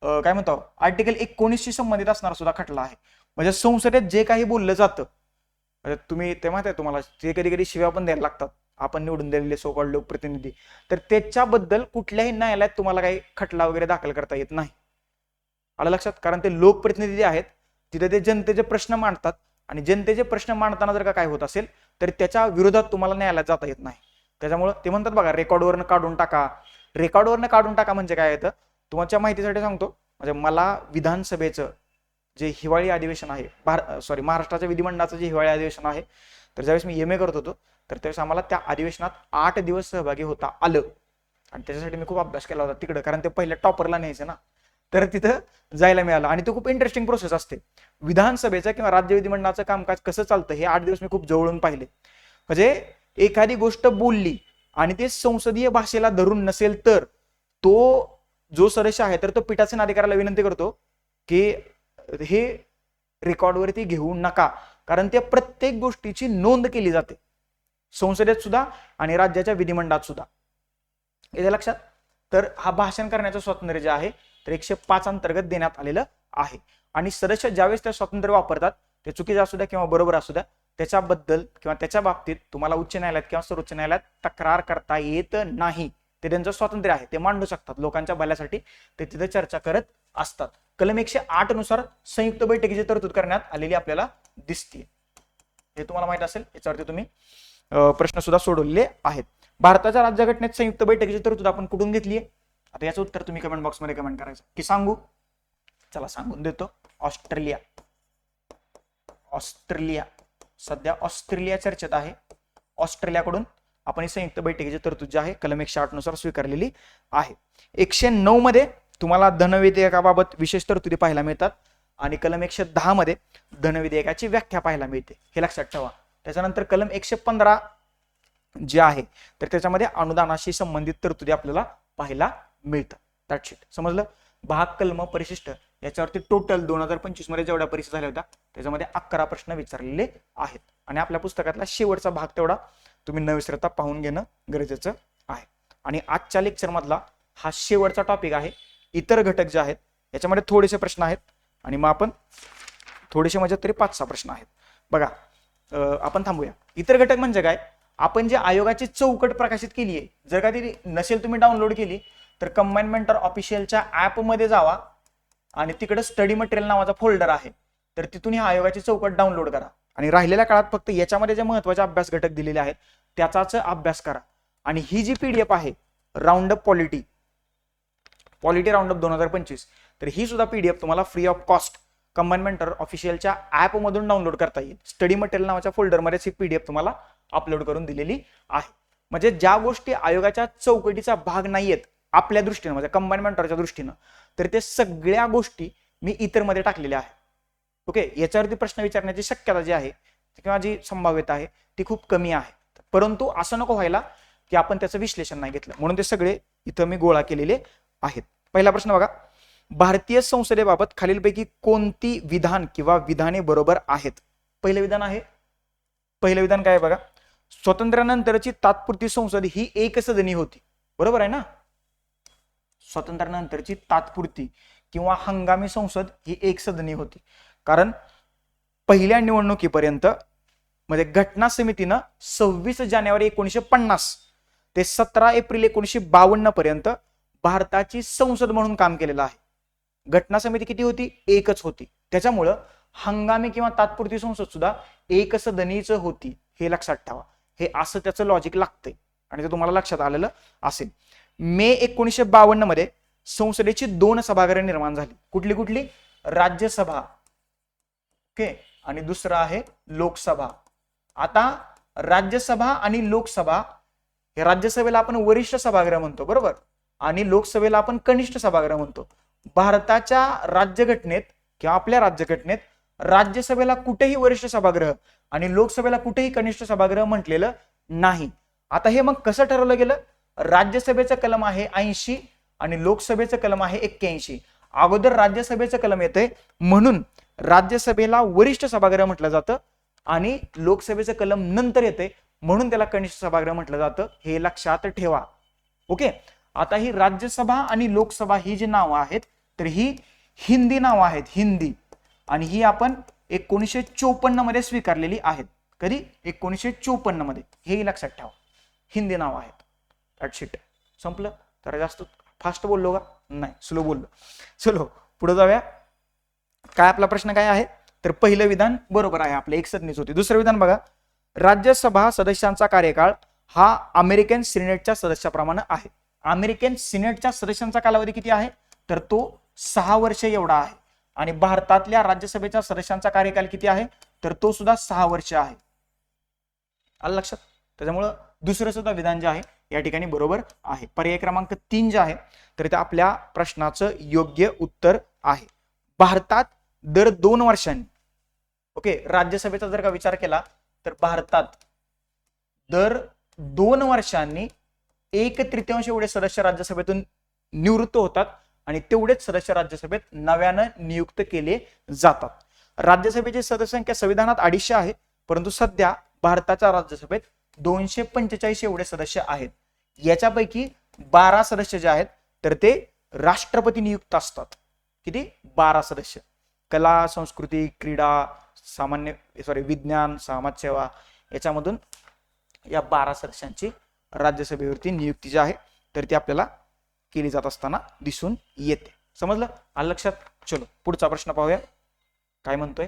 काय म्हणतो आर्टिकल 19 शी संबंधित असणारा सुद्धा खटला आहे. म्हणजे संसदेत जे काही बोललं जातं, म्हणजे तुम्ही ते माहिती आहे तुम्हाला, ते कधी कधी शिव्या पण द्यायला लागतात आपण निवडून दिलेले सो कॉल्ड लोकप्रतिनिधी, तर त्याच्याबद्दल कुठल्याही न्यायालयात तुम्हाला काही खटला वगैरे दाखल करता येत नाही. आलं लक्षात, कारण ते लोकप्रतिनिधी आहेत, तिथे ते जनतेचे प्रश्न मांडतात आणि जनतेचे प्रश्न मांडताना जर का काय होत असेल तर त्याच्या विरोधात तुम्हाला न्यायालयात जाता येत नाही. त्याच्यामुळे ते म्हणतात बघा, रेकॉर्डवरनं काढून टाका. रेकॉर्डवरनं काढून टाका म्हणजे काय येतं, तुमच्या माहितीसाठी सांगतो. म्हणजे मला विधानसभेचं जे हिवाळी अधिवेशन आहे, महाराष्ट्राच्या विधिमंडळाचं जे हिवाळी अधिवेशन आहे, तर ज्यावेळेस मी MA करत होतो तर त्यावेळेस आम्हाला त्या अधिवेशनात 8 दिवस सहभागी होता आलं. आणि त्याच्यासाठी मी खूप अभ्यास केला होता तिकडं, कारण ते पहिल्या टॉपरला न्यायचं ना, तर तिथं जायला मिळालं. आणि तो खूप इंटरेस्टिंग प्रोसेस असते. विधानसभेचं किंवा राज्य विधिमंडळाचं कामकाज कसं चालतं हे 8 दिवस मी खूप जवळून पाहिले. म्हणजे एखादी गोष्ट बोलली आणि ते संसदीय भाषेला धरून नसेल तर तो जो सदस्य आहे तर तो पीठासीन अधिकाऱ्याला विनंती करतो की हे रेकॉर्डवरती घेऊ नका, कारण त्या प्रत्येक गोष्टीची नोंद केली जाते संसदेत सुद्धा आणि राज्याच्या विधिमंडळात सुद्धा. येते लक्षात. तर हा भाषण करण्याचं स्वातंत्र्य जे आहे तर 105 अंतर्गत देण्यात आलेलं आहे. आणि सदस्य ज्यावेळेस ते स्वातंत्र्य वापरतात ते चुकीचं असू द्या किंवा बरोबर असू द्या त्याच्याबद्दल किंवा त्याच्या बाबतीत तुम्हाला उच्च न्यायालयात किंवा सर्वोच्च न्यायालयात तक्रार करता येत नाही. ते त्यांचं स्वातंत्र्य आहे, ते मांडू शकतात लोकांच्या भल्यासाठी, ते तिथे चर्चा करत असतात. कलम 108 नुसार संयुक्त बैठकीची तरतूद करण्यात आलेली आपल्याला दिसते. हे तुम्हाला माहित असेल, याच्यावरती तुम्ही प्रश्न सुद्धा सोडवलेले आहेत. भारताच्या राज्यघटनेत संयुक्त बैठकीची तरतूद आपण कुठून घेतली आहे? आता याचं उत्तर तुम्ही कमेंट बॉक्समध्ये कमेंट करायचं की सांगू. चला सांगून देतो. ऑस्ट्रेलिया. ऑस्ट्रेलिया सध्या ऑस्ट्रेलिया चर्चेत आहे. ऑस्ट्रेलियाकडून आपण ही संयुक्त बैठकीची तरतूद जी आहे कलम 108 नुसार स्वीकारलेली आहे. 109 मध्ये तुम्हाला धनविधेयकाबाबत विशेष तरतुदी पाहायला मिळतात आणि कलम 110 मध्ये धनविधेयकाची व्याख्या पाहायला मिळते, हे लक्षात ठेवा. त्याच्यानंतर कलम 115 जे आहे तर त्याच्यामध्ये अनुदानाशी संबंधित तरतुदी आपल्याला पाहायला मिळतात. That's it. समजलं. भाग कलम परिशिष्ट याच्यावरती टोटल 2025 मध्ये जेवढ्या परीक्षा झाल्या होत्या त्याच्यामध्ये 11 प्रश्न विचारलेले आहेत आणि आपल्या पुस्तकातला शेवटचा भाग तेवढा तुम्ही न विसरता पाहून घेणं गरजेचं आहे. आणि आजच्या लेक्चर मधला हा शेवटचा टॉपिक आहे. इतर घटक जे आहेत याच्यामध्ये थोडेसे प्रश्न आहेत आणि मग आपण थोडेसे म्हणजे तरी 5-6 प्रश्न आहेत. बघा आपण थांबूया. इतर घटक म्हणजे काय? आपण जे आयोगाची चौकट प्रकाशित केली आहे, जर का ती नसेल तुम्ही डाउनलोड केली तर कंबाईन मेंटर ऑफिशियलच्या ऍपमध्ये जावा आणि तिकडे स्टडी मटेरियल नावाचा फोल्डर आहे, तर तिथून ही आयोगाची चौकट डाउनलोड करा आणि राहिलेल्या काळात फक्त याच्यामध्ये जे महत्त्वाचे अभ्यास घटक दिलेले आहेत त्याचाच अभ्यास करा. आणि ही जी पीडीएफ आहे राऊंडअप पॉलिटी राऊंडअप 2025, तर ही सुद्धा पीडीएफ तुम्हाला free of cost combine mentor ऑफिशियलच्या ऍप मधून डाउनलोड करता येईल. स्टडी मटेरियल नावाच्या फोल्डरमध्ये ही पीडीएफ तुम्हाला अपलोड करून दिलेली आहे. म्हणजे ज्या गोष्टी आयोगाच्या चौकटीचा भाग नाहीयेत आपल्या दृष्टीने म्हणजे कंबाईन मेंटरच्या दृष्टीनं, तर ते सगळ्या गोष्टी मी इतर मध्ये टाकलेल्या आहेत. ओके. याच्यावरती प्रश्न विचारण्याची शक्यता जी आहे किंवा जी संभाव्यता आहे ती खूप कमी आहे. परंतु असं नको व्हायला की आपण त्याचं विश्लेषण नाही घेतलं, म्हणून ते सगळे इथं मी गोळा केलेले आहेत. पहिला प्रश्न बघा. भारतीय संसदेबाबत खालीलपैकी कोणती विधान किंवा विधाने बरोबर आहेत? पहिलं विधान आहे, पहिलं विधान काय बघा. स्वातंत्र्यानंतरची तात्पुरती संसद ही एकसदनी होती. बरोबर आहे ना? स्वातंत्र्यानंतरची तात्पुरती किंवा हंगामी संसद ही एकसदनी होती, कारण पहिल्या निवडणुकीपर्यंत म्हणजे घटना समितीनं 26 जानेवारी 1950 ते 17 एप्रिल 1952 पर्यंत भारताची संसद म्हणून काम केलेलं आहे. घटना समिती किती होती? एकच होती. त्याच्यामुळं हंगामी किंवा तात्पुरती संसद सुद्धा एकसदनीच होती, हे लक्षात ठेवा. हे असं त्याचं लॉजिक लागतंय आणि ते तुम्हाला लक्षात आलेलं असेल. मे 1952 मध्ये संसदेची 2 सभागृहे निर्माण झाली. कुठली कुठली? राज्यसभा, ओके, आणि दुसरं आहे लोकसभा. आता राज्यसभा आणि लोकसभा, हे राज्यसभेला आपण वरिष्ठ सभागृह म्हणतो बरोबर, आणि लोकसभेला आपण कनिष्ठ सभागृह म्हणतो. भारताच्या राज्यघटनेत किंवा आपल्या राज्यघटनेत राज्यसभेला कुठेही वरिष्ठ सभागृह आणि लोकसभेला कुठेही कनिष्ठ सभागृह म्हटलेलं नाही. आता हे मग कसं ठरवलं गेलं? राज्यसभेचं कलम आहे 80 आणि लोकसभेचं कलम आहे 81. अगोदर राज्यसभेचं कलम येतंय म्हणून राज्यसभेला वरिष्ठ सभागृह म्हटलं जातं आणि लोकसभेचं कलम नंतर येते म्हणून त्याला कनिष्ठ सभागृह म्हटलं जातं, हे लक्षात ठेवा. ओके. आता ही राज्यसभा आणि लोकसभा ही जी नावं आहेत तर ही हिंदी नावं आहेत, हिंदी, आणि ही आपण 1954 मध्ये स्वीकारलेली आहेत. कधी? 1954 मध्ये. हेही लक्षात ठेवा, हिंदी नाव आहेत. That's it. संपलं. तर जास्त फास्ट बोललो का? नाही, स्लो बोललो. चलो पुढे जाऊया. काय आपला प्रश्न काय आहे? तर पहिलं विधान बरोबर आहे, आपले एकसदनीच होती. दुसरं विधान बघा. राज्यसभा सदस्यांचा कार्यकाळ हा अमेरिकन सिनेटच्या सदस्याप्रमाणे आहे. अमेरिकन सिनेटच्या सदस्यांचा कालावधी किती आहे? तर तो 6 वर्ष एवढा आहे. आणि भारतातल्या राज्यसभेच्या सदस्यांचा कार्यकाल किती आहे? तर तो सुद्धा 6 वर्ष आहे. आलं लक्षात? त्याच्यामुळं दुसरं सुद्धा विधान जे आहे या ठिकाणी बरोबर आहे. पर्याय क्रमांक 3 जे आहे तर ते आपल्या प्रश्नाचं योग्य उत्तर आहे. भारतात दर 2 वर्षांनी, ओके, राज्यसभेचा जर का विचार केला तर भारतात दर 2 वर्षांनी 1/3 एवढे सदस्य राज्यसभेतून निवृत्त होतात आणि तेवढेच सदस्य राज्यसभेत नव्यानं नियुक्त केले जातात. राज्यसभेची सदस्य संख्या संविधानात 250 आहे, परंतु सध्या भारताच्या राज्यसभेत 245 एवढे सदस्य आहेत. याच्यापैकी 12 सदस्य जे आहेत तर ते राष्ट्रपती नियुक्त असतात. किती? 12 सदस्य. कला, संस्कृती, क्रीडा, विज्ञान, समाजसेवा याच्यामधून या 12 सदस्यांची राज्यसभेवरती नियुक्ती जी आहे तर ती आपल्याला केली जात असताना दिसून येते. समजलं? आलं लक्षात? चलो पुढचा प्रश्न पाहूया काय म्हणतोय.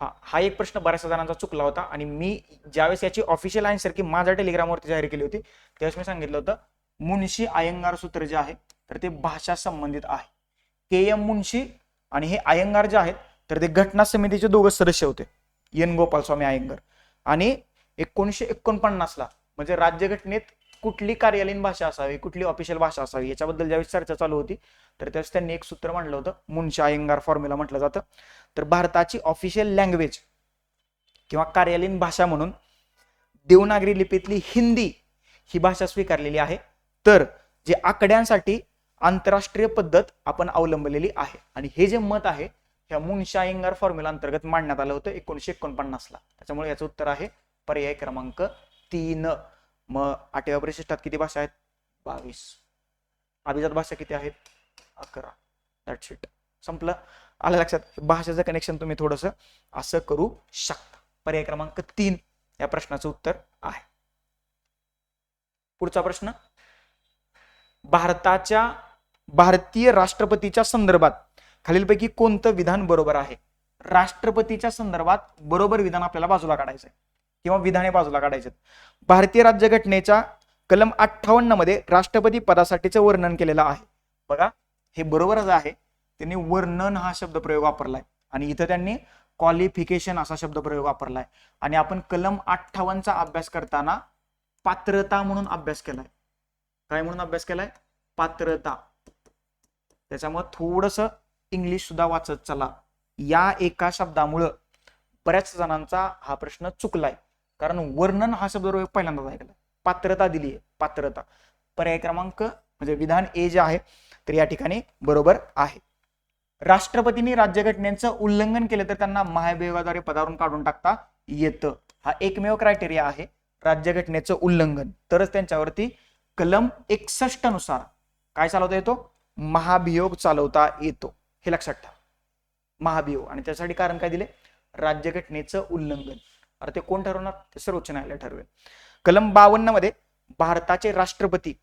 हा एक प्रश्न बऱ्याच जणांचा चुकला होता आणि मी ज्यावेळेस याची ऑफिशियल आन्सर की माझ्या टेलिग्रामवरती जाहीर केली होती त्यावेळेस मी सांगितलं होतं मुन्शी अय्यंगार सूत्र जे आहे तर ते भाषा संबंधित आहे. के.एम. मुन्शी आणि हे अय्यंगार जे आहेत तर ते घटना समितीचे दोघं सदस्य होते, एन गोपालस्वामी अय्यंगार. आणि 1949ला म्हणजे राज्यघटनेत कुठली कार्यालयीन भाषा असावी, कुठली ऑफिशियल भाषा असावी याच्याबद्दल ज्यावेळेस चर्चा चालू होती तर त्यावेळेस त्यांनी एक सूत्र मांडलं होतं, मुन्शी अय्यंगार फॉर्म्युला म्हटलं जातं. तर भारताची ऑफिशियल लँग्वेज किंवा कार्यालयीन भाषा म्हणून देवनागरी लिपीतली हिंदी ही भाषा स्वीकारलेली आहे. तर जे आकड्यांसाठी आंतरराष्ट्रीय पद्धत आपण अवलंबलेली आहे आणि हे जे मत आहे ह्या मुन्शी अय्यंगार फॉर्म्युला अंतर्गत मांडण्यात आलं होतं 1949ला. त्याच्यामुळे याचं उत्तर आहे पर्याय क्रमांक 3. मग 8व्या परिशिष्टात किती भाषा आहेत? 22. अभिजात भाषा किती आहेत? 11. That's it. संपलं. आलं लक्षात? भाषेचं कनेक्शन तुम्ही थोडस असं करू शकता. पर्याय क्रमांक 3 या प्रश्नाचं उत्तर आहे. पुढचा प्रश्न, भारतीय राष्ट्रपतीच्या संदर्भात खालीलपैकी कोणतं विधान बरोबर आहे? राष्ट्रपतीच्या संदर्भात बरोबर विधान आपल्याला बाजूला काढायचंय किंवा विधाने बाजूला काढायचे. भारतीय राज्यघटनेच्या कलम 58 मध्ये राष्ट्रपती पदासाठीचं वर्णन केलेलं आहे. बघा हे बरोबरच आहे. त्यांनी वर्णन हा शब्द प्रयोग वापरलाय आणि इथं त्यांनी क्वालिफिकेशन असा शब्द प्रयोग वापरलाय. आणि आपण कलम 58चा अभ्यास करताना पात्रता म्हणून अभ्यास केलाय. काय म्हणून अभ्यास केलाय? पात्रता. त्याच्यामुळे थोडस इंग्लिश सुद्धा वाचत चला. या एका शब्दामुळं बऱ्याच जणांचा हा प्रश्न चुकलाय, कारण वर्णन हा शब्द पहिल्यांदाच ऐकलाय. पात्रता दिली आहे, पात्रता. पर्याय क्रमांक म्हणजे विधान ए जे आहे तर या ठिकाणी बरोबर आहे. राष्ट्रपतींनी राज्यघटनेचं उल्लंघन केलं तर त्यांना महाभियोगाद्वारे पदावरून काढून टाकता येतं. हा एकमेव क्रायटेरिया आहे राज्यघटनेचं उल्लंघन, तरच त्यांच्यावरती कलम 61 नुसार काय चालवता येतो? महाभियोग चालवता येतो. हे लक्षात ठेवा. महाभियोग. आणि त्यासाठी कारण काय दिले? राज्यघटनेचं उल्लंघन. अरे ते कोण ठरवणार? ते सर्वोच्च न्यायालय ठरवेल. कलम 52 मध्ये भारताचे राष्ट्रपती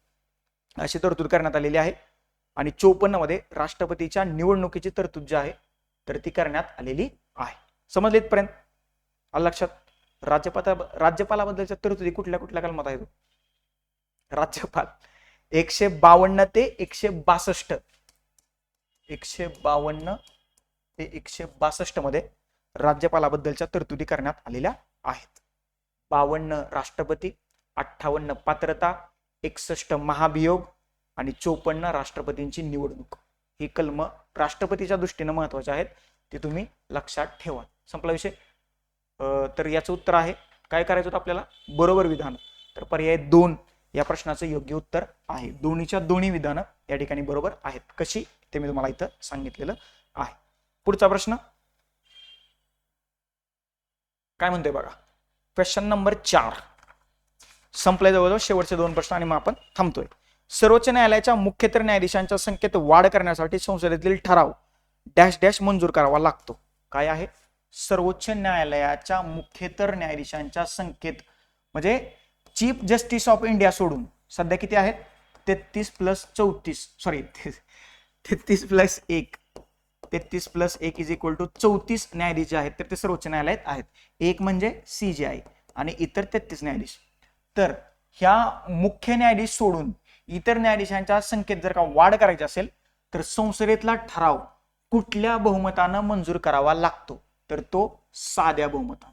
अशी तरतूद करण्यात आलेली आहे आणि 54 मध्ये राष्ट्रपतीच्या निवडणुकीची तरतूद जी आहे तर ती करण्यात आलेली आहे. समजले इथपर्यंत? आलं लक्षात? राज्यपालाबद्दलच्या तरतुदी कुठल्या कुठल्या कलमात आहेत? राज्यपाल 152 ते 162. 152 ते 162 मध्ये राज्यपालाबद्दलच्या तरतुदी करण्यात आलेल्या आहेत. 52 राष्ट्रपती, 58 पात्रता, 61 महाभियोग आणि 54 राष्ट्रपतींची निवडणूक. ही कलम राष्ट्रपतीच्या दृष्टीने महत्वाचे आहेत, ते तुम्ही लक्षात ठेवा. संपला विषय. तर याचं उत्तर आहे काय करायचं होतं आपल्याला? बरोबर विधान. तर पर्याय 2 या प्रश्नाचं योग्य उत्तर आहे. दोन्हीच्या दोन्ही विधानं या ठिकाणी बरोबर आहेत. कशी ते मी तुम्हाला इथं सांगितलेलं आहे. पुढचा प्रश्न काय म्हणतोय बघा. क्वेश्चन नंबर 4 संपलाय जवळजवळ. शेवटचे 2 प्रश्न आणि मग आपण थांबतोय. सर्वोच्च न्यायालयाच्या मुख्यतर न्यायाधीशांच्या संख्येत वाढ करण्यासाठी संसदेतील ठराव डॅश डॅश मंजूर करावा लागतो. काय आहे? सर्वोच्च न्यायालयाच्या मुख्यतर न्यायाधीशांच्या संख्येत म्हणजे चीफ जस्टिस ऑफ इंडिया सोडून सध्या किती आहेत? 33 + 34 सॉरी 33 + 1 33 + 1 = 34 न्यायाधीश जे आहेत तर ते सर्वोच्च न्यायालयात आहेत. एक म्हणजे CJI आणि इतर 33 न्यायाधीश. तर ह्या मुख्य न्यायाधीश सोडून इतर न्यायाधीशांच्या संख्येत जर का वाढ करायची असेल तर संसदेतला ठराव कुठल्या बहुमतानं मंजूर करावा लागतो? तर तो साध्या बहुमतानं.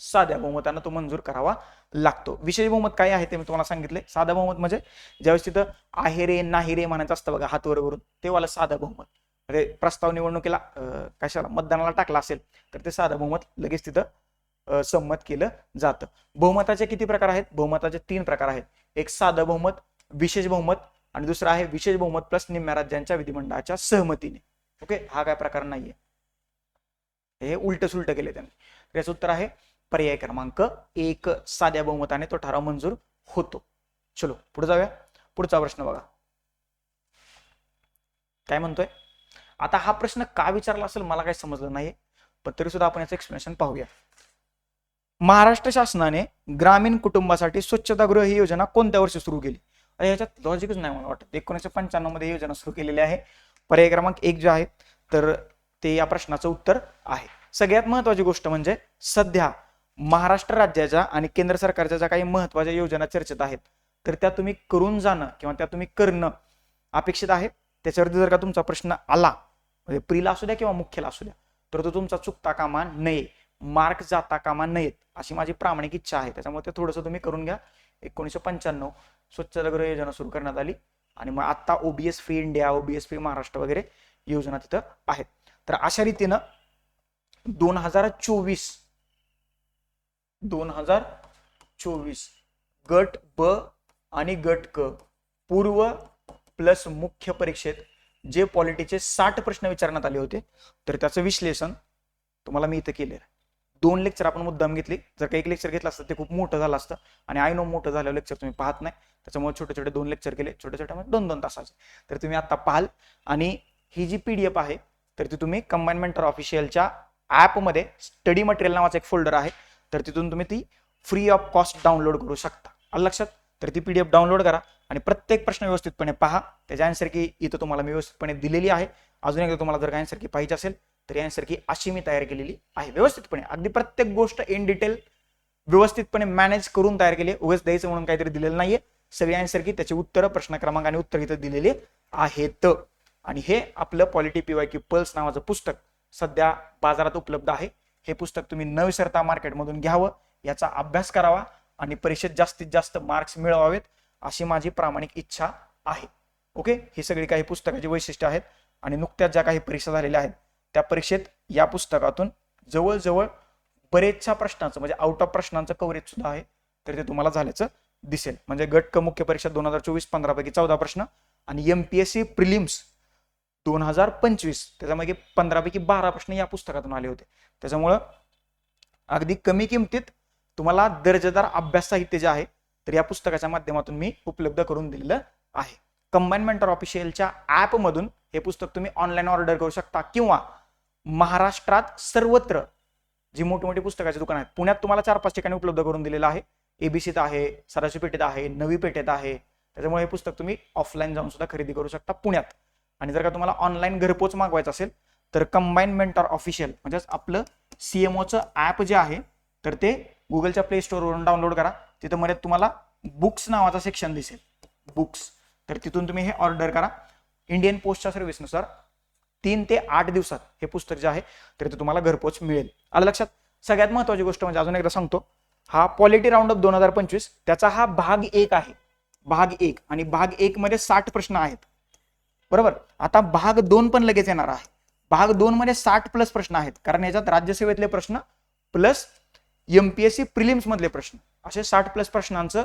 साध्या बहुमतानं तो मंजूर करावा लागतो. विशेष बहुमत काय आहे ते मी तुम्हाला सांगितले. साधा बहुमत म्हणजे ज्यावेळेस तिथं आहे रे नाही रे म्हणायचं असतं बघा हात वर करून, ते वाला साधा बहुमत. म्हणजे प्रस्ताव निवडणुकीला कशाला मतदानाला टाकला असेल तर ते साधा बहुमत लगेच तिथं संमत केलं जातं. बहुमताचे किती प्रकार आहेत? बहुमताचे 3 प्रकार आहेत. एक साधं बहुमत, विशेष बहुमत आणि दुसरा आहे विशेष बहुमत प्लस निम्म्या राज्यांच्या विधिमंडळाच्या सहमतीने. ओके, हा काय प्रकार नाहीये, हे उलट सुलट केले त्यांनी. याचं उत्तर आहे पर्याय क्रमांक 1, साध्या बहुमताने तो ठराव मंजूर होतो. चलो पुढे जाऊया. पुढचा प्रश्न बघा काय म्हणतोय. आता हा प्रश्न का विचारला असेल मला काही समजलं नाही, पण तरी सुद्धा आपण याचं एक्सप्लेनेशन पाहूया. महाराष्ट्र शासनाने ग्रामीण कुटुंबासाठी स्वच्छतागृह ही योजना कोणत्या वर्षी सुरू केली? याच्यात लॉजिकच नाही मला वाटत. 1995 मध्ये योजना सुरू केलेली आहे. पर्याय क्रमांक 1 जो आहे तर ते या प्रश्नाचं उत्तर आहे. सगळ्यात महत्वाची गोष्ट म्हणजे सध्या महाराष्ट्र राज्याच्या आणि केंद्र सरकारच्या ज्या काही महत्वाच्या योजना चर्चेत आहेत तर त्या तुम्ही करून जाणं किंवा त्या तुम्ही करणं अपेक्षित आहे. त्याच्यावरती जर का तुमचा प्रश्न आला म्हणजे प्रीला असू द्या किंवा मुख्यला असू द्या तर तो तुमचा चुकता कामा नये, मार्क जाता कामा नयेत अशी माझी प्रामाणिक इच्छा आहे. त्याच्यामुळे ते थोडंसं तुम्ही करून घ्या. 1995 स्वच्छतागृह योजना सुरू करण्यात आली आणि मग आता OBS free India, OBS free Maharashtra वगैरे योजना तिथं आहेत. तर अशा रीतीनं 2024 गट ब आणि गट क पूर्व प्लस मुख्य परीक्षेत जे पॉलिटीचे 60 प्रश्न विचारण्यात आले होते तर त्याचं विश्लेषण तुम्हाला मी इथं केलेलं आहे. 2 लेक्चर आपण मुद्दाम घेतली. जर का 1 लेक्चर घेतलं असतं ते खूप मोठं झालं असतं आणि आय नो मोठं झालं लेक्चर तुम्ही पाहत नाही, त्याच्यामुळे छोटे छोटे 2 लेक्चर केले, छोटे छोटे म्हणजे 2-2 तासाचे. तर तुम्ही आता पाहाल आणि ही जी PDF आहे तर ती तुम्ही कंबाईन मेंटर ऑफिशियलच्या ॲपमध्ये स्टडी मटेरियल नावाचा एक फोल्डर आहे तर तिथून तुम्ही ती फ्री ऑफ कॉस्ट डाउनलोड करू शकता. आलं लक्षात? तर ती PDF डाउनलोड करा आणि प्रत्येक प्रश्न व्यवस्थितपणे पहा. त्याची आन्सर की इथं तुम्हाला मी व्यवस्थितपणे दिलेली आहे. अजून एकदा तुम्हाला जर का आन्सर की पाहिजे असेल तर आन्सर की अशी मी तयार केलेली आहे व्यवस्थितपणे. अगदी प्रत्येक गोष्ट इन डिटेल व्यवस्थितपणे मॅनेज करून तयार केली. उगाच द्यायचं म्हणून काहीतरी दिलेलं नाहीये. सगळी आन्सर की त्याची उत्तर, प्रश्न क्रमांक आणि उत्तर इथं दिलेले आहेत. आणि हे आपलं पॉलिटी PYQ पल्स नावाचं पुस्तक सध्या बाजारात उपलब्ध आहे. हे पुस्तक तुम्ही न विसरता मार्केटमधून घ्यावं, याचा अभ्यास करावा आणि परीक्षेत जास्तीत जास्त मार्क्स मिळवावेत अशी माझी प्रामाणिक इच्छा आहे. ओके, ही सगळी काही पुस्तकाची वैशिष्ट्ये आहेत आणि नुकत्याच ज्या काही परीक्षा झालेल्या आहेत त्या परीक्षेत या पुस्तकातून जवळजवळ बरेचशा प्रश्नांचं म्हणजे आउट ऑफ प्रश्नांचं कव्हरेज सुद्धा आहे तर ते तुम्हाला झाल्याचं दिसेल. म्हणजे गट क मुख्य परीक्षा 2024 15 पैकी 14 प्रश्न आणि MPSC प्रिलिम्स 2025 त्याच्यामध्ये 15 पैकी 12 प्रश्न या पुस्तकातून आले होते. त्याच्यामुळं अगदी कमी किमतीत तुम्हाला दर्जेदार अभ्यास साहित्य जे आहे तर या पुस्तकाच्या माध्यमातून मी उपलब्ध करून दिलेलं आहे. कंबाईन मेंटर ऑफिशियलच्या ऍप मधून हे पुस्तक तुम्ही ऑनलाईन ऑर्डर करू शकता किंवा महाराष्ट्रात सर्वत्र जी मोठी पुस्तकाची दुकान आहेत, पुण्यात तुम्हाला 4-5 ठिकाणी उपलब्ध करून दिलेलं आहे. ABCत आहे, सराशी पेठेत आहे, नवी पेठेत आहे. त्याच्यामुळे हे पुस्तक तुम्ही ऑफलाईन जाऊन सुद्धा खरेदी करू शकता पुण्यात. आणि जर का तुम्हाला ऑनलाईन घरपोच मागवायचं असेल तर कंबाईन मेंटर ऑफिशियल म्हणजेच आपलं CMOचं ऍप जे आहे तर ते गुगलच्या प्ले स्टोअरवरून डाउनलोड करा. तिथं मध्ये तुम्हाला बुक्स नावाचा सेक्शन दिसेल, बुक्स, तर तिथून तुम्ही हे ऑर्डर करा. इंडियन पोस्टच्या सर्व्हिसनुसार 3 ते 8 दिवसात हे पुस्तक जे आहे तर ते तुम्हाला घरपोच मिळेल. आलं लक्षात? सगळ्यात महत्वाची गोष्ट म्हणजे अजून एकदा सांगतो, हा पॉलिटी राऊंड अप 2025 त्याचा हा भाग 1 आहे. भाग 1 आणि भाग 1 मध्ये 60 प्रश्न आहेत, बरोबर. आता भाग 2 पण लगेच येणार आहे. भाग 2 मध्ये 60 प्लस प्रश्न आहेत कारण याच्यात राज्यसेवेतले प्रश्न प्लस MPSC प्रिलिम्स मधले प्रश्न असे 60 प्लस प्रश्नांचं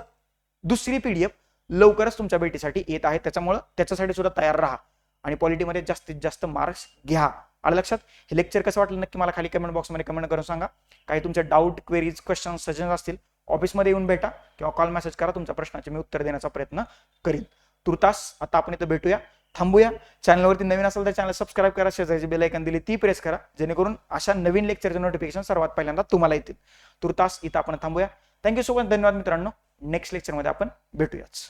दुसरी PDF लवकरच तुमच्या भेटीसाठी येत आहे. त्याच्यामुळे त्याच्यासाठी सुद्धा तयार राहा आणि पॉलिटीमध्ये जास्तीत जास्त मार्क्स घ्या. आलं लक्षात? हे लेक्चर कसं वाटलं नक्की मला खाली कमेंट बॉक्समध्ये कमेंट करून सांगा. काही तुमचे डाऊट, क्वेरीज, क्वेश्चन, सजेशन असतील ऑफिसमध्ये येऊन भेटा किंवा कॉल मेसेज करा. तुमच्या प्रश्नाचे मी उत्तर देण्याचा प्रयत्न करीन. तुर्तास आता आपण इथं भेटूया, थांबूया. चॅनलवरती नवीन असेल तर चॅनल सबस्क्राईब करा, शेजारची बेल आयकॉन दिली ती प्रेस करा जेणेकरून अशा नवीन लेक्चरचे नोटिफिकेशन सर्वात पहिल्यांदा तुम्हाला येतील. तुर्तास इथं आपण थांबूया. थँक्यू सो मच, धन्यवाद मित्रांनो. नेक्स्ट लेक्चरमध्ये आपण भेटूयाच.